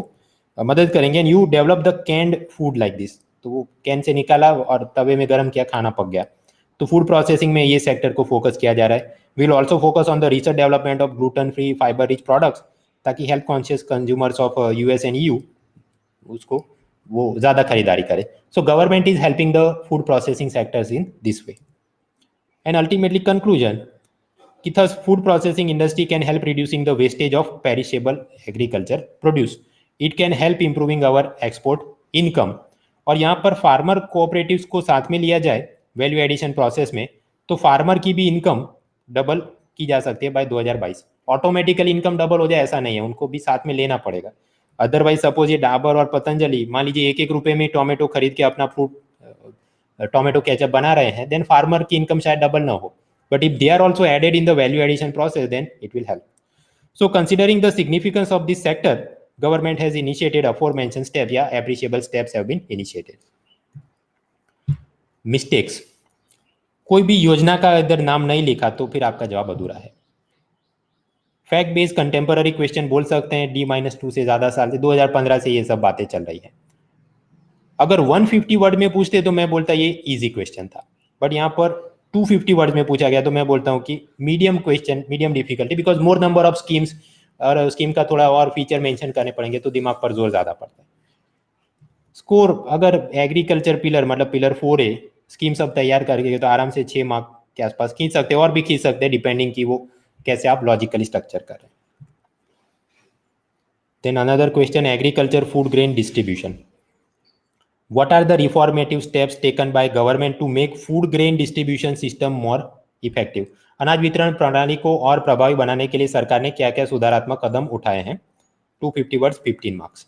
Speaker 1: मदद करेंगे, and you develop the canned food like this. तो वो कैन से निकाला और तवे में गर्म किया, खाना पक गया। तो फूड प्रोसेसिंग में ये सेक्टर को फोकस किया जा रहा है। Will also focus on the research development of gluten free, fibre rich products, ताकि health conscious consumers of US and EU उसको वो ज़्यादा खरीदारी करे। So government is helping the food processing sectors in this way. And ultimately conclusion, कि thus food processing industry can help reducing the wastage of perishable agriculture produce. It can help improving our export income. और यहाँ पर farmer cooperatives को साथ में लिया जाए value addition process में, तो फार्मर की भी इनकम डबल की जा सकती है बाय 2022। ऑटोमेटिकली इनकम डबल हो जाए ऐसा नहीं है, उनको भी साथ में लेना पड़ेगा। अदरवाइज सपोज ये डाबर और पतंजलि मान लीजिए 1 1 रुपए में टोमेटो खरीद के अपना फूड टोमेटो केचप बना रहे हैं, देन फार्मर की इनकम शायद डबल ना हो, but if they are also added in the value addition process, then it will help. So considering the significance of this sector, government has initiated aforementioned steps, या appreciable steps have been initiated. Mistakes, कोई भी योजना का अगर नाम नहीं लिखा तो फिर आपका जवाब अधूरा है। फैक्ट बेस्ड कंटेम्पररी क्वेश्चन बोल सकते हैं, D-2 से ज्यादा साल से 2015 से ये सब बातें चल रही है। अगर 150 वर्ड में पूछते तो मैं बोलता ये इजी क्वेश्चन था, बट यहाँ पर 250 वर्ड में पूछा गया तो मैं बोलता हूँ कि medium question, medium difficulty, because more number of schemes, और स्कीम का थोड़ा और फीचर मेंशन करने पड़ेंगे तो दिमाग पर जोर ज़्यादा पड़ता है। स्कोर, अगर एग्रीकल्चर पिलर मतलब पिलर 4A स्कीम सब तैयार करके तो आराम से 6 मार्क के आसपास खींच सकते हैं, और भी खींच सकते हैं डिपेंडिंग कि वो कैसे आप लॉजिकली स्ट्रक्चर कर रहे हैं। Then another question, agriculture food grain distribution. What are the reformative steps taken by government to make food grain distribution system more effective? अनाज वितरण प्रणाली को और प्रभावी बनाने के लिए सरकार ने क्या क्या सुधारात्मक कदम उठाए हैं? 250 वर्ड्स 15 मार्क्स।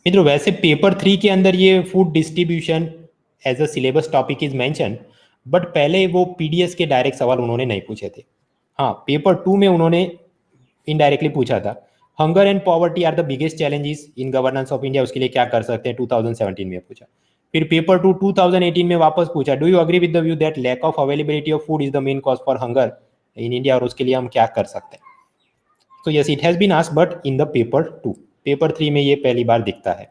Speaker 1: मित्रों वैसे पेपर 3 के अंदर ये food distribution as a syllabus topic is mention, but पहले वो पीडीएस के डायरेक्ट सवाल उन्होंने नहीं पूछे थे। हाँ, पेपर 2 में उन्होंने इनडायरेक्टली पूछा था, hunger and poverty are the biggest challenges in governance of India, उसके लिए क्या कर सकते हैं, 2017 में पूछा। फिर पेपर 2 2018 में वापस पूछा, do you agree with the view that lack of availability of food is the main cause for hunger in India, और उसके लिए हम क्या कर सकते हैं। तो yes, it has been asked, but in the paper 2, paper 3 में ये पहली बार दिखता है।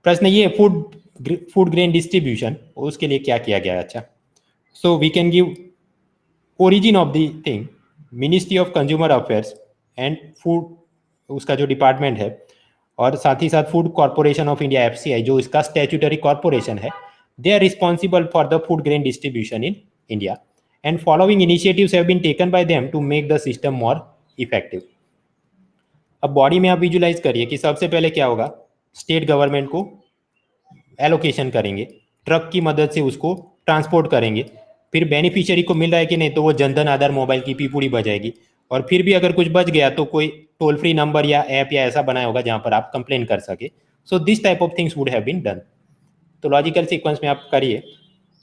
Speaker 1: प्रश्न ये फूड ग्रेन डिस्ट्रीब्यूशन, उसके लिए क्या किया गया। अच्छा, so we can give origin of the thing, ministry of consumer affairs and food, उसका जो डिपार्टमेंट है, और साथ ही साथ food corporation of India FCI, जो इसका स्टैट्यूटरी कॉर्पोरेशन है, they are responsible for the food grain distribution in India, and following initiatives have been taken by them to make the system more effective. अब body में आप visualize करिए कि सबसे पहले क्या होगा, स्टेट गवर्नमेंट को एलोकेशन करेंगे, ट्रक की मदद से उसको ट्रांसपोर्ट करेंगे, फिर बेनिफिशियरी को मिल रहा है कि नहीं, तो वो जनधन आधार मोबाइल की पीपूड़ी बजाएगी, और फिर भी अगर कुछ बच गया तो कोई टोल फ्री नंबर या ऐप या ऐसा बनाया होगा जहां पर आप कंप्लेन कर सके। So this type of things would have been done. तो लॉजिकल सीक्वेंस में आप करिए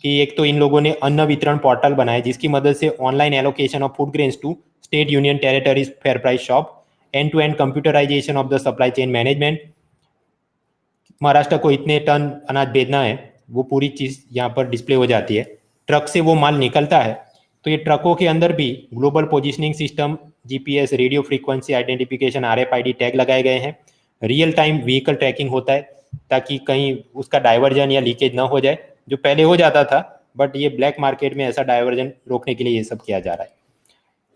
Speaker 1: कि एक तो इन लोगों ने अन्न वितरण पोर्टल बनाए जिसकी मदद से online allocation of food grains to state union territories fair price shop, and to end computerization of the supply chain management, Maharashtra को इतने टन अनाज भेजना है, वो पूरी चीज़ यहाँ पर डिस्प्ले हो जाती है, ट्रक से वो माल निकलता है, तो ये ट्रकों के अंदर भी global positioning system, GPS, radio frequency identification, RFID tag लगाए गए हैं, रियल टाइम व्हीकल ट्रैकिंग होता है ताकि कहीं उसका डाइवर्जन या लीकेज ना हो जाए, जो पहले हो जाता था, बट ये ब्लैक मार्केट में ऐसा डाइवर्जन रोकने के लिए ये सब किया जा रहा है।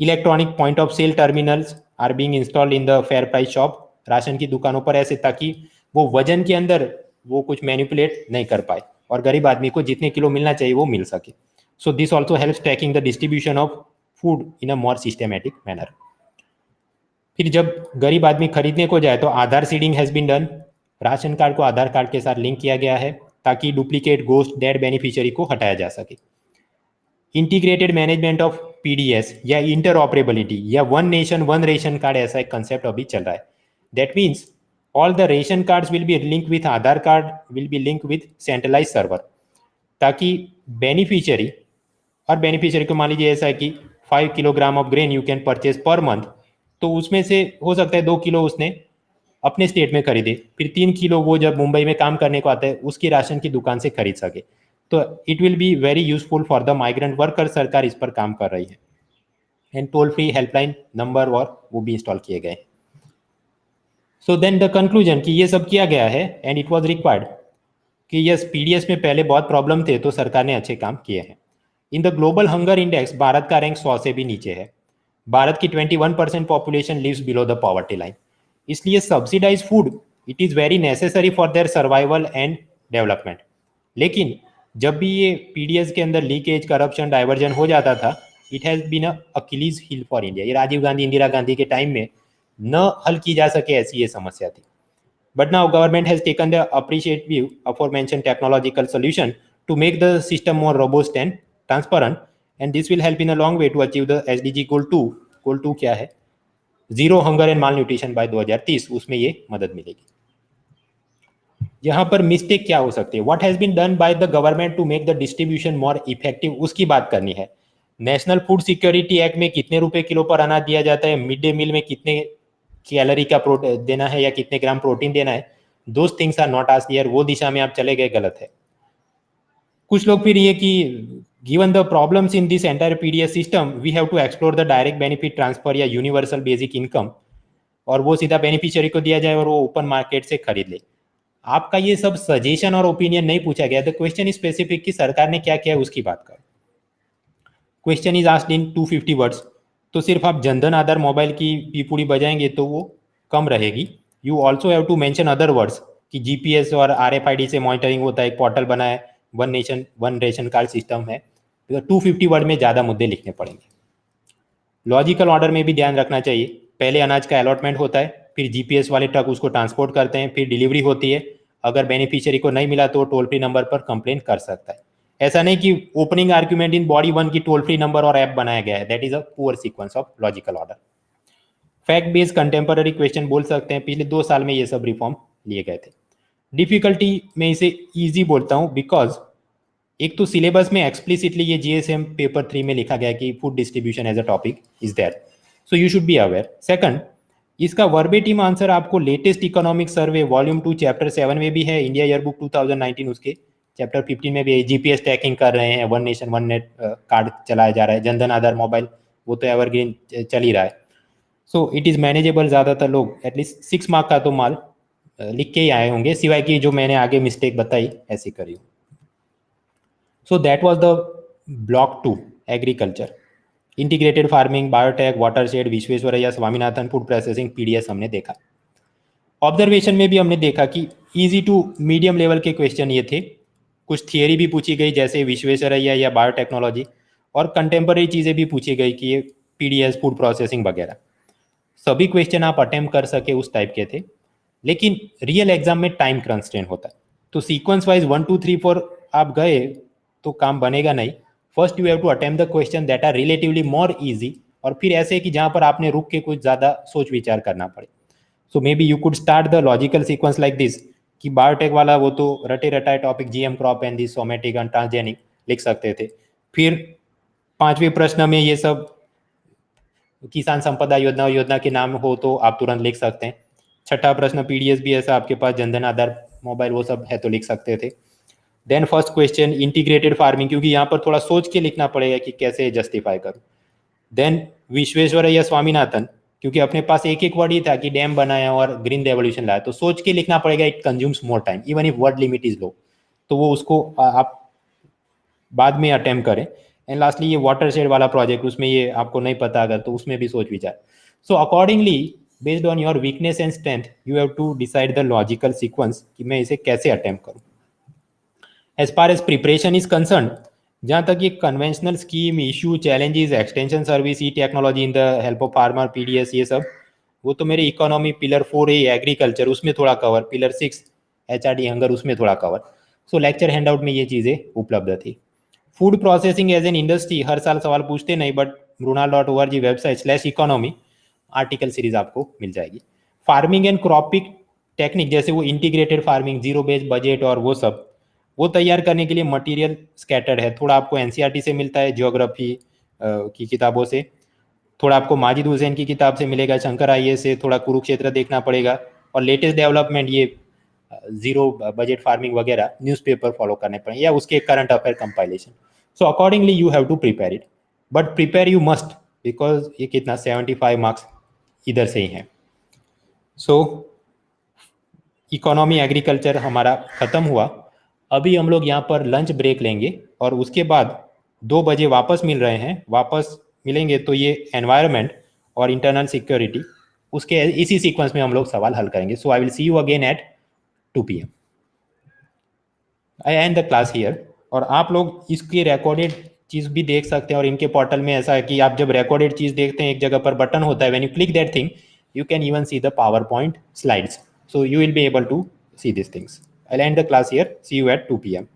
Speaker 1: Electronic point of sale terminals are being installed in the fair price shop, ration की दुकानों पर ऐसे, ताकि वो वजन के अंदर वो कुछ मैनिपुलेट नहीं कर पाए और गरीब आदमी को जितने किलो मिलना चाहिए वो मिल सके। So this also helps tracking the distribution of food in a more systematic manner. फिर जब गरीब आदमी खरीदने को जाए तो Aadhaar seeding has been done, ration card को आधार कार्ड के साथ लिंक किया गया है ताकि डुप्लीकेट गोस्ट डेड बेनिफिशियरी को हटाया जा सके। इंटीग्रेटेड मैनेजमेंट ऑफ पीडीएस या इंटरऑपरेबिलिटी या one nation one ration card, ऐसा एक कंसेप्ट अभी चल रहा है। That means all the ration cards will be linked with Aadhaar card, will be linked with centralized server, ताकि बेनिफिशियरी, और बेनिफिशियरी को मान लीजिए ऐसा है कि 5 kilogram of grain you can purchase per month, तो उसमें से हो सकता है 2 किलो उसने अपने स्टेट में खरीदे, फिर 3 किलो वो जब मुंबई में काम करने को आता है उसकी राशन की दुकान से खरीद सके। तो it will be very useful for the migrant worker. सरकार इस पर काम कर रही है, and told free helpline number और वो भी इंस्टॉल किए गए। सो देन द कंक्लूजन कि ये सब किया गया है एंड इट वाज रिक्वायर्ड, कि यस पीडीएस में पहले बहुत प्रॉब्लम थे तो सरकार ने अच्छे काम किए हैं। In the global hunger index Bharat का रैंक 100 से भी नीचे है। भारत की 21% population lives below the poverty line, इसलिए subsidise food it is very necessary for their survival and development. लेकिन जब भी ये पीडीएस के अंदर लीकेज, करप्शन, डाइवर्जन हो जाता था, it has been a Achilles heel for India. ये राजीव गांधी, इंदिरा गांधी के टाइम में न हल की जा सके ऐसी ये समस्या थी। But now government has taken the appreciative information technological solution to make the system more robust and transparent, and this will help in a long way to achieve the SDG goal 2। Goal 2 क्या है? Zero hunger and malnutrition by 2030, उसमें ये मदद मिलेगी। यहाँ पर mistake क्या हो सकती है? What has been done by the government to make the distribution more effective, उसकी बात करनी है। नेशनल फूड सिक्योरिटी एक्ट में कितने रुपए किलो पर अनाज दिया जाता है, मिड डे मील में कितने कैलोरी का देना है या कितने ग्राम प्रोटीन देना है, those things are not asked here. वो दिशा में आप चले गए, गलत है। कुछ लोग फिर ये कि given the problems in this entire PDS system we have to explore the direct benefit transfer या यूनिवर्सल बेसिक इनकम, और वो सीधा बेनिफिशियरी को दिया जाए और वो ओपन मार्केट से खरीद ले। आपका ये सब सजेशन और ओपिनियन नहीं पूछा गया। द क्वेश्चन इज स्पेसिफिक कि सरकार ने क्या किया उसकी बात करो। Question is asked in 250 words, तो सिर्फ आप जनधन आधार मोबाइल की पीपूड़ी बजाएंगे तो वो कम रहेगी। You also have to mention other words कि जीपीएस और आरएफआईडी से मॉनिटरिंग होता है, एक पोर्टल बना है, one nation one ration card system है। तो 250 वर्ड में ज़्यादा मुद्दे लिखने पड़ेंगे। लॉजिकल ऑर्डर में भी ध्यान रखना चाहिए पहले अनाज का अलॉटमेंट होता है, फिर जीपीएस वाले ट्रक उसको ट्रांसपोर्ट करते हैं, फिर डिलीवरी होती है। अगर बेनिफिशियरी को नहीं मिला तो टोल फ्री नंबर पर कंप्लेन कर सकता है। ऐसा नहीं कि ओपनिंग आर्ग्यूमेंट इन बॉडी 1 की टोल फ्री नंबर और ऐप बनाया गया है, that is a poor sequence of logical order. Fact based contemporary question बोल सकते हैं, पिछले 2 साल में ये सब रिफॉर्म लिए गए थे। डिफिकल्टी मैं इसे ईजी बोलता हूँ बिकॉज एक तो सिलेबस में एक्सप्लिसिटली ये जीएसएम पेपर 3 में लिखा गया कि food distribution as a topic is there, so you should be aware. Second, इसका वर्बेटिम आंसर आपको latest economic survey volume 2 chapter 7 में भी है, इंडिया ईयरबुक 2019 उसके चैप्टर 15 में भी है। जीपीएस ट्रैकिंग कर रहे हैं, one nation one net card चलाया जा रहा है, जनधन आधार मोबाइल वो तो एवरग्रीन चल ही रहा है। So it is manageable. ज़्यादातर लोग एटलीस्ट 6 मार्क का तो माल लिख के ही आए होंगे, सिवाय कि जो मैंने आगे मिस्टेक बताई ऐसी करी। So that was the block 2 agriculture, integrated farming, biotech, watershed, Visvesvaraya, Swaminathan, food processing, PDS हमने देखा। ऑब्जर्वेशन में भी हमने देखा कि इजी टू मीडियम लेवल के क्वेश्चन ये थे। कुछ थियरी भी पूछी गई जैसे विश्वेश्वरैया या बायोटेक्नोलॉजी, और कंटेम्पररी चीज़ें भी पूछी गई कि ये पीडीएस, फूड प्रोसेसिंग वगैरह। सभी क्वेश्चन आप अटेम्प्ट कर सके उस टाइप के थे, लेकिन रियल एग्जाम में टाइम कंस्ट्रेंट होता है। तो सीक्वेंस वाइज 1 2 3 4 आप गए तो काम बनेगा नहीं। First you have to attempt the question that are relatively more easy, और फिर ऐसे कि जहाँ पर आपने रुक के कुछ ज़्यादा सोच विचार करना पड़े। So maybe you could start the logical sequence like this कि बायोटेक वाला वो तो रटे रटाए topic GM crop and this somatic and transgenic लिख सकते थे। फिर 5वें प्रश्न में ये सब किसान संपदा योजना के नाम हो तो आप तुरंत लिख सकते हैं। 6ठा प्रश्न पीडीएस भी ऐसा आपके पास जनधन आधार मोबाइल वो सब है तो लिख सकते थे। Then first question integrated farming, क्योंकि यहाँ पर थोड़ा सोच के लिखना पड़ेगा कि कैसे जस्टिफाई करूँ। देन विश्वेश्वरैया स्वामीनाथन, क्योंकि अपने पास एक एक वर्ड ही था कि डैम बनाया और ग्रीन रेवोल्यूशन लाया, तो सोच के लिखना पड़ेगा, it consumes more time even if word limit is low, तो वो उसको आप बाद में अटेम्प्ट करें। एंड लास्टली ये वाटरशेड वाला प्रोजेक्ट, उसमें ये आपको नहीं पता अगर तो उसमें भी सोच विचार। So accordingly based on your weakness and strength you have to decide the logical sequence कि मैं इसे कैसे अटेम्प्ट करूँ। As far as preparation is concern, जहाँ तक ये conventional scheme, issue, challenges, extension service, e technology in the help of farmer, PDS, ये सब वो तो मेरे इकोनॉमी पिलर 4 है एग्रीकल्चर उसमें थोड़ा कवर, पिलर 6 एचआरडी हंगर उसमें थोड़ा कवर। सो लेक्चर हैंडआउट में ये चीज़ें उपलब्ध थी। Food processing as an industry हर साल सवाल पूछते नहीं, बट mrunal.org वेबसाइट/इकोनॉमी आर्टिकल सीरीज आपको मिल जाएगी। फार्मिंग एंड क्रॉपिंग टेक्निक जैसे वो integrated farming, zero based budget और वो सब, वो तैयार करने के लिए मटेरियल स्कैटर्ड है। थोड़ा आपको एनसीईआरटी से मिलता है, जियोग्राफी की किताबों से, थोड़ा आपको माजिद हुसैन की किताब से मिलेगा, शंकर आईएएस से, थोड़ा कुरुक्षेत्र देखना पड़ेगा, और लेटेस्ट डेवलपमेंट ये जीरो बजट फार्मिंग वगैरह न्यूज़पेपर फॉलो करने पड़ेंगे या उसके current affair compilation. So accordingly you have to prepare it, but prepare you must because ये कितना 75 मार्क्स इधर से ही हैं। सो इकोनॉमी एग्रीकल्चर हमारा ख़त्म हुआ। अभी हम लोग यहाँ पर लंच ब्रेक लेंगे और उसके बाद 2 बजे वापस मिल रहे हैं। वापस मिलेंगे तो ये एनवायरनमेंट और इंटरनल सिक्योरिटी उसके इसी सीक्वेंस में हम लोग सवाल हल करेंगे। So I will see you again at 2 PM। I end the class here. और आप लोग इसकी रिकॉर्डेड चीज़ भी देख सकते हैं, और इनके पोर्टल में ऐसा है कि आप जब रिकॉर्डेड चीज़ देखते हैं एक जगह पर बटन होता है, when you click that thing you can even see the PowerPoint slides. So you will be able to see these things. I'll end the class here. See you at 2 PM.